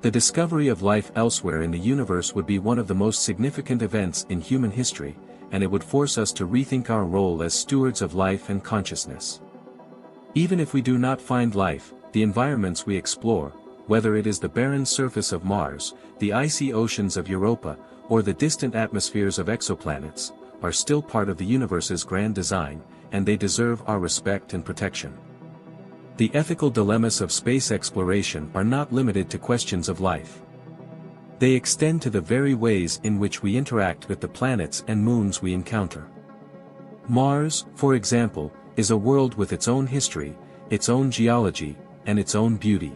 The discovery of life elsewhere in the universe would be one of the most significant events in human history, and it would force us to rethink our role as stewards of life and consciousness. Even if we do not find life, the environments we explore, whether it is the barren surface of Mars, the icy oceans of Europa, or the distant atmospheres of exoplanets, are still part of the universe's grand design, and they deserve our respect and protection. The ethical dilemmas of space exploration are not limited to questions of life. They extend to the very ways in which we interact with the planets and moons we encounter. Mars, for example, is a world with its own history, its own geology, and its own beauty.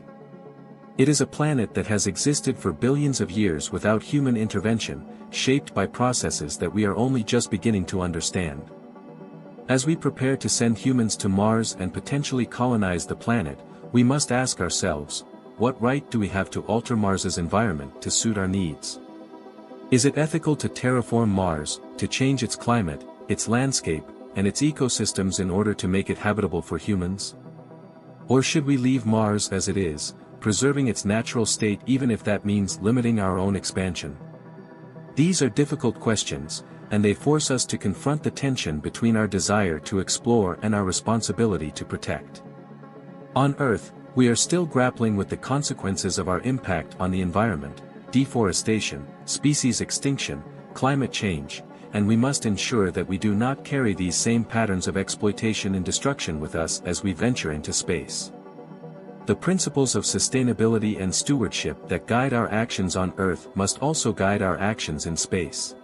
It is a planet that has existed for billions of years without human intervention, shaped by processes that we are only just beginning to understand. As we prepare to send humans to Mars and potentially colonize the planet, we must ask ourselves, what right do we have to alter Mars's environment to suit our needs? Is it ethical to terraform Mars, to change its climate, its landscape, and its ecosystems in order to make it habitable for humans? Or should we leave Mars as it is, preserving its natural state even if that means limiting our own expansion? These are difficult questions, and they force us to confront the tension between our desire to explore and our responsibility to protect. On Earth, we are still grappling with the consequences of our impact on the environment, deforestation, species extinction, climate change, and we must ensure that we do not carry these same patterns of exploitation and destruction with us as we venture into space. The principles of sustainability and stewardship that guide our actions on Earth must also guide our actions in space.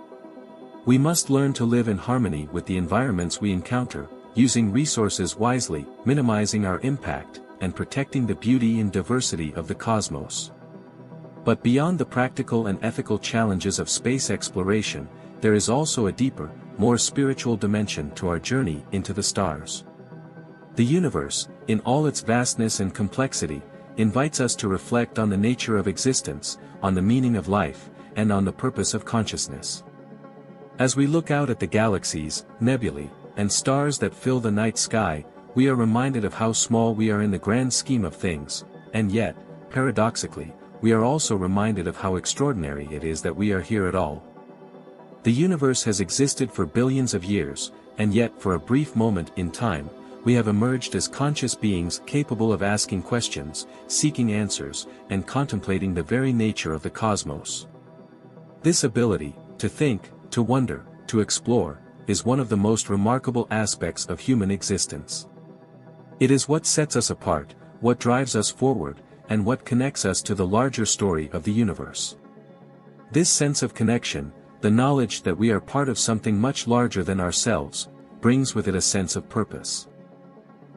We must learn to live in harmony with the environments we encounter, using resources wisely, minimizing our impact, and protecting the beauty and diversity of the cosmos. But beyond the practical and ethical challenges of space exploration, there is also a deeper, more spiritual dimension to our journey into the stars. The universe, in all its vastness and complexity, invites us to reflect on the nature of existence, on the meaning of life, and on the purpose of consciousness. As we look out at the galaxies, nebulae, and stars that fill the night sky, we are reminded of how small we are in the grand scheme of things, and yet, paradoxically, we are also reminded of how extraordinary it is that we are here at all. The universe has existed for billions of years, and yet for a brief moment in time, we have emerged as conscious beings capable of asking questions, seeking answers, and contemplating the very nature of the cosmos. This ability, to think, to wonder, to explore, is one of the most remarkable aspects of human existence. It is what sets us apart, what drives us forward, and what connects us to the larger story of the universe. This sense of connection, the knowledge that we are part of something much larger than ourselves, brings with it a sense of purpose.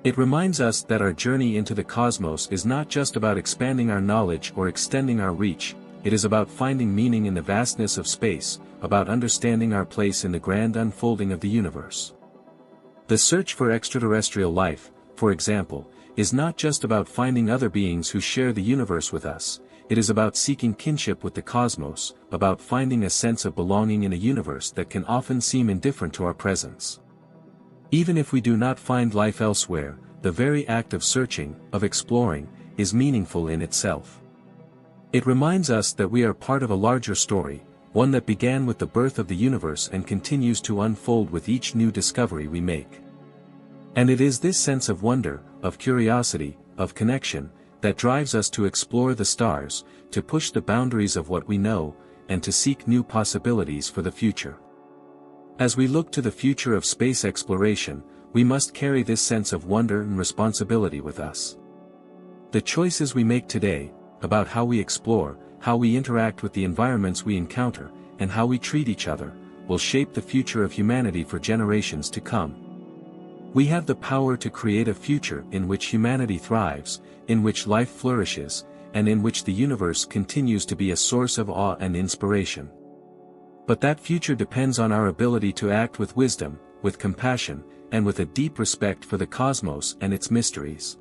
It reminds us that our journey into the cosmos is not just about expanding our knowledge or extending our reach, it is about finding meaning in the vastness of space, about understanding our place in the grand unfolding of the universe. The search for extraterrestrial life, for example, is not just about finding other beings who share the universe with us, it is about seeking kinship with the cosmos, about finding a sense of belonging in a universe that can often seem indifferent to our presence. Even if we do not find life elsewhere, the very act of searching, of exploring, is meaningful in itself. It reminds us that we are part of a larger story, one that began with the birth of the universe and continues to unfold with each new discovery we make. And it is this sense of wonder, of curiosity, of connection, that drives us to explore the stars, to push the boundaries of what we know, and to seek new possibilities for the future. As we look to the future of space exploration, we must carry this sense of wonder and responsibility with us. The choices we make today, about how we explore, how we interact with the environments we encounter, and how we treat each other, will shape the future of humanity for generations to come. We have the power to create a future in which humanity thrives, in which life flourishes, and in which the universe continues to be a source of awe and inspiration. But that future depends on our ability to act with wisdom, with compassion, and with a deep respect for the cosmos and its mysteries.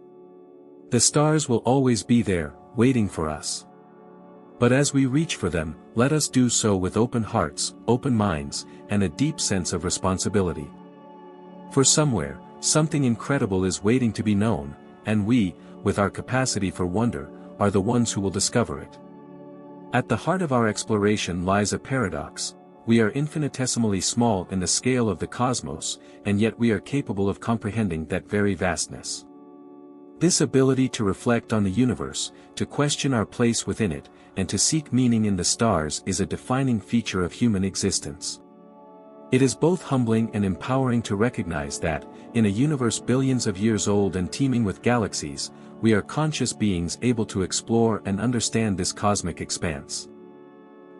The stars will always be there, waiting for us. But as we reach for them, let us do so with open hearts, open minds, and a deep sense of responsibility. For somewhere, something incredible is waiting to be known, and we, with our capacity for wonder, are the ones who will discover it. At the heart of our exploration lies a paradox. We are infinitesimally small in the scale of the cosmos, and yet we are capable of comprehending that very vastness. This ability to reflect on the universe, to question our place within it, and to seek meaning in the stars is a defining feature of human existence. It is both humbling and empowering to recognize that, in a universe billions of years old and teeming with galaxies, we are conscious beings able to explore and understand this cosmic expanse.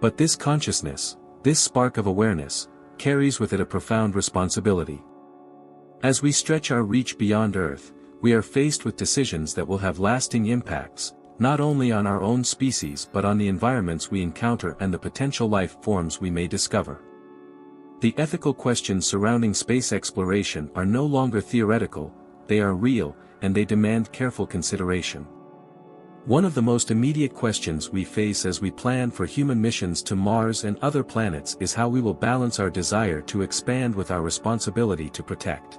But this consciousness, this spark of awareness, carries with it a profound responsibility. As we stretch our reach beyond Earth, we are faced with decisions that will have lasting impacts, not only on our own species but on the environments we encounter and the potential life forms we may discover. The ethical questions surrounding space exploration are no longer theoretical, they are real, and they demand careful consideration. One of the most immediate questions we face as we plan for human missions to Mars and other planets is how we will balance our desire to expand with our responsibility to protect.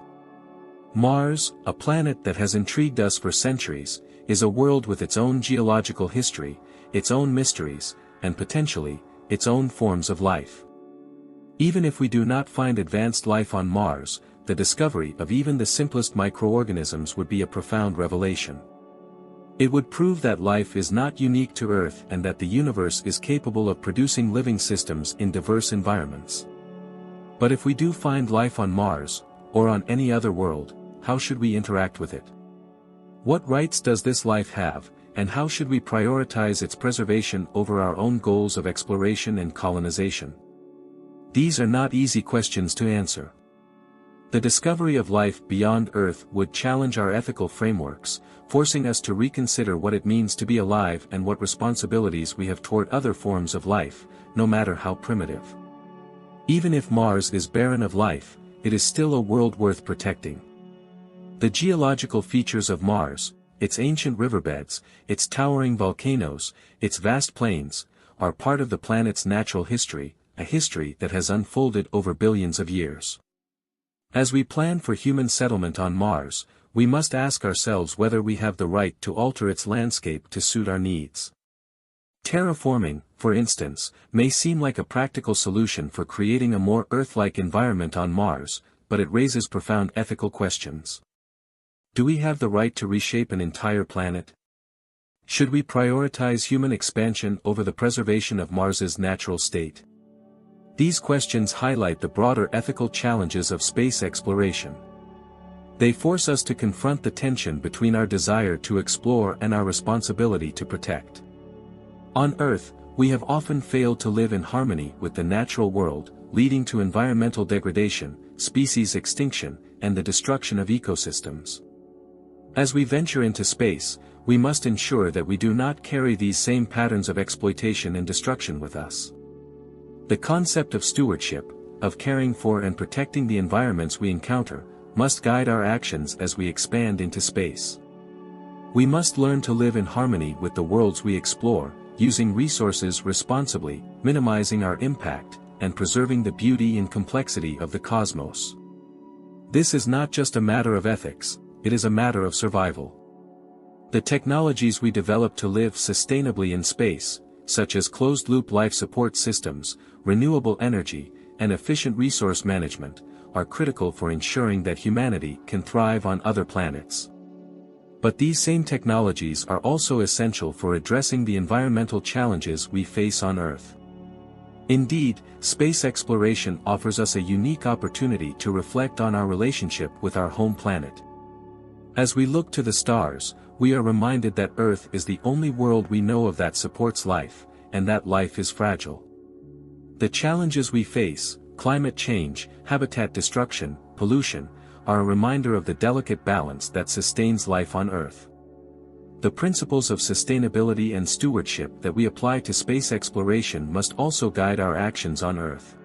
Mars, a planet that has intrigued us for centuries, is a world with its own geological history, its own mysteries, and potentially, its own forms of life. Even if we do not find advanced life on Mars, the discovery of even the simplest microorganisms would be a profound revelation. It would prove that life is not unique to Earth and that the universe is capable of producing living systems in diverse environments. But if we do find life on Mars, or on any other world, how should we interact with it? What rights does this life have, and how should we prioritize its preservation over our own goals of exploration and colonization? These are not easy questions to answer. The discovery of life beyond Earth would challenge our ethical frameworks, forcing us to reconsider what it means to be alive and what responsibilities we have toward other forms of life, no matter how primitive. Even if Mars is barren of life, it is still a world worth protecting. The geological features of Mars, its ancient riverbeds, its towering volcanoes, its vast plains, are part of the planet's natural history, a history that has unfolded over billions of years. As we plan for human settlement on Mars, we must ask ourselves whether we have the right to alter its landscape to suit our needs. Terraforming, for instance, may seem like a practical solution for creating a more Earth-like environment on Mars, but it raises profound ethical questions. Do we have the right to reshape an entire planet? Should we prioritize human expansion over the preservation of Mars's natural state? These questions highlight the broader ethical challenges of space exploration. They force us to confront the tension between our desire to explore and our responsibility to protect. On Earth, we have often failed to live in harmony with the natural world, leading to environmental degradation, species extinction, and the destruction of ecosystems. As we venture into space, we must ensure that we do not carry these same patterns of exploitation and destruction with us. The concept of stewardship, of caring for and protecting the environments we encounter, must guide our actions as we expand into space. We must learn to live in harmony with the worlds we explore, using resources responsibly, minimizing our impact, and preserving the beauty and complexity of the cosmos. This is not just a matter of ethics, it is a matter of survival. The technologies we develop to live sustainably in space, such as closed-loop life support systems, renewable energy, and efficient resource management, are critical for ensuring that humanity can thrive on other planets. But these same technologies are also essential for addressing the environmental challenges we face on Earth. Indeed, space exploration offers us a unique opportunity to reflect on our relationship with our home planet. As we look to the stars, we are reminded that Earth is the only world we know of that supports life, and that life is fragile. The challenges we face, climate change, habitat destruction, pollution, are a reminder of the delicate balance that sustains life on Earth. The principles of sustainability and stewardship that we apply to space exploration must also guide our actions on Earth.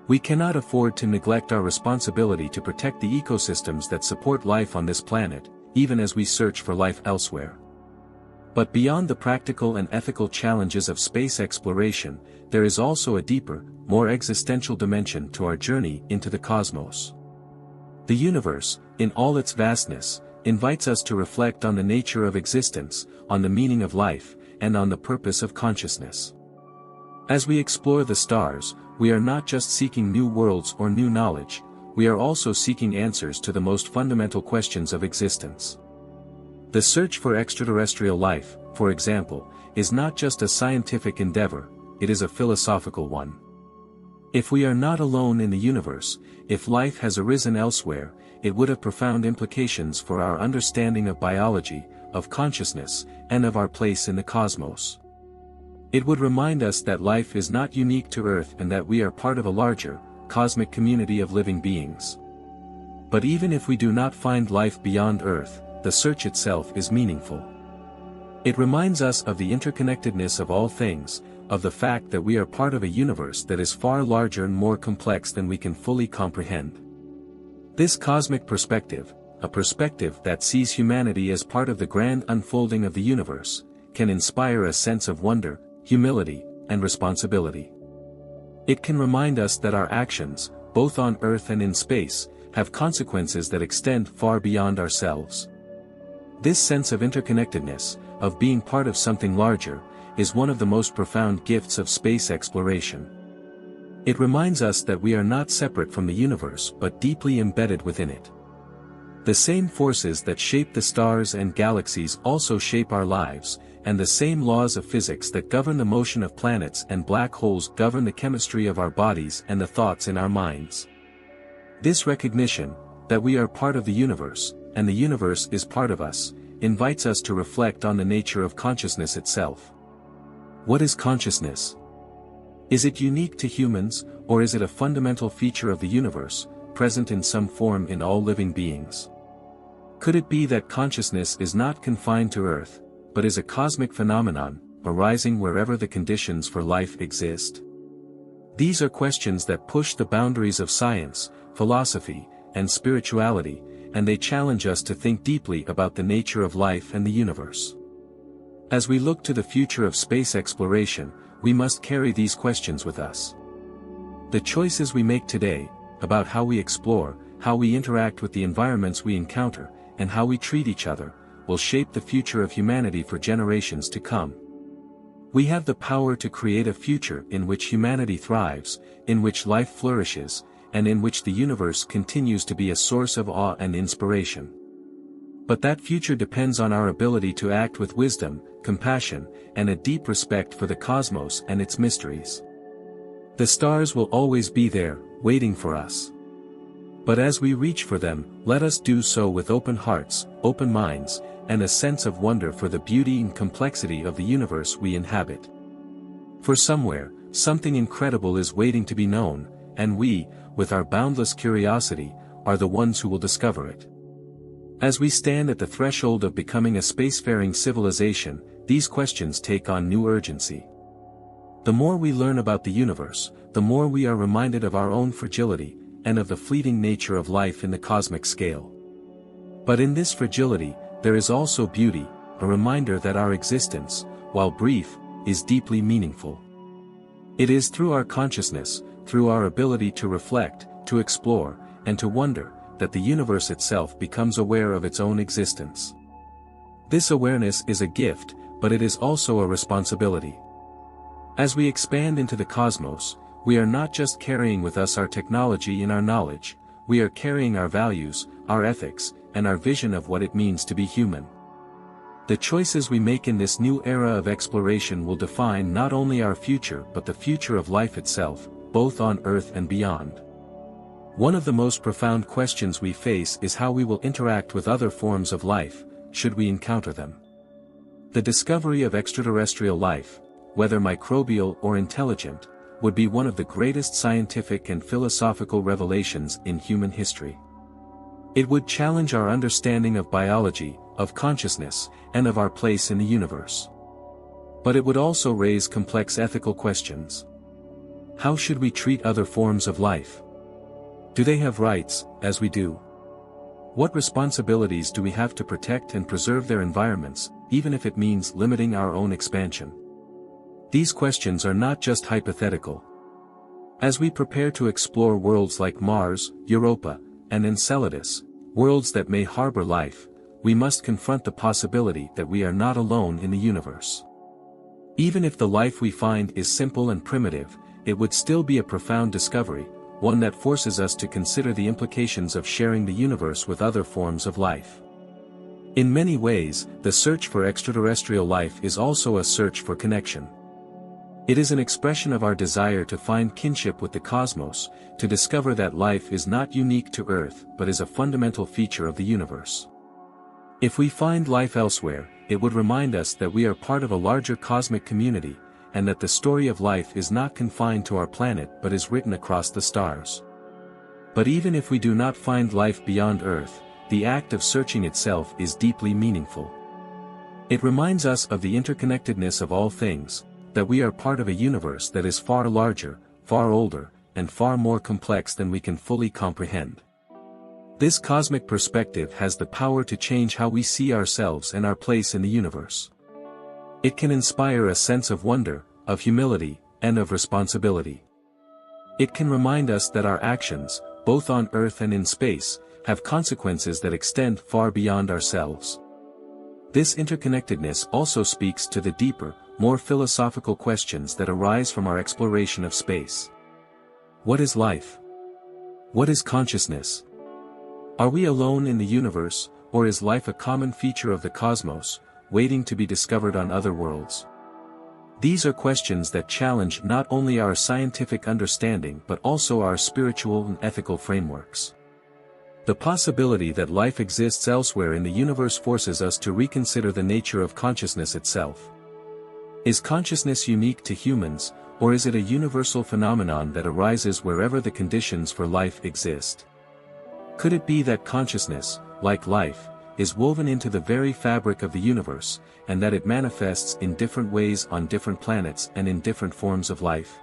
We cannot afford to neglect our responsibility to protect the ecosystems that support life on this planet, even as we search for life elsewhere. But beyond the practical and ethical challenges of space exploration, there is also a deeper, more existential dimension to our journey into the cosmos. The universe, in all its vastness, invites us to reflect on the nature of existence, on the meaning of life, and on the purpose of consciousness. As we explore the stars, we are not just seeking new worlds or new knowledge, we are also seeking answers to the most fundamental questions of existence. The search for extraterrestrial life, for example, is not just a scientific endeavor, it is a philosophical one. If we are not alone in the universe, if life has arisen elsewhere, it would have profound implications for our understanding of biology, of consciousness, and of our place in the cosmos. It would remind us that life is not unique to Earth and that we are part of a larger, cosmic community of living beings. But even if we do not find life beyond Earth, the search itself is meaningful. It reminds us of the interconnectedness of all things, of the fact that we are part of a universe that is far larger and more complex than we can fully comprehend. This cosmic perspective, a perspective that sees humanity as part of the grand unfolding of the universe, can inspire a sense of wonder, humility, and responsibility. It can remind us that our actions, both on Earth and in space, have consequences that extend far beyond ourselves. This sense of interconnectedness, of being part of something larger, is one of the most profound gifts of space exploration. It reminds us that we are not separate from the universe but deeply embedded within it. The same forces that shape the stars and galaxies also shape our lives, and the same laws of physics that govern the motion of planets and black holes govern the chemistry of our bodies and the thoughts in our minds. This recognition, that we are part of the universe, and the universe is part of us, invites us to reflect on the nature of consciousness itself. What is consciousness? Is it unique to humans, or is it a fundamental feature of the universe, present in some form in all living beings? Could it be that consciousness is not confined to Earth, but is a cosmic phenomenon, arising wherever the conditions for life exist? These are questions that push the boundaries of science, philosophy, and spirituality, and they challenge us to think deeply about the nature of life and the universe. As we look to the future of space exploration, we must carry these questions with us. The choices we make today, about how we explore, how we interact with the environments we encounter, and how we treat each other, will shape the future of humanity for generations to come. We have the power to create a future in which humanity thrives, in which life flourishes, and in which the universe continues to be a source of awe and inspiration. But that future depends on our ability to act with wisdom, compassion, and a deep respect for the cosmos and its mysteries. The stars will always be there, waiting for us. But as we reach for them, let us do so with open hearts, open minds, and a sense of wonder for the beauty and complexity of the universe we inhabit. For somewhere, something incredible is waiting to be known, and we, with our boundless curiosity, are the ones who will discover it. As we stand at the threshold of becoming a spacefaring civilization, these questions take on new urgency. The more we learn about the universe, the more we are reminded of our own fragility, and of the fleeting nature of life in the cosmic scale. But in this fragility, there is also beauty, a reminder that our existence, while brief, is deeply meaningful. It is through our consciousness, through our ability to reflect, to explore, and to wonder, that the universe itself becomes aware of its own existence. This awareness is a gift, but it is also a responsibility. As we expand into the cosmos, we are not just carrying with us our technology and our knowledge, we are carrying our values, our ethics, and our vision of what it means to be human. The choices we make in this new era of exploration will define not only our future but the future of life itself, both on Earth and beyond. One of the most profound questions we face is how we will interact with other forms of life, should we encounter them. The discovery of extraterrestrial life, whether microbial or intelligent, would be one of the greatest scientific and philosophical revelations in human history. It would challenge our understanding of biology, of consciousness, and of our place in the universe. But it would also raise complex ethical questions. How should we treat other forms of life? Do they have rights, as we do? What responsibilities do we have to protect and preserve their environments, even if it means limiting our own expansion? These questions are not just hypothetical. As we prepare to explore worlds like Mars, Europa, and Enceladus, worlds that may harbor life, we must confront the possibility that we are not alone in the universe. Even if the life we find is simple and primitive, it would still be a profound discovery, one that forces us to consider the implications of sharing the universe with other forms of life. In many ways, the search for extraterrestrial life is also a search for connection. It is an expression of our desire to find kinship with the cosmos, to discover that life is not unique to Earth but is a fundamental feature of the universe. If we find life elsewhere, it would remind us that we are part of a larger cosmic community, and that the story of life is not confined to our planet but is written across the stars. But even if we do not find life beyond Earth, the act of searching itself is deeply meaningful. It reminds us of the interconnectedness of all things, that we are part of a universe that is far larger, far older, and far more complex than we can fully comprehend. This cosmic perspective has the power to change how we see ourselves and our place in the universe. It can inspire a sense of wonder, of humility, and of responsibility. It can remind us that our actions, both on Earth and in space, have consequences that extend far beyond ourselves. This interconnectedness also speaks to the deeper, more philosophical questions that arise from our exploration of space. What is life? What is consciousness? Are we alone in the universe, or is life a common feature of the cosmos, waiting to be discovered on other worlds? These are questions that challenge not only our scientific understanding but also our spiritual and ethical frameworks. The possibility that life exists elsewhere in the universe forces us to reconsider the nature of consciousness itself. Is consciousness unique to humans, or is it a universal phenomenon that arises wherever the conditions for life exist? Could it be that consciousness, like life, is woven into the very fabric of the universe, and that it manifests in different ways on different planets and in different forms of life?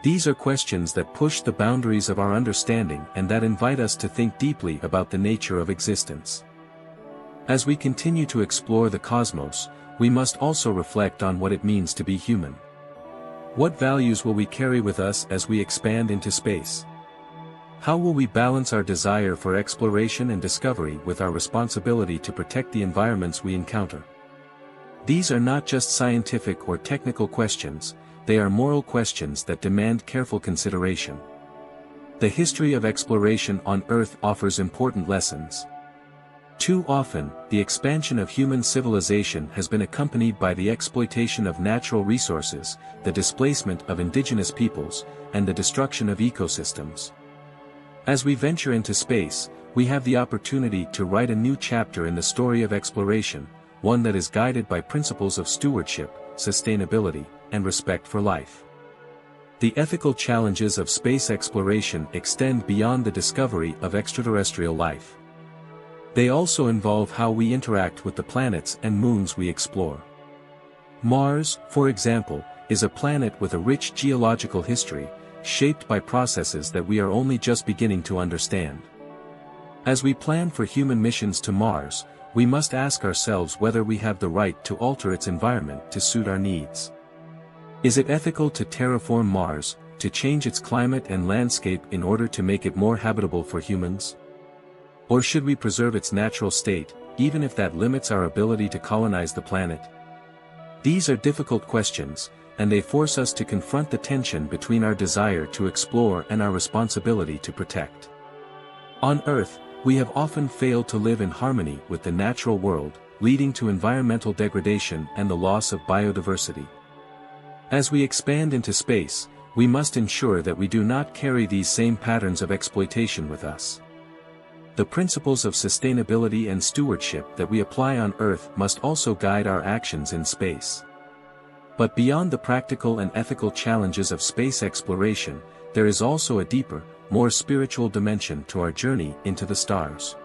These are questions that push the boundaries of our understanding and that invite us to think deeply about the nature of existence. As we continue to explore the cosmos, we must also reflect on what it means to be human. What values will we carry with us as we expand into space? How will we balance our desire for exploration and discovery with our responsibility to protect the environments we encounter? These are not just scientific or technical questions, they are moral questions that demand careful consideration. The history of exploration on Earth offers important lessons. Too often, the expansion of human civilization has been accompanied by the exploitation of natural resources, the displacement of indigenous peoples, and the destruction of ecosystems. As we venture into space, we have the opportunity to write a new chapter in the story of exploration, one that is guided by principles of stewardship, sustainability, and respect for life. The ethical challenges of space exploration extend beyond the discovery of extraterrestrial life. They also involve how we interact with the planets and moons we explore. Mars, for example, is a planet with a rich geological history, shaped by processes that we are only just beginning to understand. As we plan for human missions to Mars, we must ask ourselves whether we have the right to alter its environment to suit our needs. Is it ethical to terraform Mars, to change its climate and landscape in order to make it more habitable for humans? Or should we preserve its natural state, even if that limits our ability to colonize the planet? These are difficult questions, and they force us to confront the tension between our desire to explore and our responsibility to protect. On Earth, we have often failed to live in harmony with the natural world, leading to environmental degradation and the loss of biodiversity. As we expand into space, we must ensure that we do not carry these same patterns of exploitation with us. The principles of sustainability and stewardship that we apply on Earth must also guide our actions in space. But beyond the practical and ethical challenges of space exploration, there is also a deeper, more spiritual dimension to our journey into the stars.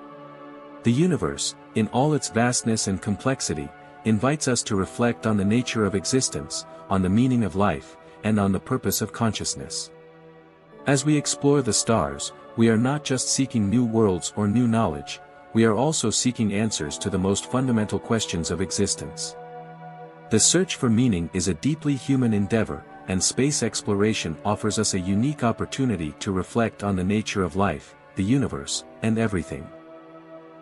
The universe, in all its vastness and complexity, invites us to reflect on the nature of existence, on the meaning of life, and on the purpose of consciousness. As we explore the stars, we are not just seeking new worlds or new knowledge, we are also seeking answers to the most fundamental questions of existence. The search for meaning is a deeply human endeavor, and space exploration offers us a unique opportunity to reflect on the nature of life, the universe, and everything.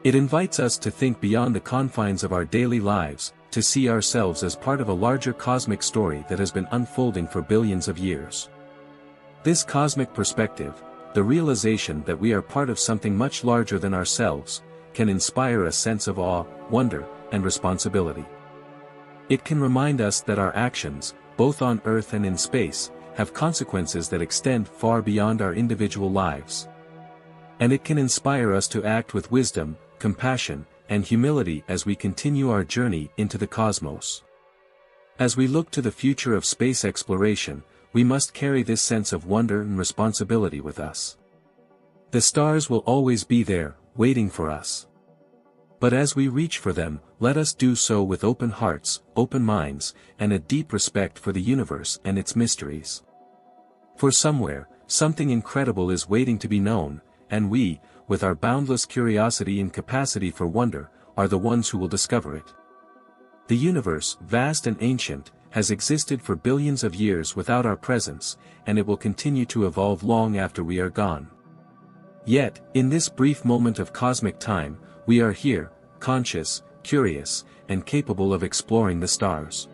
It invites us to think beyond the confines of our daily lives, to see ourselves as part of a larger cosmic story that has been unfolding for billions of years. This cosmic perspective, the realization that we are part of something much larger than ourselves, can inspire a sense of awe, wonder, and responsibility. It can remind us that our actions, both on Earth and in space, have consequences that extend far beyond our individual lives. And it can inspire us to act with wisdom, compassion, and humility as we continue our journey into the cosmos. As we look to the future of space exploration, we must carry this sense of wonder and responsibility with us. The stars will always be there, waiting for us. But as we reach for them, let us do so with open hearts, open minds, and a deep respect for the universe and its mysteries. For somewhere, something incredible is waiting to be known, and we, with our boundless curiosity and capacity for wonder, are the ones who will discover it. The universe, vast and ancient, has existed for billions of years without our presence, and it will continue to evolve long after we are gone. Yet, in this brief moment of cosmic time, we are here, conscious, curious, and capable of exploring the stars.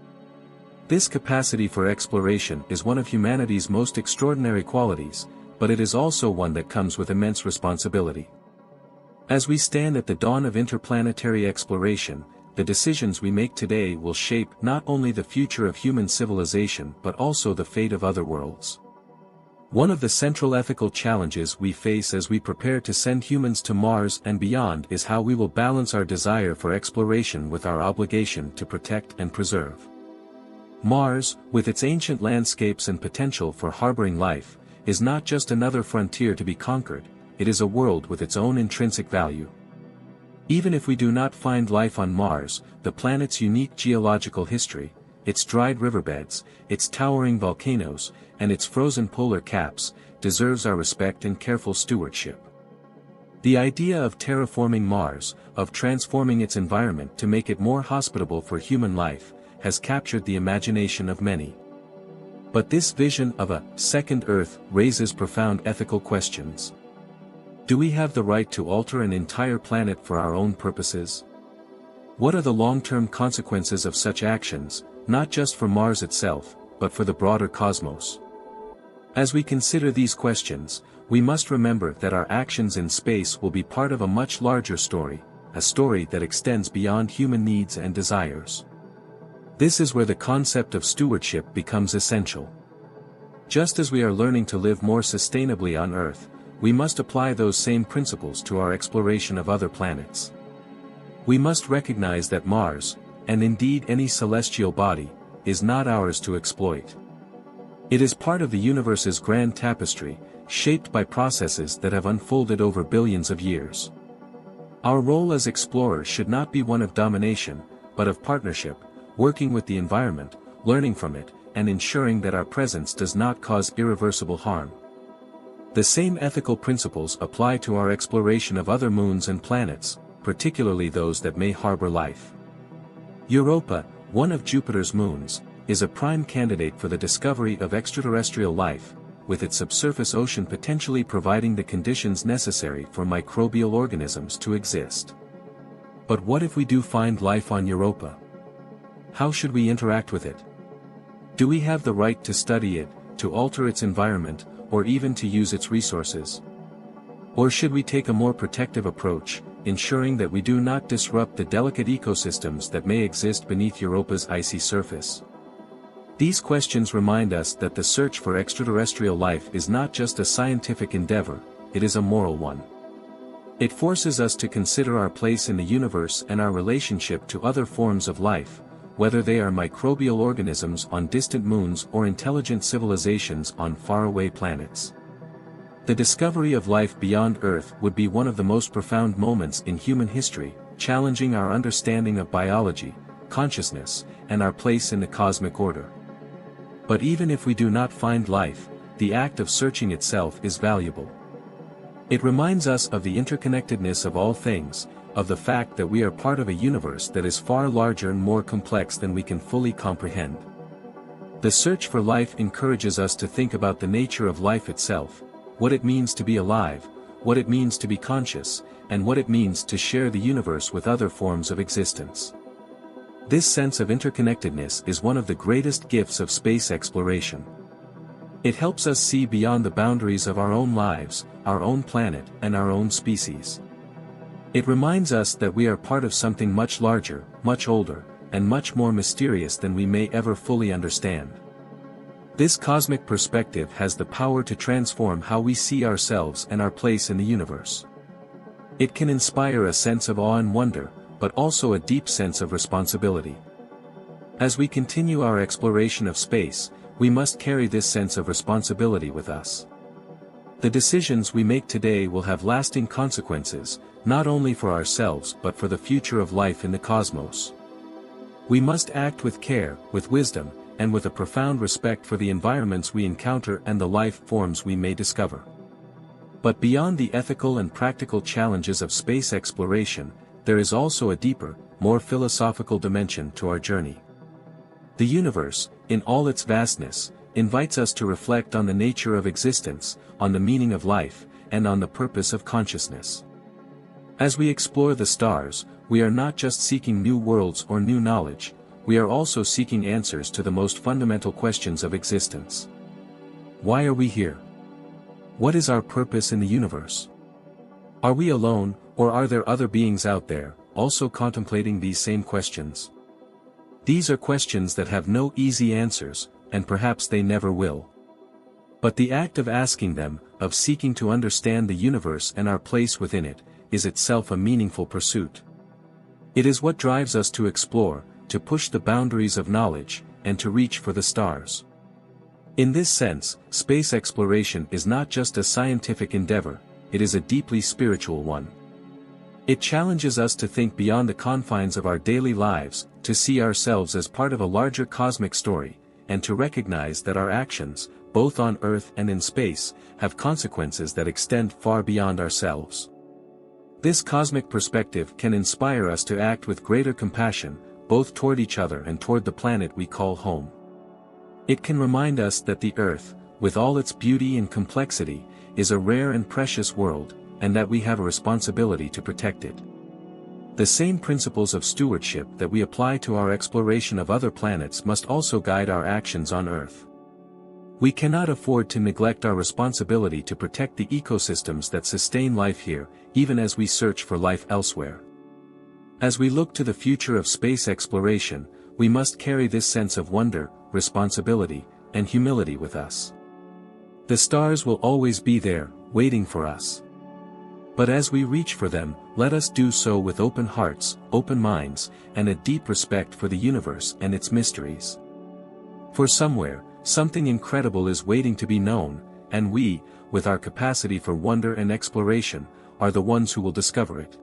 This capacity for exploration is one of humanity's most extraordinary qualities, but it is also one that comes with immense responsibility. As we stand at the dawn of interplanetary exploration, the decisions we make today will shape not only the future of human civilization but also the fate of other worlds. One of the central ethical challenges we face as we prepare to send humans to Mars and beyond is how we will balance our desire for exploration with our obligation to protect and preserve. Mars, with its ancient landscapes and potential for harboring life, is not just another frontier to be conquered, it is a world with its own intrinsic value. Even if we do not find life on Mars, the planet's unique geological history, its dried riverbeds, its towering volcanoes, and its frozen polar caps, deserves our respect and careful stewardship. The idea of terraforming Mars, of transforming its environment to make it more hospitable for human life, has captured the imagination of many. But this vision of a second Earth raises profound ethical questions. Do we have the right to alter an entire planet for our own purposes? What are the long-term consequences of such actions, not just for Mars itself, but for the broader cosmos? As we consider these questions, we must remember that our actions in space will be part of a much larger story, a story that extends beyond human needs and desires. This is where the concept of stewardship becomes essential. Just as we are learning to live more sustainably on Earth, we must apply those same principles to our exploration of other planets. We must recognize that Mars, and indeed any celestial body, is not ours to exploit. It is part of the universe's grand tapestry, shaped by processes that have unfolded over billions of years. Our role as explorers should not be one of domination, but of partnership, working with the environment, learning from it, and ensuring that our presence does not cause irreversible harm. The same ethical principles apply to our exploration of other moons and planets, particularly those that may harbor life. Europa, one of Jupiter's moons, is a prime candidate for the discovery of extraterrestrial life, with its subsurface ocean potentially providing the conditions necessary for microbial organisms to exist. But what if we do find life on Europa? How should we interact with it? Do we have the right to study it, to alter its environment, or even to use its resources? Or should we take a more protective approach, ensuring that we do not disrupt the delicate ecosystems that may exist beneath Europa's icy surface? These questions remind us that the search for extraterrestrial life is not just a scientific endeavor, it is a moral one. It forces us to consider our place in the universe and our relationship to other forms of life, whether they are microbial organisms on distant moons or intelligent civilizations on faraway planets. The discovery of life beyond Earth would be one of the most profound moments in human history, challenging our understanding of biology, consciousness, and our place in the cosmic order. But even if we do not find life, the act of searching itself is valuable. It reminds us of the interconnectedness of all things, of the fact that we are part of a universe that is far larger and more complex than we can fully comprehend. The search for life encourages us to think about the nature of life itself, what it means to be alive, what it means to be conscious, and what it means to share the universe with other forms of existence. This sense of interconnectedness is one of the greatest gifts of space exploration. It helps us see beyond the boundaries of our own lives, our own planet, and our own species. It reminds us that we are part of something much larger, much older, and much more mysterious than we may ever fully understand. This cosmic perspective has the power to transform how we see ourselves and our place in the universe. It can inspire a sense of awe and wonder, but also a deep sense of responsibility. As we continue our exploration of space, we must carry this sense of responsibility with us. The decisions we make today will have lasting consequences, not only for ourselves but for the future of life in the cosmos. We must act with care, with wisdom, and with a profound respect for the environments we encounter and the life forms we may discover. But beyond the ethical and practical challenges of space exploration, there is also a deeper, more philosophical dimension to our journey. The universe, in all its vastness, invites us to reflect on the nature of existence, on the meaning of life, and on the purpose of consciousness. As we explore the stars, we are not just seeking new worlds or new knowledge, we are also seeking answers to the most fundamental questions of existence. Why are we here? What is our purpose in the universe? Are we alone, or are there other beings out there, also contemplating these same questions? These are questions that have no easy answers, and perhaps they never will. But the act of asking them, of seeking to understand the universe and our place within it, is itself a meaningful pursuit. It is what drives us to explore, to push the boundaries of knowledge, and to reach for the stars. In this sense, space exploration is not just a scientific endeavor, it is a deeply spiritual one. It challenges us to think beyond the confines of our daily lives, to see ourselves as part of a larger cosmic story, and to recognize that our actions, both on Earth and in space, have consequences that extend far beyond ourselves. This cosmic perspective can inspire us to act with greater compassion, both toward each other and toward the planet we call home. It can remind us that the Earth, with all its beauty and complexity, is a rare and precious world, and that we have a responsibility to protect it. The same principles of stewardship that we apply to our exploration of other planets must also guide our actions on Earth. We cannot afford to neglect our responsibility to protect the ecosystems that sustain life here, even as we search for life elsewhere. As we look to the future of space exploration, we must carry this sense of wonder, responsibility, and humility with us. The stars will always be there, waiting for us. But as we reach for them, let us do so with open hearts, open minds, and a deep respect for the universe and its mysteries. For somewhere, something incredible is waiting to be known, and we, with our capacity for wonder and exploration, are the ones who will discover it.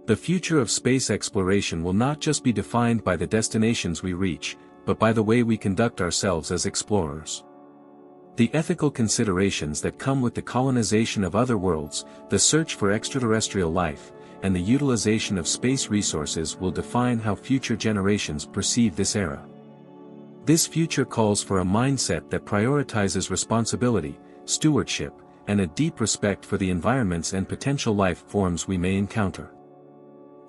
The future of space exploration will not just be defined by the destinations we reach, but by the way we conduct ourselves as explorers. The ethical considerations that come with the colonization of other worlds, the search for extraterrestrial life, and the utilization of space resources will define how future generations perceive this era. This future calls for a mindset that prioritizes responsibility, stewardship, and a deep respect for the environments and potential life forms we may encounter.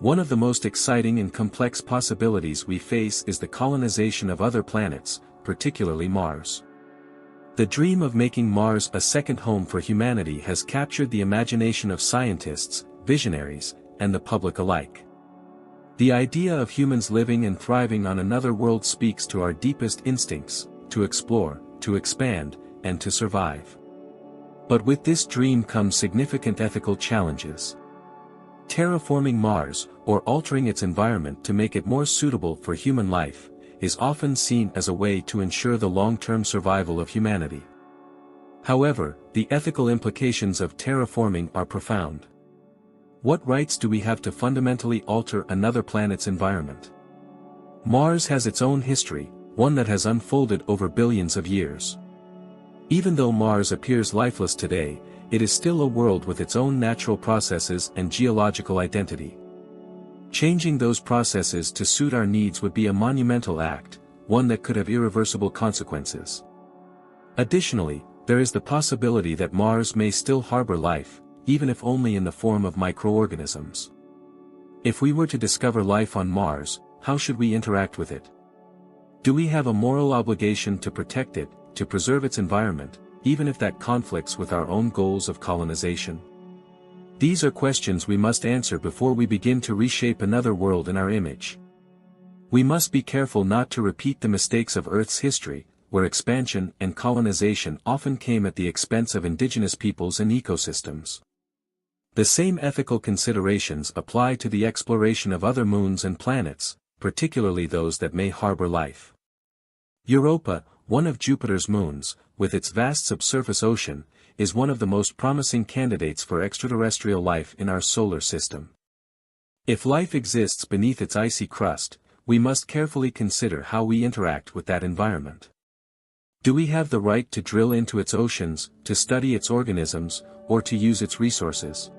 One of the most exciting and complex possibilities we face is the colonization of other planets, particularly Mars. The dream of making Mars a second home for humanity has captured the imagination of scientists, visionaries, and the public alike. The idea of humans living and thriving on another world speaks to our deepest instincts, to explore, to expand, and to survive. But with this dream comes significant ethical challenges. Terraforming Mars, or altering its environment to make it more suitable for human life, is often seen as a way to ensure the long-term survival of humanity. However, the ethical implications of terraforming are profound. What rights do we have to fundamentally alter another planet's environment? Mars has its own history, one that has unfolded over billions of years. Even though Mars appears lifeless today, it is still a world with its own natural processes and geological identity. Changing those processes to suit our needs would be a monumental act, one that could have irreversible consequences. Additionally, there is the possibility that Mars may still harbor life, even if only in the form of microorganisms. If we were to discover life on Mars, how should we interact with it? Do we have a moral obligation to protect it, to preserve its environment, even if that conflicts with our own goals of colonization? These are questions we must answer before we begin to reshape another world in our image. We must be careful not to repeat the mistakes of Earth's history, where expansion and colonization often came at the expense of indigenous peoples and ecosystems. The same ethical considerations apply to the exploration of other moons and planets, particularly those that may harbor life. Europa, one of Jupiter's moons, with its vast subsurface ocean, is one of the most promising candidates for extraterrestrial life in our solar system. If life exists beneath its icy crust, we must carefully consider how we interact with that environment. Do we have the right to drill into its oceans, to study its organisms, or to use its resources?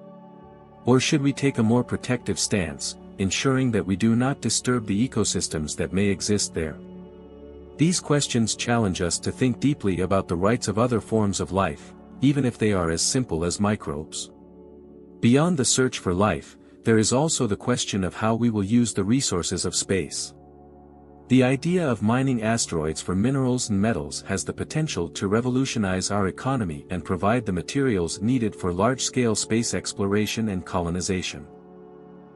Or should we take a more protective stance, ensuring that we do not disturb the ecosystems that may exist there? These questions challenge us to think deeply about the rights of other forms of life, even if they are as simple as microbes. Beyond the search for life, there is also the question of how we will use the resources of space. The idea of mining asteroids for minerals and metals has the potential to revolutionize our economy and provide the materials needed for large-scale space exploration and colonization.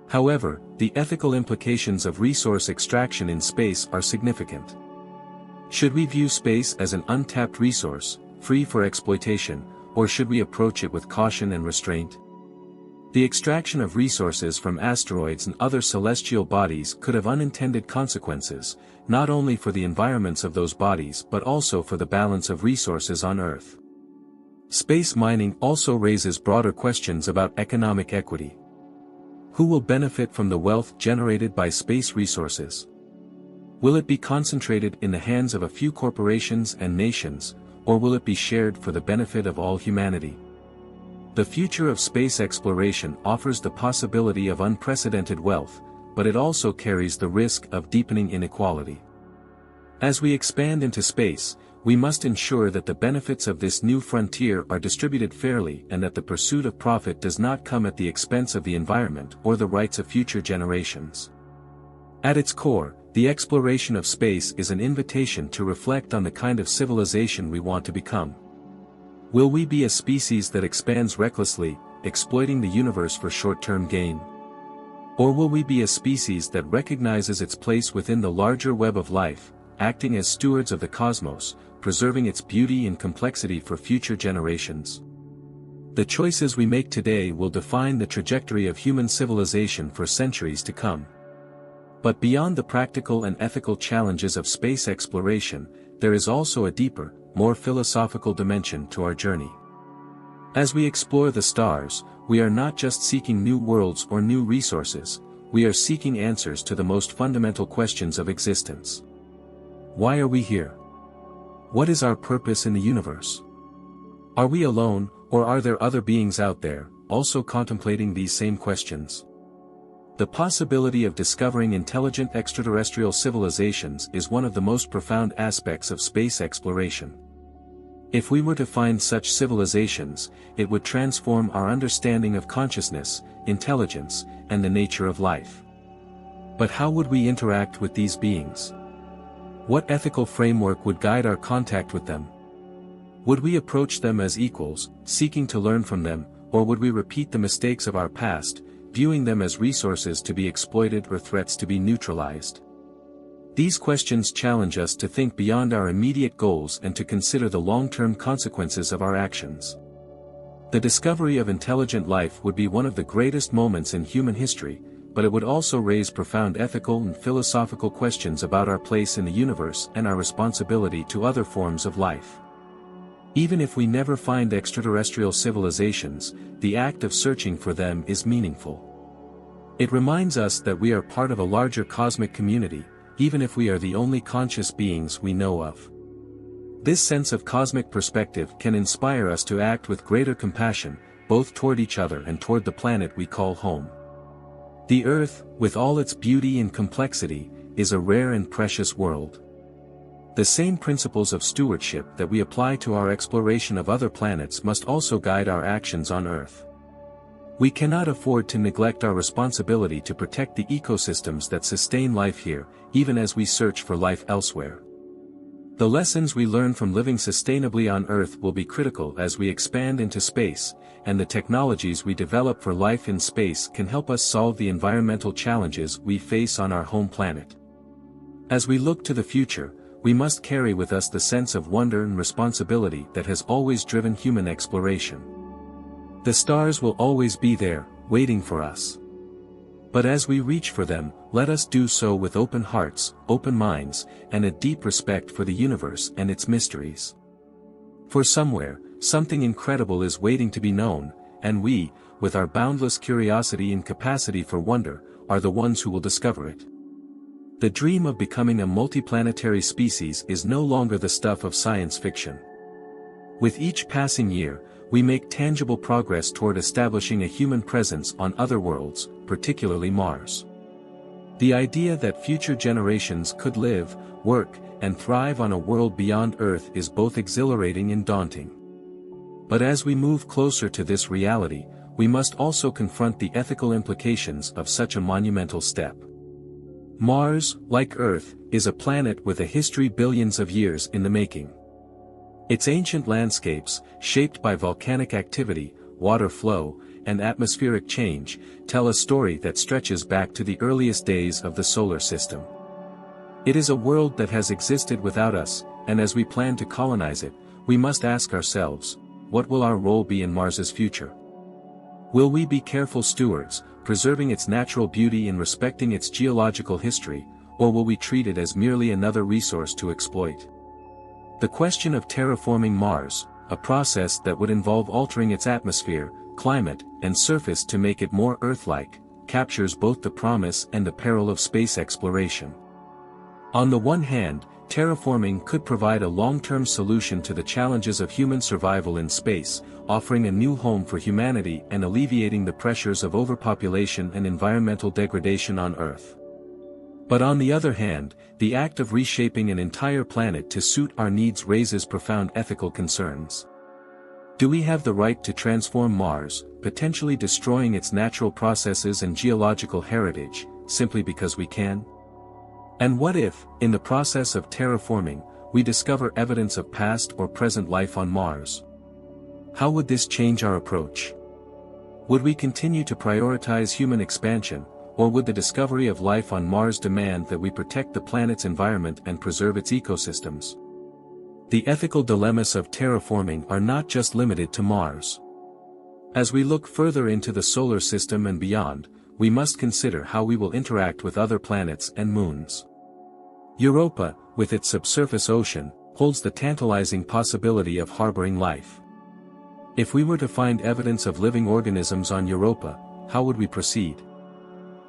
However, the ethical implications of resource extraction in space are significant. Should we view space as an untapped resource, free for exploitation, or should we approach it with caution and restraint? The extraction of resources from asteroids and other celestial bodies could have unintended consequences, not only for the environments of those bodies but also for the balance of resources on Earth. Space mining also raises broader questions about economic equity. Who will benefit from the wealth generated by space resources? Will it be concentrated in the hands of a few corporations and nations, or will it be shared for the benefit of all humanity? The future of space exploration offers the possibility of unprecedented wealth, but it also carries the risk of deepening inequality. As we expand into space, we must ensure that the benefits of this new frontier are distributed fairly and that the pursuit of profit does not come at the expense of the environment or the rights of future generations. At its core, the exploration of space is an invitation to reflect on the kind of civilization we want to become. Will we be a species that expands recklessly, exploiting the universe for short-term gain? Or will we be a species that recognizes its place within the larger web of life, acting as stewards of the cosmos, preserving its beauty and complexity for future generations? The choices we make today will define the trajectory of human civilization for centuries to come. But beyond the practical and ethical challenges of space exploration, there is also a deeper, more philosophical dimension to our journey. As we explore the stars, we are not just seeking new worlds or new resources, we are seeking answers to the most fundamental questions of existence. Why are we here? What is our purpose in the universe? Are we alone, or are there other beings out there, also contemplating these same questions? The possibility of discovering intelligent extraterrestrial civilizations is one of the most profound aspects of space exploration. If we were to find such civilizations, it would transform our understanding of consciousness, intelligence, and the nature of life. But how would we interact with these beings? What ethical framework would guide our contact with them? Would we approach them as equals, seeking to learn from them, or would we repeat the mistakes of our past, viewing them as resources to be exploited or threats to be neutralized? These questions challenge us to think beyond our immediate goals and to consider the long-term consequences of our actions. The discovery of intelligent life would be one of the greatest moments in human history, but it would also raise profound ethical and philosophical questions about our place in the universe and our responsibility to other forms of life. Even if we never find extraterrestrial civilizations, the act of searching for them is meaningful. It reminds us that we are part of a larger cosmic community, even if we are the only conscious beings we know of. This sense of cosmic perspective can inspire us to act with greater compassion, both toward each other and toward the planet we call home. The Earth, with all its beauty and complexity, is a rare and precious world. The same principles of stewardship that we apply to our exploration of other planets must also guide our actions on Earth. We cannot afford to neglect our responsibility to protect the ecosystems that sustain life here, even as we search for life elsewhere. The lessons we learn from living sustainably on Earth will be critical as we expand into space, and the technologies we develop for life in space can help us solve the environmental challenges we face on our home planet. As we look to the future, we must carry with us the sense of wonder and responsibility that has always driven human exploration. The stars will always be there, waiting for us. But as we reach for them, let us do so with open hearts, open minds, and a deep respect for the universe and its mysteries. For somewhere, something incredible is waiting to be known, and we, with our boundless curiosity and capacity for wonder, are the ones who will discover it. The dream of becoming a multiplanetary species is no longer the stuff of science fiction. With each passing year, we make tangible progress toward establishing a human presence on other worlds, particularly Mars. The idea that future generations could live, work, and thrive on a world beyond Earth is both exhilarating and daunting. But as we move closer to this reality, we must also confront the ethical implications of such a monumental step. Mars, like Earth, is a planet with a history billions of years in the making. Its ancient landscapes, shaped by volcanic activity, water flow, and atmospheric change, tell a story that stretches back to the earliest days of the solar system. It is a world that has existed without us, and as we plan to colonize it, we must ask ourselves, what will our role be in Mars's future? Will we be careful stewards, preserving its natural beauty and respecting its geological history, or will we treat it as merely another resource to exploit? The question of terraforming Mars, a process that would involve altering its atmosphere, climate, and surface to make it more Earth-like, captures both the promise and the peril of space exploration. On the one hand, terraforming could provide a long-term solution to the challenges of human survival in space, offering a new home for humanity and alleviating the pressures of overpopulation and environmental degradation on Earth. But on the other hand, the act of reshaping an entire planet to suit our needs raises profound ethical concerns. Do we have the right to transform Mars, potentially destroying its natural processes and geological heritage, simply because we can? And what if, in the process of terraforming, we discover evidence of past or present life on Mars? How would this change our approach? Would we continue to prioritize human expansion, or would the discovery of life on Mars demand that we protect the planet's environment and preserve its ecosystems? The ethical dilemmas of terraforming are not just limited to Mars. As we look further into the solar system and beyond, we must consider how we will interact with other planets and moons. Europa, with its subsurface ocean, holds the tantalizing possibility of harboring life. If we were to find evidence of living organisms on Europa, how would we proceed?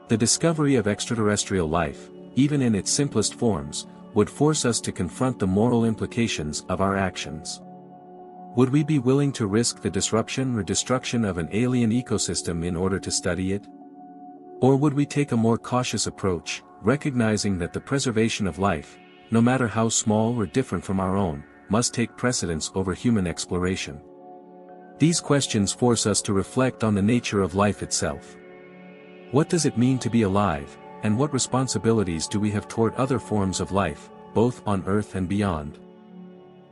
The discovery of extraterrestrial life, even in its simplest forms, would force us to confront the moral implications of our actions. Would we be willing to risk the disruption or destruction of an alien ecosystem in order to study it? Or would we take a more cautious approach, recognizing that the preservation of life, no matter how small or different from our own, must take precedence over human exploration? These questions force us to reflect on the nature of life itself. What does it mean to be alive, and what responsibilities do we have toward other forms of life, both on Earth and beyond?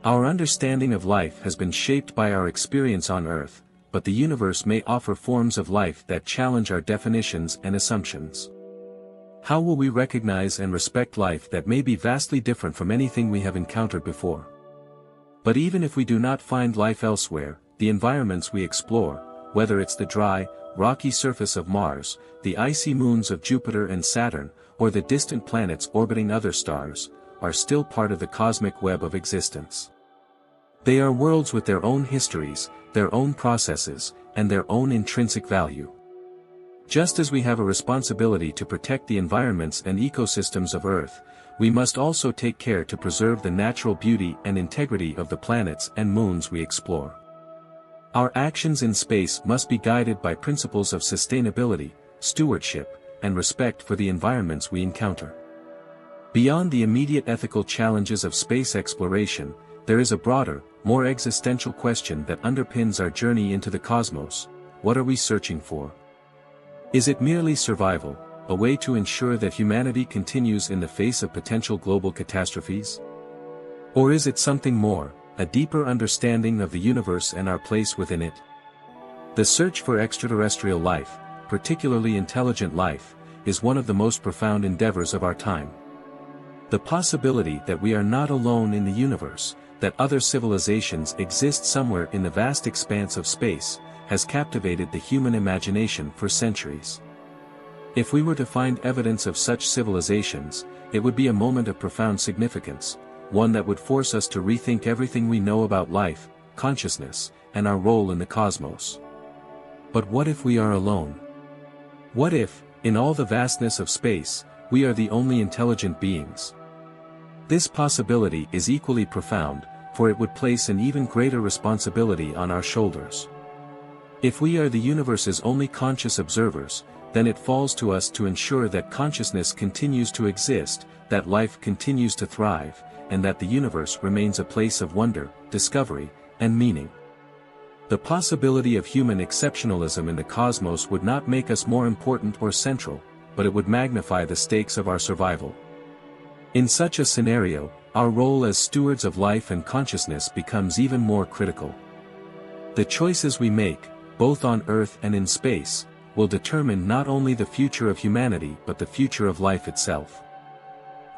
Our understanding of life has been shaped by our experience on Earth, but the universe may offer forms of life that challenge our definitions and assumptions. How will we recognize and respect life that may be vastly different from anything we have encountered before? But even if we do not find life elsewhere, the environments we explore, whether it's the dry, rocky surface of Mars, the icy moons of Jupiter and Saturn, or the distant planets orbiting other stars, are still part of the cosmic web of existence. They are worlds with their own histories, their own processes, and their own intrinsic value. Just as we have a responsibility to protect the environments and ecosystems of Earth, we must also take care to preserve the natural beauty and integrity of the planets and moons we explore. Our actions in space must be guided by principles of sustainability, stewardship, and respect for the environments we encounter. Beyond the immediate ethical challenges of space exploration, there is a broader, more existential question that underpins our journey into the cosmos: what are we searching for? Is it merely survival, a way to ensure that humanity continues in the face of potential global catastrophes? Or is it something more, a deeper understanding of the universe and our place within it? The search for extraterrestrial life, particularly intelligent life, is one of the most profound endeavors of our time. The possibility that we are not alone in the universe, that other civilizations exist somewhere in the vast expanse of space, has captivated the human imagination for centuries. If we were to find evidence of such civilizations, it would be a moment of profound significance, one that would force us to rethink everything we know about life, consciousness, and our role in the cosmos. But what if we are alone? What if, in all the vastness of space, we are the only intelligent beings? This possibility is equally profound, for it would place an even greater responsibility on our shoulders. If we are the universe's only conscious observers, then it falls to us to ensure that consciousness continues to exist, that life continues to thrive, and that the universe remains a place of wonder, discovery, and meaning. The possibility of human exceptionalism in the cosmos would not make us more important or central, but it would magnify the stakes of our survival. In such a scenario, our role as stewards of life and consciousness becomes even more critical. The choices we make, both on Earth and in space, will determine not only the future of humanity but the future of life itself.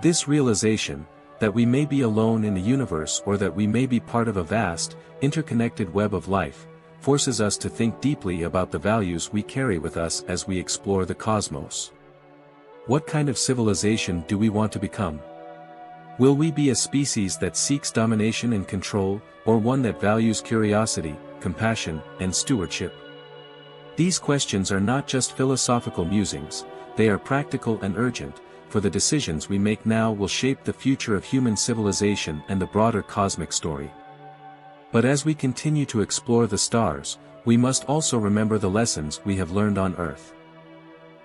This realization, that we may be alone in the universe or that we may be part of a vast, interconnected web of life, forces us to think deeply about the values we carry with us as we explore the cosmos. What kind of civilization do we want to become? Will we be a species that seeks domination and control, or one that values curiosity, compassion, and stewardship? These questions are not just philosophical musings, they are practical and urgent, for the decisions we make now will shape the future of human civilization and the broader cosmic story. But as we continue to explore the stars, we must also remember the lessons we have learned on Earth.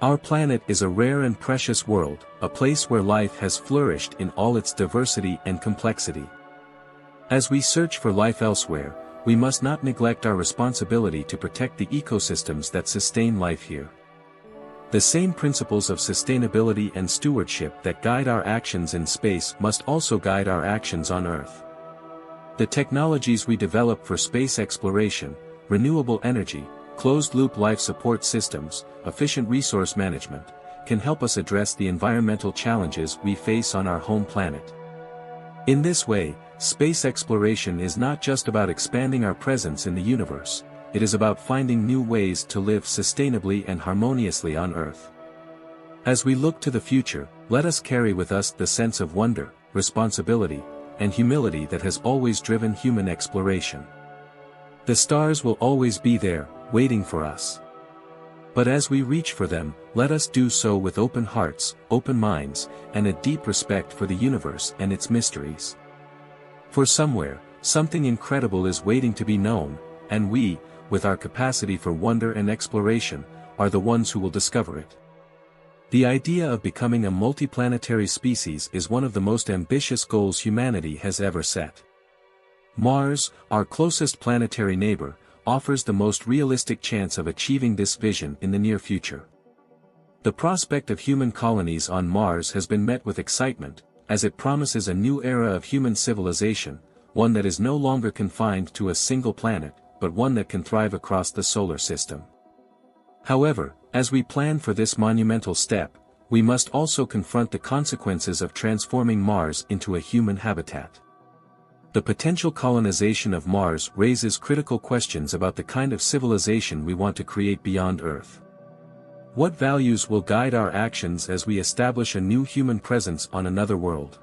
Our planet is a rare and precious world, a place where life has flourished in all its diversity and complexity. As we search for life elsewhere, we must not neglect our responsibility to protect the ecosystems that sustain life here. The same principles of sustainability and stewardship that guide our actions in space must also guide our actions on Earth. The technologies we develop for space exploration, renewable energy, closed-loop life support systems, efficient resource management, can help us address the environmental challenges we face on our home planet. In this way, space exploration is not just about expanding our presence in the universe, it is about finding new ways to live sustainably and harmoniously on Earth. As we look to the future, let us carry with us the sense of wonder, responsibility, and humility that has always driven human exploration. The stars will always be there, waiting for us. But as we reach for them, let us do so with open hearts, open minds, and a deep respect for the universe and its mysteries. For somewhere, something incredible is waiting to be known, and we, with our capacity for wonder and exploration, are the ones who will discover it. The idea of becoming a multiplanetary species is one of the most ambitious goals humanity has ever set. Mars, our closest planetary neighbor, offers the most realistic chance of achieving this vision in the near future. The prospect of human colonies on Mars has been met with excitement, as it promises a new era of human civilization, one that is no longer confined to a single planet, but one that can thrive across the solar system. However, as we plan for this monumental step, we must also confront the consequences of transforming Mars into a human habitat. The potential colonization of Mars raises critical questions about the kind of civilization we want to create beyond Earth. What values will guide our actions as we establish a new human presence on another world?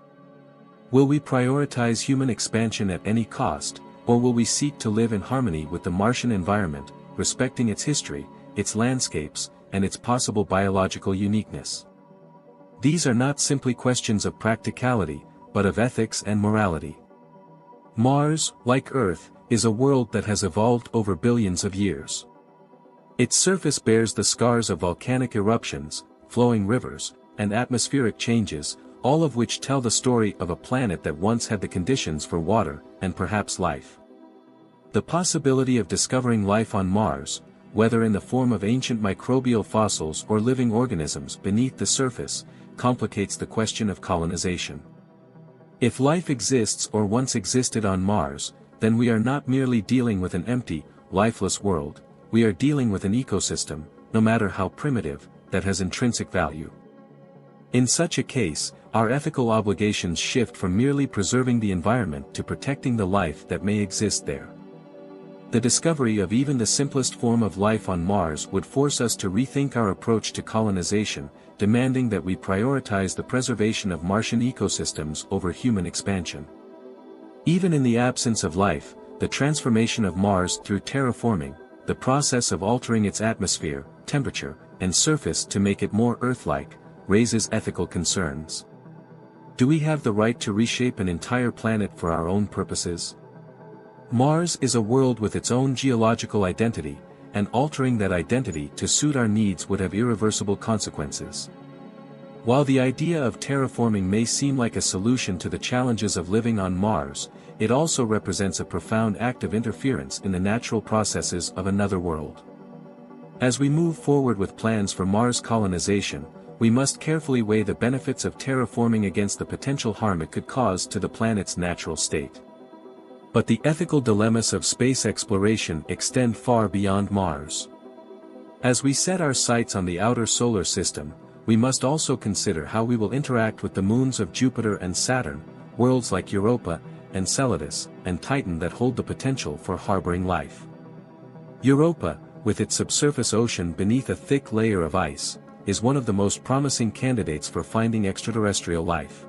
Will we prioritize human expansion at any cost, or will we seek to live in harmony with the Martian environment, respecting its history, its landscapes, and its possible biological uniqueness? These are not simply questions of practicality, but of ethics and morality. Mars, like Earth, is a world that has evolved over billions of years. Its surface bears the scars of volcanic eruptions, flowing rivers, and atmospheric changes, all of which tell the story of a planet that once had the conditions for water, and perhaps life. The possibility of discovering life on Mars, whether in the form of ancient microbial fossils or living organisms beneath the surface, complicates the question of colonization. If life exists or once existed on Mars, then we are not merely dealing with an empty, lifeless world, we are dealing with an ecosystem, no matter how primitive, that has intrinsic value. In such a case, our ethical obligations shift from merely preserving the environment to protecting the life that may exist there. The discovery of even the simplest form of life on Mars would force us to rethink our approach to colonization, demanding that we prioritize the preservation of Martian ecosystems over human expansion. Even in the absence of life, the transformation of Mars through terraforming, the process of altering its atmosphere, temperature, and surface to make it more Earth-like, raises ethical concerns. Do we have the right to reshape an entire planet for our own purposes? Mars is a world with its own geological identity, and altering that identity to suit our needs would have irreversible consequences. While the idea of terraforming may seem like a solution to the challenges of living on Mars, it also represents a profound act of interference in the natural processes of another world. As we move forward with plans for Mars colonization, we must carefully weigh the benefits of terraforming against the potential harm it could cause to the planet's natural state. But the ethical dilemmas of space exploration extend far beyond Mars. As we set our sights on the outer solar system, we must also consider how we will interact with the moons of Jupiter and Saturn, worlds like Europa, Enceladus, and Titan that hold the potential for harboring life. Europa, with its subsurface ocean beneath a thick layer of ice, is one of the most promising candidates for finding extraterrestrial life.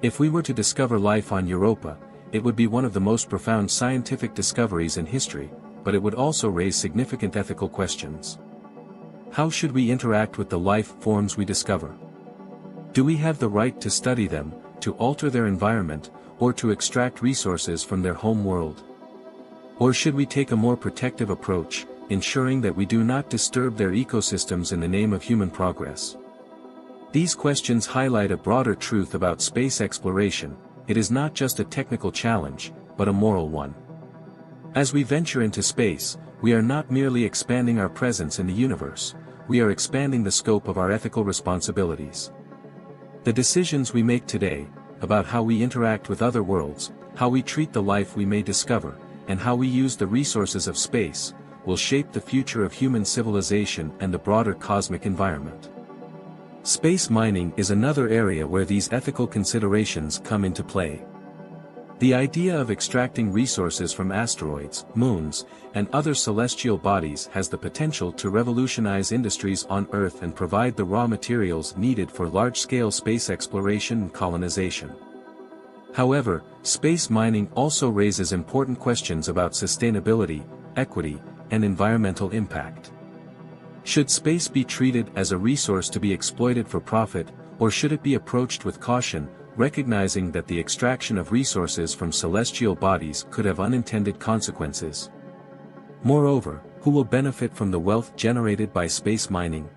If we were to discover life on Europa, it would be one of the most profound scientific discoveries in history, but it would also raise significant ethical questions. How should we interact with the life forms we discover? Do we have the right to study them, to alter their environment, or to extract resources from their home world? Or should we take a more protective approach, ensuring that we do not disturb their ecosystems in the name of human progress? These questions highlight a broader truth about space exploration. It is not just a technical challenge, but a moral one. As we venture into space, we are not merely expanding our presence in the universe, we are expanding the scope of our ethical responsibilities. The decisions we make today, about how we interact with other worlds, how we treat the life we may discover, and how we use the resources of space, will shape the future of human civilization and the broader cosmic environment. Space mining is another area where these ethical considerations come into play. The idea of extracting resources from asteroids, moons, and other celestial bodies has the potential to revolutionize industries on Earth and provide the raw materials needed for large-scale space exploration and colonization. However, space mining also raises important questions about sustainability, equity, and environmental impact. Should space be treated as a resource to be exploited for profit, or should it be approached with caution, recognizing that the extraction of resources from celestial bodies could have unintended consequences? Moreover, who will benefit from the wealth generated by space mining?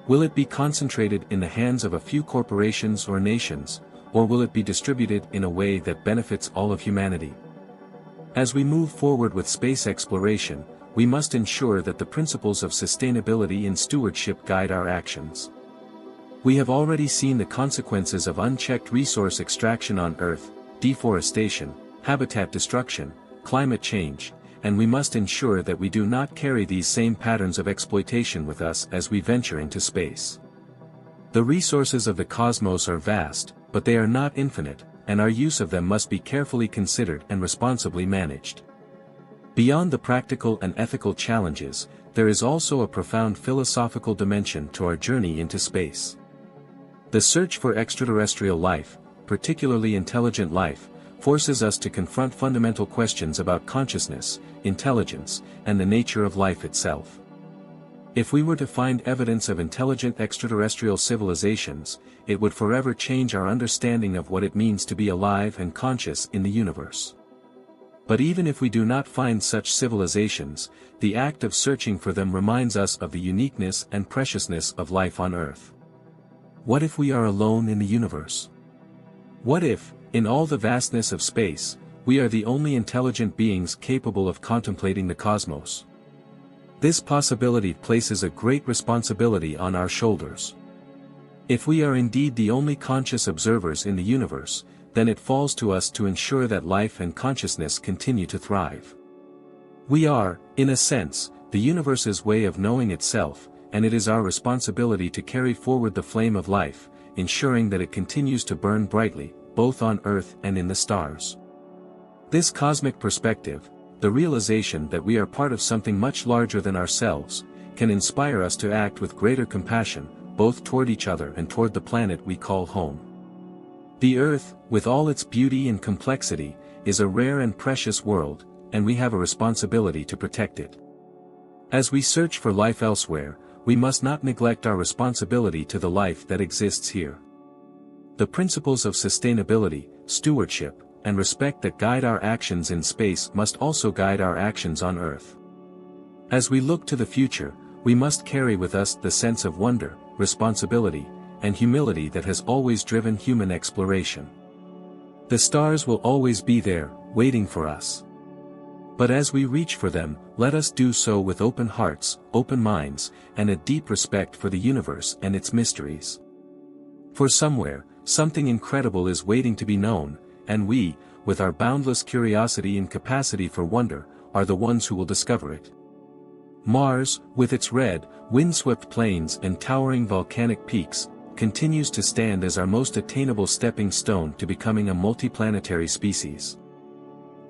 Will it be concentrated in the hands of a few corporations or nations, or will it be distributed in a way that benefits all of humanity? As we move forward with space exploration, we must ensure that the principles of sustainability and stewardship guide our actions. We have already seen the consequences of unchecked resource extraction on Earth: deforestation, habitat destruction, climate change, and we must ensure that we do not carry these same patterns of exploitation with us as we venture into space. The resources of the cosmos are vast, but they are not infinite, and our use of them must be carefully considered and responsibly managed. Beyond the practical and ethical challenges, there is also a profound philosophical dimension to our journey into space. The search for extraterrestrial life, particularly intelligent life, forces us to confront fundamental questions about consciousness, intelligence, and the nature of life itself. If we were to find evidence of intelligent extraterrestrial civilizations, it would forever change our understanding of what it means to be alive and conscious in the universe. But even if we do not find such civilizations, the act of searching for them reminds us of the uniqueness and preciousness of life on Earth. What if we are alone in the universe? What if, in all the vastness of space, we are the only intelligent beings capable of contemplating the cosmos? This possibility places a great responsibility on our shoulders. If we are indeed the only conscious observers in the universe, then it falls to us to ensure that life and consciousness continue to thrive. We are, in a sense, the universe's way of knowing itself, and it is our responsibility to carry forward the flame of life, ensuring that it continues to burn brightly, both on Earth and in the stars. This cosmic perspective, the realization that we are part of something much larger than ourselves, can inspire us to act with greater compassion, both toward each other and toward the planet we call home. The Earth, with all its beauty and complexity, is a rare and precious world, and we have a responsibility to protect it. As we search for life elsewhere, we must not neglect our responsibility to the life that exists here. The principles of sustainability, stewardship, and respect that guide our actions in space must also guide our actions on Earth. As we look to the future, we must carry with us the sense of wonder, responsibility, and humility that has always driven human exploration. The stars will always be there, waiting for us. But as we reach for them, let us do so with open hearts, open minds, and a deep respect for the universe and its mysteries. For somewhere, something incredible is waiting to be known, and we, with our boundless curiosity and capacity for wonder, are the ones who will discover it. Mars, with its red, windswept plains and towering volcanic peaks, continues to stand as our most attainable stepping stone to becoming a multiplanetary species.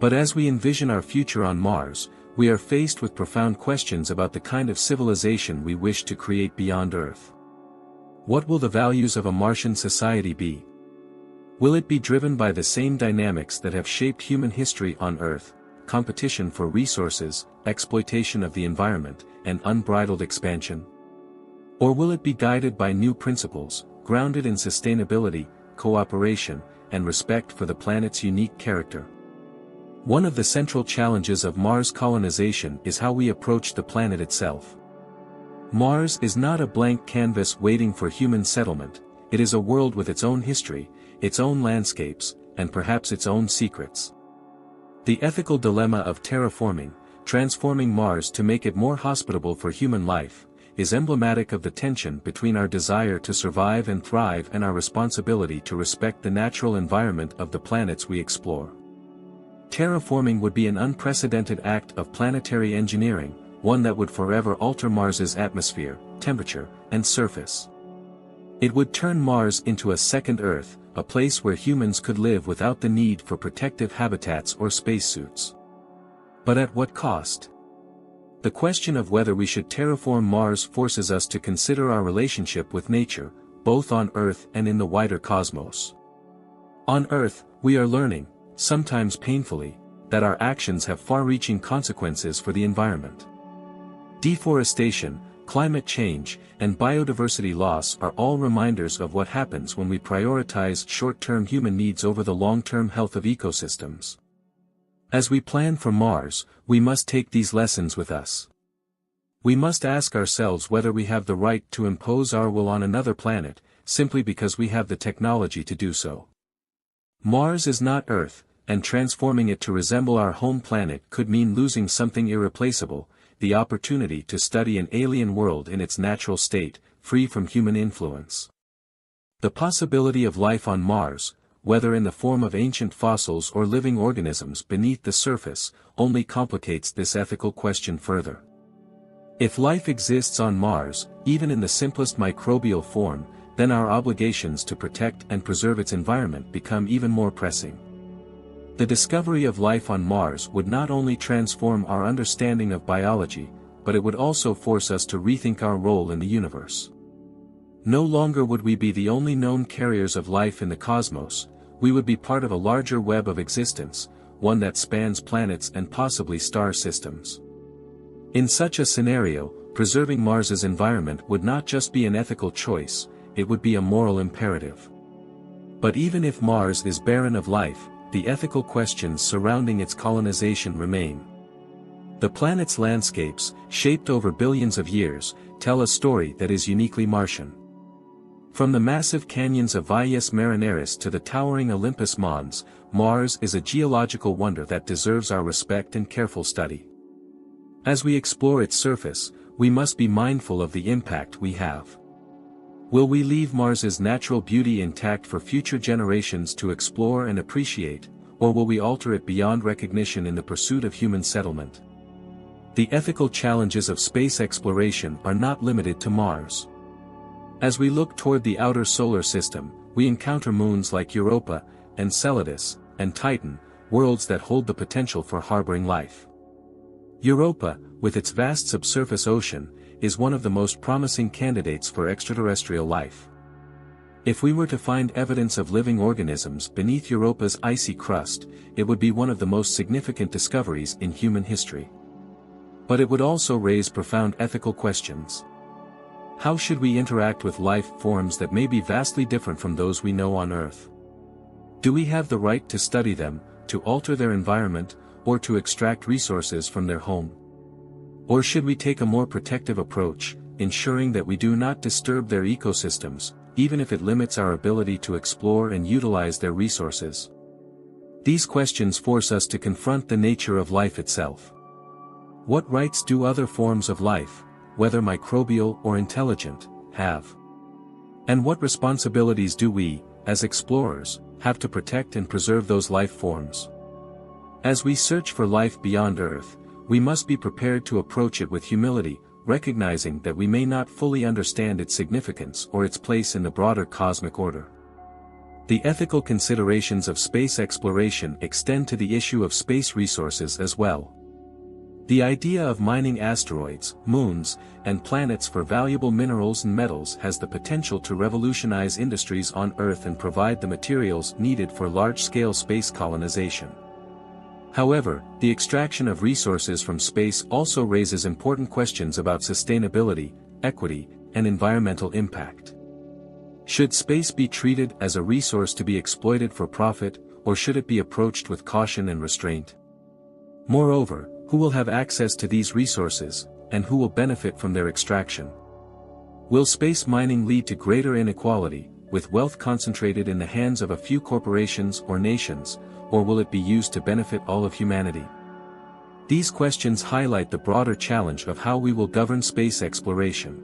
But as we envision our future on Mars, we are faced with profound questions about the kind of civilization we wish to create beyond Earth. What will the values of a Martian society be? Will it be driven by the same dynamics that have shaped human history on Earth, competition for resources, exploitation of the environment, and unbridled expansion? Or will it be guided by new principles, grounded in sustainability, cooperation, and respect for the planet's unique character? One of the central challenges of Mars colonization is how we approach the planet itself. Mars is not a blank canvas waiting for human settlement, it is a world with its own history, its own landscapes, and perhaps its own secrets. The ethical dilemma of terraforming, transforming Mars to make it more hospitable for human life, is emblematic of the tension between our desire to survive and thrive and our responsibility to respect the natural environment of the planets we explore. Terraforming would be an unprecedented act of planetary engineering, one that would forever alter Mars's atmosphere, temperature, and surface. It would turn Mars into a second Earth, a place where humans could live without the need for protective habitats or spacesuits. But at what cost? The question of whether we should terraform Mars forces us to consider our relationship with nature, both on Earth and in the wider cosmos. On Earth, we are learning, sometimes painfully, that our actions have far-reaching consequences for the environment. Deforestation, climate change, and biodiversity loss are all reminders of what happens when we prioritize short-term human needs over the long-term health of ecosystems. As we plan for Mars, we must take these lessons with us. We must ask ourselves whether we have the right to impose our will on another planet, simply because we have the technology to do so. Mars is not Earth, and transforming it to resemble our home planet could mean losing something irreplaceable, the opportunity to study an alien world in its natural state, free from human influence. The possibility of life on Mars, whether in the form of ancient fossils or living organisms beneath the surface, only complicates this ethical question further. If life exists on Mars, even in the simplest microbial form, then our obligations to protect and preserve its environment become even more pressing. The discovery of life on Mars would not only transform our understanding of biology, but it would also force us to rethink our role in the universe. No longer would we be the only known carriers of life in the cosmos, we would be part of a larger web of existence, one that spans planets and possibly star systems. In such a scenario, preserving Mars's environment would not just be an ethical choice, it would be a moral imperative. But even if Mars is barren of life, the ethical questions surrounding its colonization remain. The planet's landscapes, shaped over billions of years, tell a story that is uniquely Martian. From the massive canyons of Valles Marineris to the towering Olympus Mons, Mars is a geological wonder that deserves our respect and careful study. As we explore its surface, we must be mindful of the impact we have. Will we leave Mars's natural beauty intact for future generations to explore and appreciate, or will we alter it beyond recognition in the pursuit of human settlement? The ethical challenges of space exploration are not limited to Mars. As we look toward the outer solar system, we encounter moons like Europa, Enceladus, and Titan, worlds that hold the potential for harboring life. Europa, with its vast subsurface ocean, is one of the most promising candidates for extraterrestrial life. If we were to find evidence of living organisms beneath Europa's icy crust, it would be one of the most significant discoveries in human history. But it would also raise profound ethical questions. How should we interact with life forms that may be vastly different from those we know on Earth? Do we have the right to study them, to alter their environment, or to extract resources from their home? Or should we take a more protective approach, ensuring that we do not disturb their ecosystems, even if it limits our ability to explore and utilize their resources? These questions force us to confront the nature of life itself. What rights do other forms of life, whether microbial or intelligent, have? And what responsibilities do we, as explorers, have to protect and preserve those life forms? As we search for life beyond Earth, we must be prepared to approach it with humility, recognizing that we may not fully understand its significance or its place in the broader cosmic order. The ethical considerations of space exploration extend to the issue of space resources as well. The idea of mining asteroids, moons, and planets for valuable minerals and metals has the potential to revolutionize industries on Earth and provide the materials needed for large-scale space colonization. However, the extraction of resources from space also raises important questions about sustainability, equity, and environmental impact. Should space be treated as a resource to be exploited for profit, or should it be approached with caution and restraint? Moreover, who will have access to these resources, and who will benefit from their extraction? Will space mining lead to greater inequality, with wealth concentrated in the hands of a few corporations or nations, or will it be used to benefit all of humanity? These questions highlight the broader challenge of how we will govern space exploration.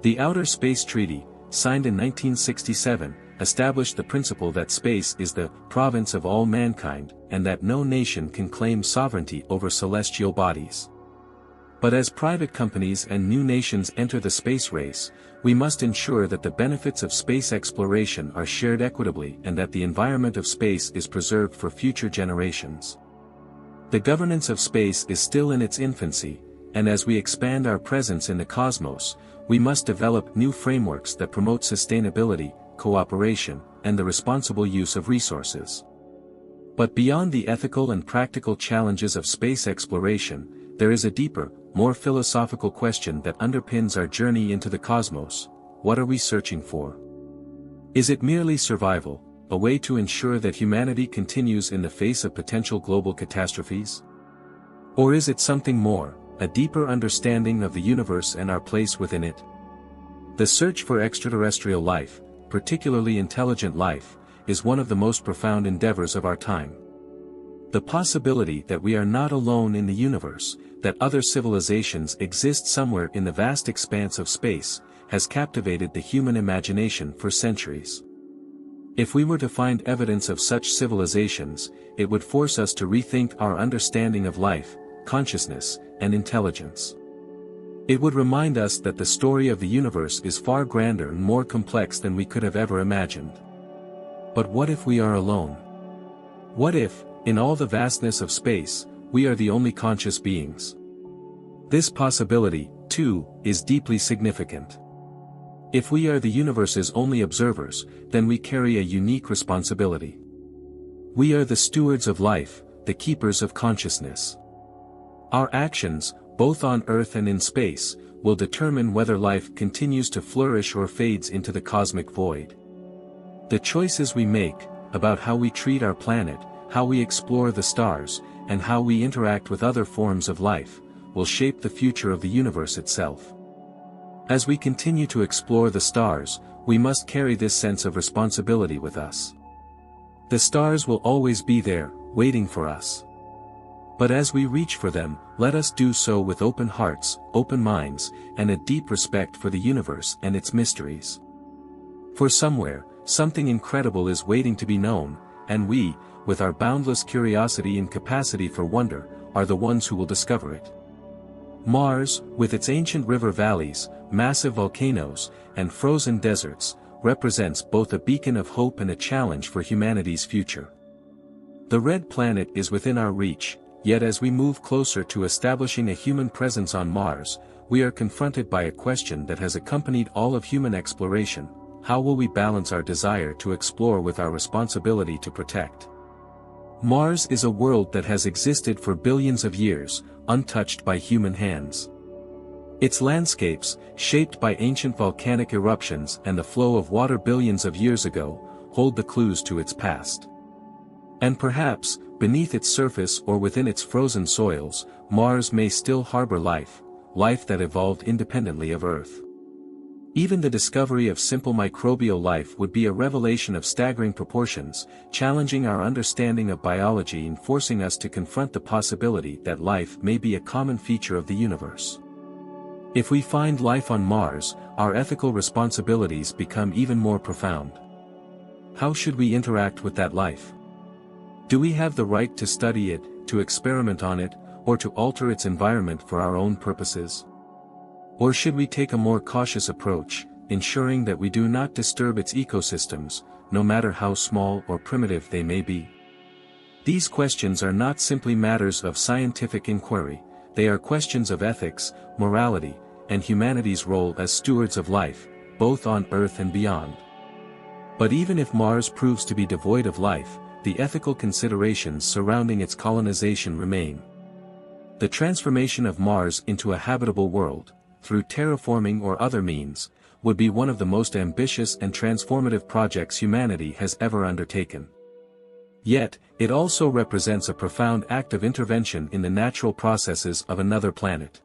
The Outer Space Treaty, signed in 1967, established the principle that space is the province of all mankind, and that no nation can claim sovereignty over celestial bodies. But as private companies and new nations enter the space race, we must ensure that the benefits of space exploration are shared equitably and that the environment of space is preserved for future generations. The governance of space is still in its infancy, and as we expand our presence in the cosmos, we must develop new frameworks that promote sustainability, cooperation, and the responsible use of resources. But beyond the ethical and practical challenges of space exploration, there is a deeper, more philosophical question that underpins our journey into the cosmos: what are we searching for? Is it merely survival, a way to ensure that humanity continues in the face of potential global catastrophes? Or is it something more, a deeper understanding of the universe and our place within it? The search for extraterrestrial life, particularly intelligent life, is one of the most profound endeavors of our time. The possibility that we are not alone in the universe, that other civilizations exist somewhere in the vast expanse of space, has captivated the human imagination for centuries. If we were to find evidence of such civilizations, it would force us to rethink our understanding of life, consciousness, and intelligence. It would remind us that the story of the universe is far grander and more complex than we could have ever imagined. But what if we are alone? What if, in all the vastness of space, we are the only conscious beings? This possibility, too, is deeply significant. If we are the universe's only observers, then we carry a unique responsibility. We are the stewards of life, the keepers of consciousness. Our actions, both on Earth and in space, will determine whether life continues to flourish or fades into the cosmic void. The choices we make, about how we treat our planet, how we explore the stars, and how we interact with other forms of life, will shape the future of the universe itself. As we continue to explore the stars, we must carry this sense of responsibility with us. The stars will always be there, waiting for us. But as we reach for them, let us do so with open hearts, open minds, and a deep respect for the universe and its mysteries. For somewhere, something incredible is waiting to be known, and we, with our boundless curiosity and capacity for wonder, are the ones who will discover it. Mars, with its ancient river valleys, massive volcanoes, and frozen deserts, represents both a beacon of hope and a challenge for humanity's future. The red planet is within our reach, yet as we move closer to establishing a human presence on Mars, we are confronted by a question that has accompanied all of human exploration: how will we balance our desire to explore with our responsibility to protect? Mars is a world that has existed for billions of years, untouched by human hands. Its landscapes, shaped by ancient volcanic eruptions and the flow of water billions of years ago, hold the clues to its past. And perhaps, beneath its surface or within its frozen soils, Mars may still harbor life, life that evolved independently of Earth. Even the discovery of simple microbial life would be a revelation of staggering proportions, challenging our understanding of biology and forcing us to confront the possibility that life may be a common feature of the universe. If we find life on Mars, our ethical responsibilities become even more profound. How should we interact with that life? Do we have the right to study it, to experiment on it, or to alter its environment for our own purposes? Or should we take a more cautious approach, ensuring that we do not disturb its ecosystems, no matter how small or primitive they may be? These questions are not simply matters of scientific inquiry, they are questions of ethics, morality, and humanity's role as stewards of life, both on Earth and beyond. But even if Mars proves to be devoid of life, the ethical considerations surrounding its colonization remain. The transformation of Mars into a habitable world, through terraforming or other means, would be one of the most ambitious and transformative projects humanity has ever undertaken. Yet, it also represents a profound act of intervention in the natural processes of another planet.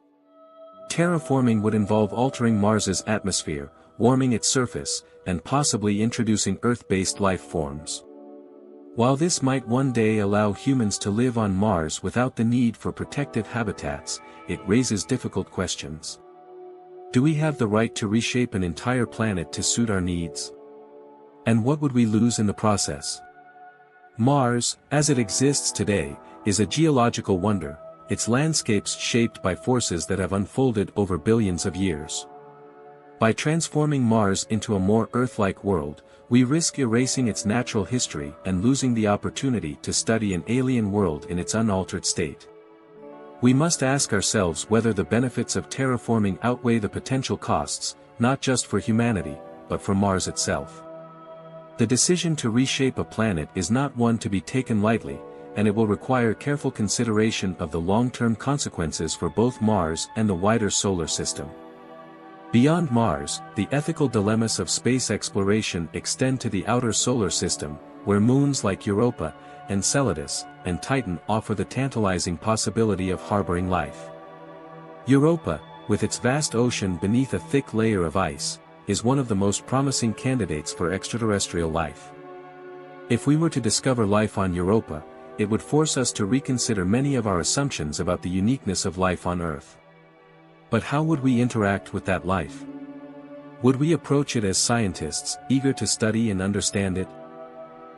Terraforming would involve altering Mars's atmosphere, warming its surface, and possibly introducing Earth-based life forms. While this might one day allow humans to live on Mars without the need for protected habitats, it raises difficult questions. Do we have the right to reshape an entire planet to suit our needs? And what would we lose in the process? Mars, as it exists today, is a geological wonder, its landscapes shaped by forces that have unfolded over billions of years. By transforming Mars into a more Earth-like world, we risk erasing its natural history and losing the opportunity to study an alien world in its unaltered state. We must ask ourselves whether the benefits of terraforming outweigh the potential costs, not just for humanity, but for Mars itself. The decision to reshape a planet is not one to be taken lightly, and it will require careful consideration of the long-term consequences for both Mars and the wider solar system. Beyond Mars, the ethical dilemmas of space exploration extend to the outer solar system, where moons like Europa, Enceladus, and Titan offer the tantalizing possibility of harboring life. Europa, with its vast ocean beneath a thick layer of ice, is one of the most promising candidates for extraterrestrial life. If we were to discover life on Europa, it would force us to reconsider many of our assumptions about the uniqueness of life on Earth. But how would we interact with that life? Would we approach it as scientists, eager to study and understand it?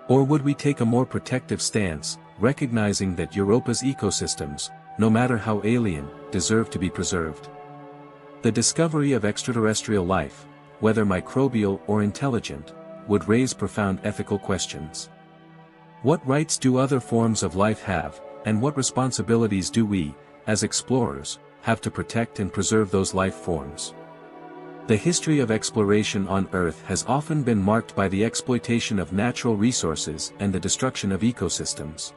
Or would we take a more protective stance, recognizing that Europa's ecosystems, no matter how alien, deserve to be preserved? The discovery of extraterrestrial life, whether microbial or intelligent, would raise profound ethical questions. What rights do other forms of life have, and what responsibilities do we, as explorers, have to protect and preserve those life forms? The history of exploration on Earth has often been marked by the exploitation of natural resources and the destruction of ecosystems.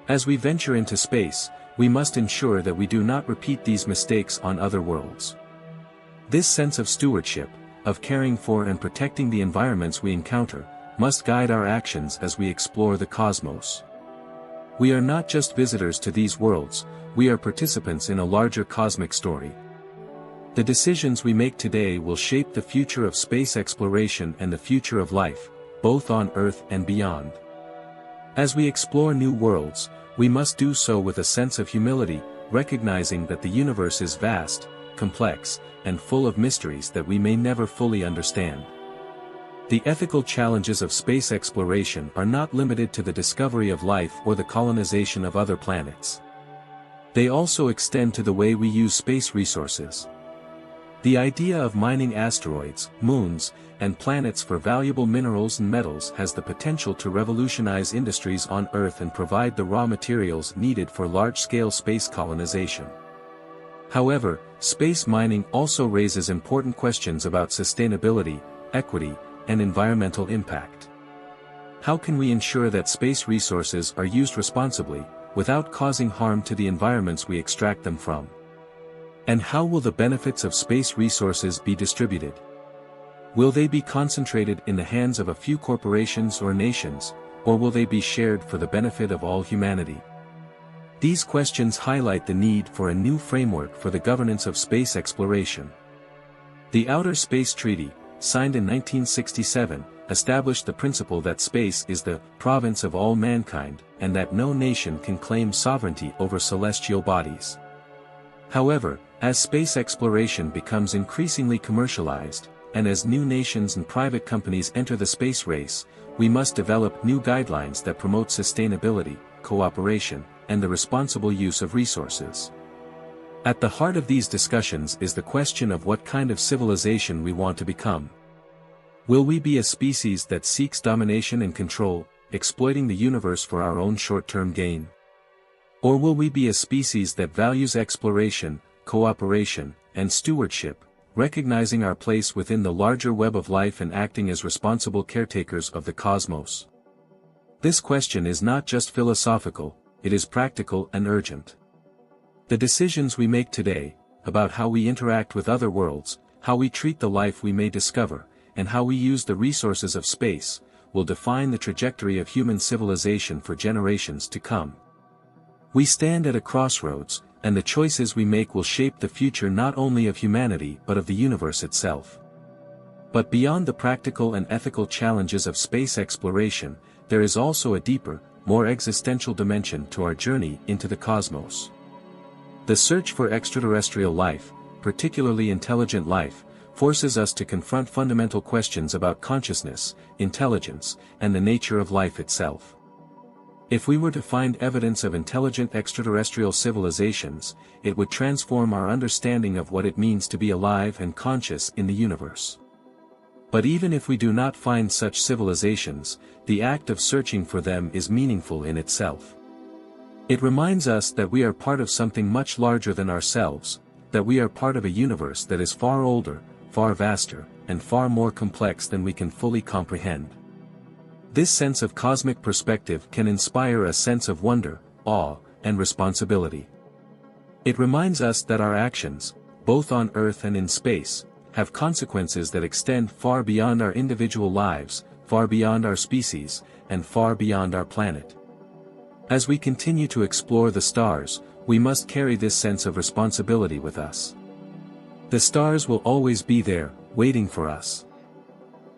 As we venture into space, we must ensure that we do not repeat these mistakes on other worlds. This sense of stewardship, of caring for and protecting the environments we encounter, must guide our actions as we explore the cosmos. We are not just visitors to these worlds, we are participants in a larger cosmic story. The decisions we make today will shape the future of space exploration and the future of life, both on Earth and beyond. As we explore new worlds, we must do so with a sense of humility, recognizing that the universe is vast, complex, and full of mysteries that we may never fully understand. The ethical challenges of space exploration are not limited to the discovery of life or the colonization of other planets. They also extend to the way we use space resources. The idea of mining asteroids, moons, and planets for valuable minerals and metals has the potential to revolutionize industries on Earth and provide the raw materials needed for large-scale space colonization. However, space mining also raises important questions about sustainability, equity, and environmental impact. How can we ensure that space resources are used responsibly, without causing harm to the environments we extract them from? And how will the benefits of space resources be distributed? Will they be concentrated in the hands of a few corporations or nations, or will they be shared for the benefit of all humanity? These questions highlight the need for a new framework for the governance of space exploration. The Outer Space Treaty, signed in 1967, established the principle that space is the province of all mankind, and that no nation can claim sovereignty over celestial bodies. However, as space exploration becomes increasingly commercialized, and as new nations and private companies enter the space race, we must develop new guidelines that promote sustainability, cooperation, and the responsible use of resources. At the heart of these discussions is the question of what kind of civilization we want to become. Will we be a species that seeks domination and control, exploiting the universe for our own short-term gain? Or will we be a species that values exploration, cooperation, and stewardship, recognizing our place within the larger web of life and acting as responsible caretakers of the cosmos? This question is not just philosophical, it is practical and urgent. The decisions we make today, about how we interact with other worlds, how we treat the life we may discover, and how we use the resources of space, will define the trajectory of human civilization for generations to come. We stand at a crossroads, and the choices we make will shape the future not only of humanity but of the universe itself. But beyond the practical and ethical challenges of space exploration, there is also a deeper, more existential dimension to our journey into the cosmos. The search for extraterrestrial life, particularly intelligent life, forces us to confront fundamental questions about consciousness, intelligence, and the nature of life itself. If we were to find evidence of intelligent extraterrestrial civilizations, it would transform our understanding of what it means to be alive and conscious in the universe. But even if we do not find such civilizations, the act of searching for them is meaningful in itself. It reminds us that we are part of something much larger than ourselves, that we are part of a universe that is far older, far vaster, and far more complex than we can fully comprehend. This sense of cosmic perspective can inspire a sense of wonder, awe, and responsibility. It reminds us that our actions, both on Earth and in space, have consequences that extend far beyond our individual lives, far beyond our species, and far beyond our planet. As we continue to explore the stars, we must carry this sense of responsibility with us. The stars will always be there, waiting for us.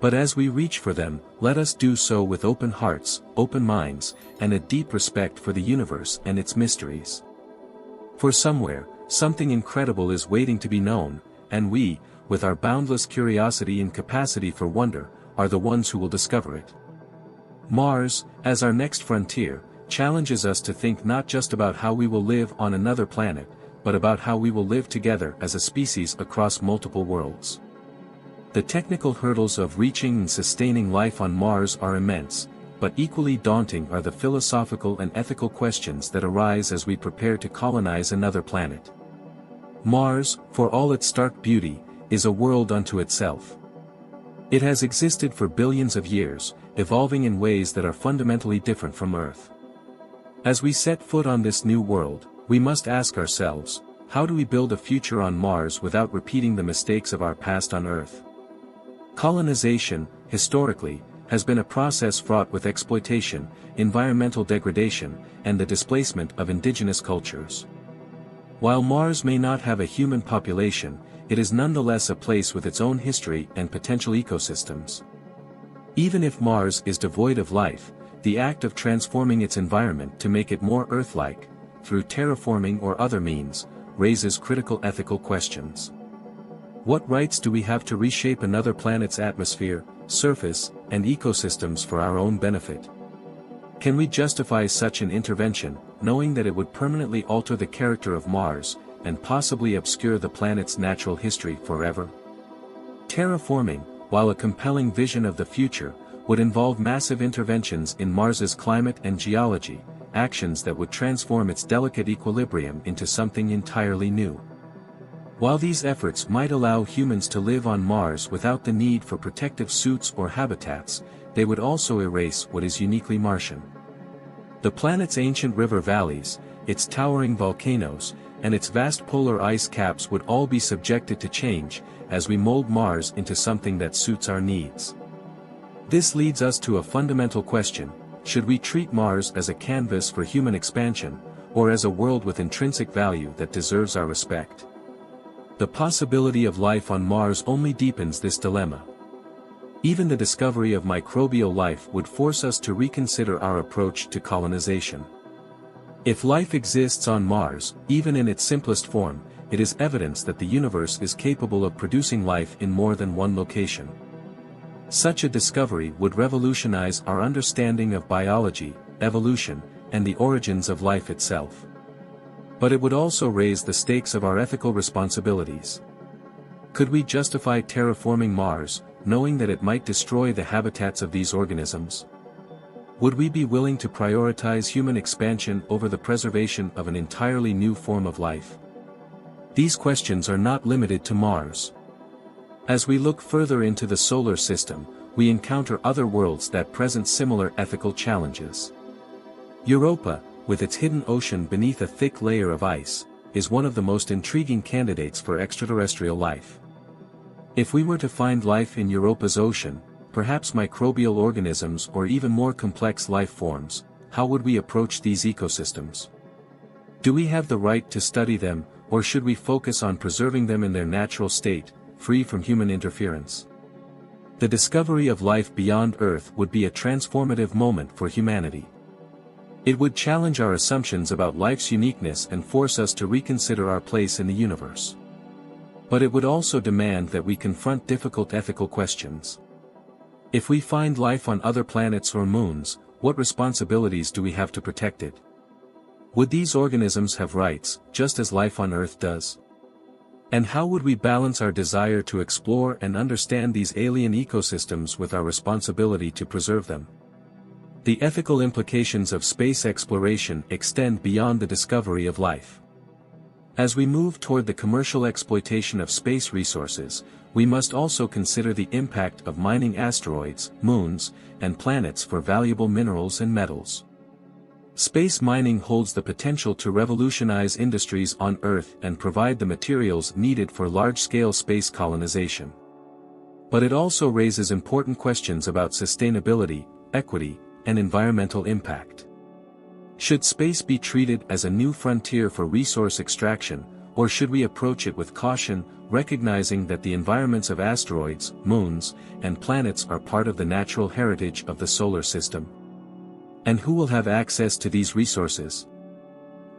But as we reach for them, let us do so with open hearts, open minds, and a deep respect for the universe and its mysteries. For somewhere, something incredible is waiting to be known, and we, with our boundless curiosity and capacity for wonder, are the ones who will discover it. Mars, as our next frontier, challenges us to think not just about how we will live on another planet, but about how we will live together as a species across multiple worlds. The technical hurdles of reaching and sustaining life on Mars are immense, but equally daunting are the philosophical and ethical questions that arise as we prepare to colonize another planet. Mars, for all its stark beauty, is a world unto itself. It has existed for billions of years, evolving in ways that are fundamentally different from Earth. As we set foot on this new world, we must ask ourselves, how do we build a future on Mars without repeating the mistakes of our past on Earth? Colonization, historically, has been a process fraught with exploitation, environmental degradation, and the displacement of indigenous cultures. While Mars may not have a human population, it is nonetheless a place with its own history and potential ecosystems. Even if Mars is devoid of life, the act of transforming its environment to make it more Earth-like, through terraforming or other means, raises critical ethical questions. What rights do we have to reshape another planet's atmosphere, surface, and ecosystems for our own benefit? Can we justify such an intervention, knowing that it would permanently alter the character of Mars, and possibly obscure the planet's natural history forever? Terraforming, while a compelling vision of the future, would involve massive interventions in Mars's climate and geology, actions that would transform its delicate equilibrium into something entirely new. While these efforts might allow humans to live on Mars without the need for protective suits or habitats, they would also erase what is uniquely Martian. The planet's ancient river valleys, its towering volcanoes, and its vast polar ice caps would all be subjected to change, as we mold Mars into something that suits our needs. This leads us to a fundamental question: should we treat Mars as a canvas for human expansion, or as a world with intrinsic value that deserves our respect? The possibility of life on Mars only deepens this dilemma. Even the discovery of microbial life would force us to reconsider our approach to colonization. If life exists on Mars, even in its simplest form, it is evidence that the universe is capable of producing life in more than one location. Such a discovery would revolutionize our understanding of biology, evolution, and the origins of life itself. But it would also raise the stakes of our ethical responsibilities. Could we justify terraforming Mars, knowing that it might destroy the habitats of these organisms? Would we be willing to prioritize human expansion over the preservation of an entirely new form of life? These questions are not limited to Mars. As we look further into the solar system, we encounter other worlds that present similar ethical challenges. Europa, with its hidden ocean beneath a thick layer of ice, is one of the most intriguing candidates for extraterrestrial life. If we were to find life in Europa's ocean, perhaps microbial organisms or even more complex life forms, how would we approach these ecosystems? Do we have the right to study them, or should we focus on preserving them in their natural state, free from human interference? The discovery of life beyond Earth would be a transformative moment for humanity. It would challenge our assumptions about life's uniqueness and force us to reconsider our place in the universe. But it would also demand that we confront difficult ethical questions. If we find life on other planets or moons, what responsibilities do we have to protect it? Would these organisms have rights, just as life on Earth does? And how would we balance our desire to explore and understand these alien ecosystems with our responsibility to preserve them? The ethical implications of space exploration extend beyond the discovery of life. As we move toward the commercial exploitation of space resources, we must also consider the impact of mining asteroids, moons, and planets for valuable minerals and metals. Space mining holds the potential to revolutionize industries on Earth and provide the materials needed for large-scale space colonization. But it also raises important questions about sustainability, equity, and environmental impact. Should space be treated as a new frontier for resource extraction, or should we approach it with caution, recognizing that the environments of asteroids, moons, and planets are part of the natural heritage of the solar system? And who will have access to these resources?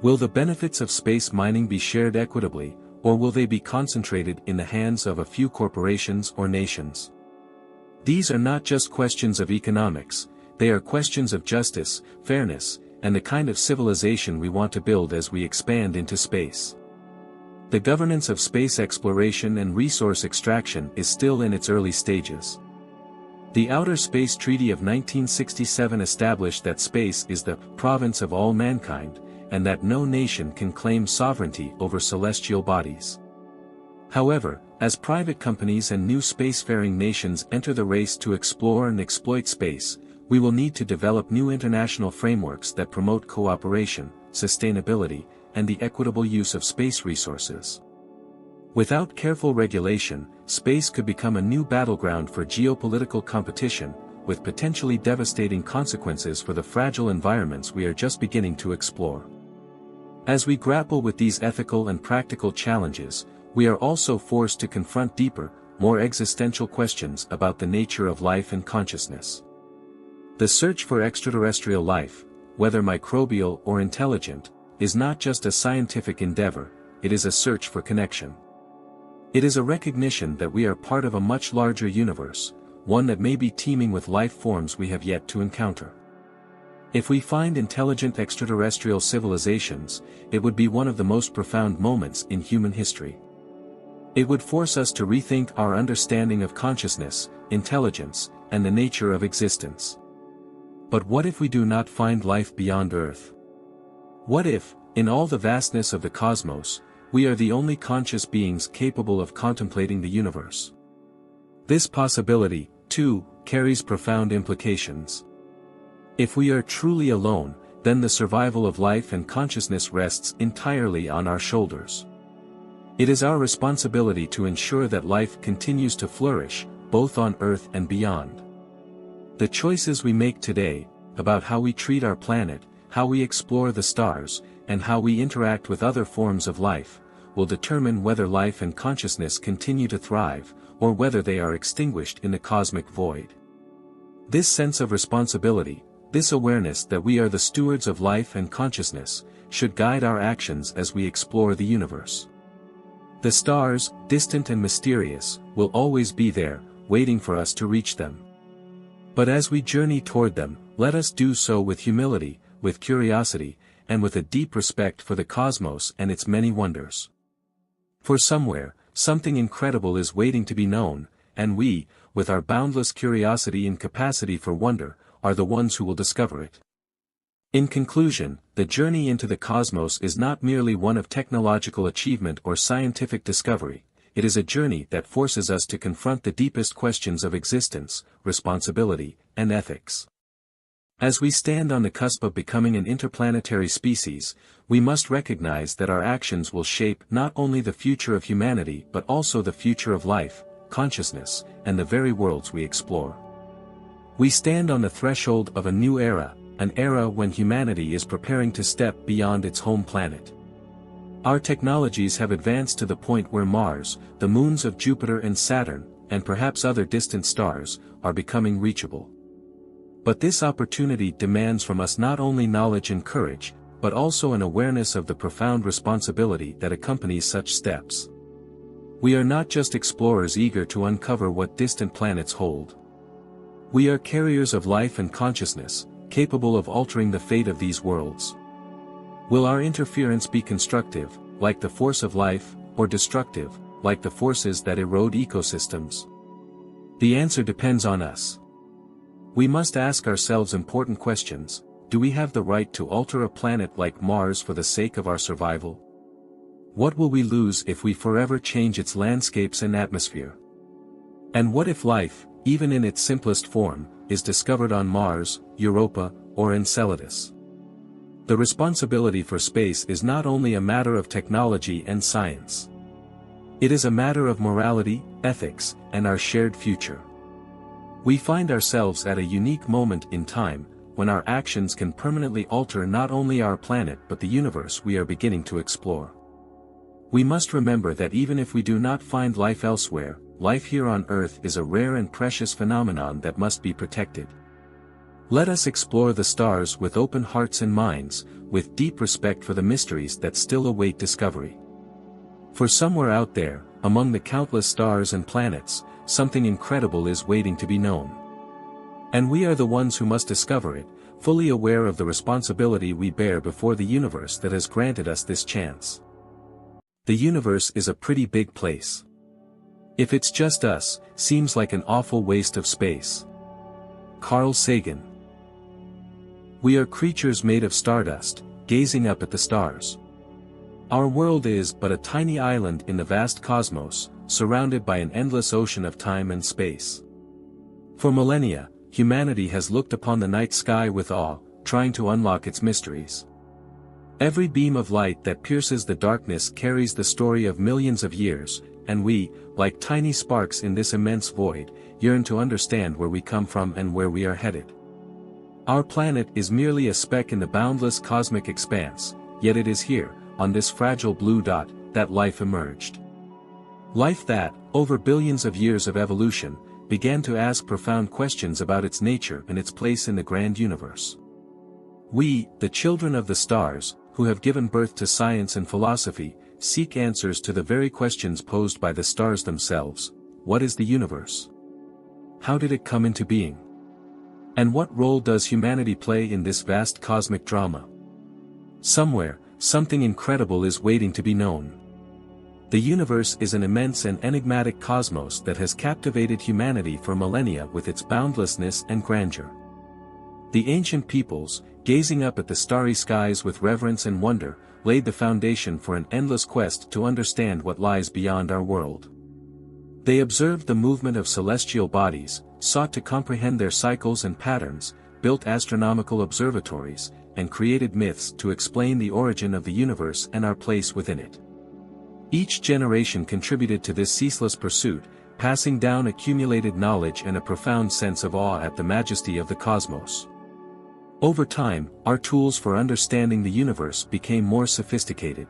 Will the benefits of space mining be shared equitably, or will they be concentrated in the hands of a few corporations or nations? These are not just questions of economics, They are questions of justice, fairness, and the kind of civilization we want to build as we expand into space. The governance of space exploration and resource extraction is still in its early stages. The Outer Space Treaty of 1967 established that space is the province of all mankind, and that no nation can claim sovereignty over celestial bodies. However, as private companies and new spacefaring nations enter the race to explore and exploit space, we will need to develop new international frameworks that promote cooperation, sustainability, and the equitable use of space resources. Without careful regulation, space could become a new battleground for geopolitical competition, with potentially devastating consequences for the fragile environments we are just beginning to explore. As we grapple with these ethical and practical challenges, we are also forced to confront deeper, more existential questions about the nature of life and consciousness. The search for extraterrestrial life, whether microbial or intelligent, is not just a scientific endeavor, it is a search for connection. It is a recognition that we are part of a much larger universe, one that may be teeming with life forms we have yet to encounter. If we find intelligent extraterrestrial civilizations, it would be one of the most profound moments in human history. It would force us to rethink our understanding of consciousness, intelligence, and the nature of existence. But what if we do not find life beyond Earth? What if, in all the vastness of the cosmos, we are the only conscious beings capable of contemplating the universe? This possibility, too, carries profound implications. If we are truly alone, then the survival of life and consciousness rests entirely on our shoulders. It is our responsibility to ensure that life continues to flourish, both on Earth and beyond. The choices we make today, about how we treat our planet, how we explore the stars, and how we interact with other forms of life, will determine whether life and consciousness continue to thrive, or whether they are extinguished in the cosmic void. This sense of responsibility, this awareness that we are the stewards of life and consciousness, should guide our actions as we explore the universe. The stars, distant and mysterious, will always be there, waiting for us to reach them. But as we journey toward them, let us do so with humility, with curiosity, and with a deep respect for the cosmos and its many wonders. For somewhere, something incredible is waiting to be known, and we, with our boundless curiosity and capacity for wonder, are the ones who will discover it. In conclusion, the journey into the cosmos is not merely one of technological achievement or scientific discovery, it is a journey that forces us to confront the deepest questions of existence, responsibility, and ethics. As we stand on the cusp of becoming an interplanetary species, we must recognize that our actions will shape not only the future of humanity but also the future of life, consciousness, and the very worlds we explore. We stand on the threshold of a new era, an era when humanity is preparing to step beyond its home planet. Our technologies have advanced to the point where Mars, the moons of Jupiter and Saturn, and perhaps other distant stars, are becoming reachable. But this opportunity demands from us not only knowledge and courage, but also an awareness of the profound responsibility that accompanies such steps. We are not just explorers eager to uncover what distant planets hold. We are carriers of life and consciousness, capable of altering the fate of these worlds. Will our interference be constructive, like the force of life, or destructive, like the forces that erode ecosystems? The answer depends on us. We must ask ourselves important questions. Do we have the right to alter a planet like Mars for the sake of our survival? What will we lose if we forever change its landscapes and atmosphere? And what if life, even in its simplest form, is discovered on Mars, Europa, or Enceladus? The responsibility for space is not only a matter of technology and science. It is a matter of morality, ethics, and our shared future. We find ourselves at a unique moment in time, when our actions can permanently alter not only our planet but the universe we are beginning to explore. We must remember that even if we do not find life elsewhere, life here on Earth is a rare and precious phenomenon that must be protected. Let us explore the stars with open hearts and minds, with deep respect for the mysteries that still await discovery. For somewhere out there, among the countless stars and planets, something incredible is waiting to be known. And we are the ones who must discover it, fully aware of the responsibility we bear before the universe that has granted us this chance. The universe is a pretty big place. If it's just us, seems like an awful waste of space. Carl Sagan. We are creatures made of stardust, gazing up at the stars. Our world is but a tiny island in the vast cosmos, surrounded by an endless ocean of time and space. For millennia, humanity has looked upon the night sky with awe, trying to unlock its mysteries. Every beam of light that pierces the darkness carries the story of millions of years, and we, like tiny sparks in this immense void, yearn to understand where we come from and where we are headed. Our planet is merely a speck in the boundless cosmic expanse, yet it is here, on this fragile blue dot, that life emerged. Life that, over billions of years of evolution, began to ask profound questions about its nature and its place in the grand universe. We, the children of the stars, who have given birth to science and philosophy, seek answers to the very questions posed by the stars themselves. What is the universe? How did it come into being? And what role does humanity play in this vast cosmic drama? Somewhere, something incredible is waiting to be known. The universe is an immense and enigmatic cosmos that has captivated humanity for millennia with its boundlessness and grandeur. The ancient peoples, gazing up at the starry skies with reverence and wonder, laid the foundation for an endless quest to understand what lies beyond our world. They observed the movement of celestial bodies, sought to comprehend their cycles and patterns, built astronomical observatories, and created myths to explain the origin of the universe and our place within it. Each generation contributed to this ceaseless pursuit, passing down accumulated knowledge and a profound sense of awe at the majesty of the cosmos. Over time, our tools for understanding the universe became more sophisticated.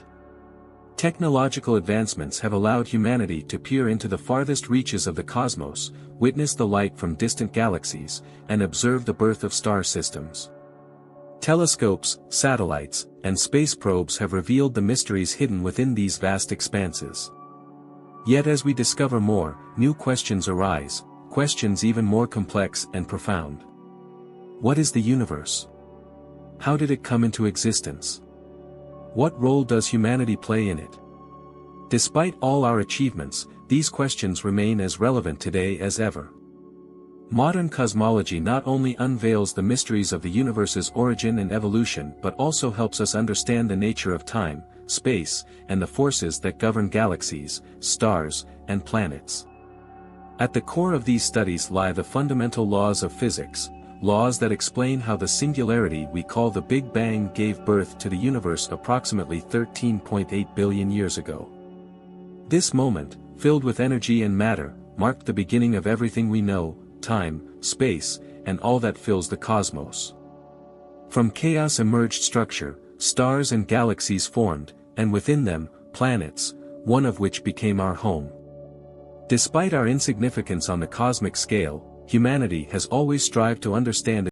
Technological advancements have allowed humanity to peer into the farthest reaches of the cosmos, witness the light from distant galaxies, and observe the birth of star systems. Telescopes, satellites, and space probes have revealed the mysteries hidden within these vast expanses. Yet as we discover more, new questions arise, questions even more complex and profound. What is the universe? How did it come into existence? What role does humanity play in it? Despite all our achievements, these questions remain as relevant today as ever. Modern cosmology not only unveils the mysteries of the universe's origin and evolution but also helps us understand the nature of time, space, and the forces that govern galaxies, stars, and planets. At the core of these studies lie the fundamental laws of physics, laws that explain how the singularity we call the Big Bang gave birth to the universe approximately 13.8 billion years ago. This moment, filled with energy and matter, marked the beginning of everything we know, time, space, and all that fills the cosmos. From chaos emerged structure, stars and galaxies formed, and within them, planets, one of which became our home. Despite our insignificance on the cosmic scale, humanity has always strived to understand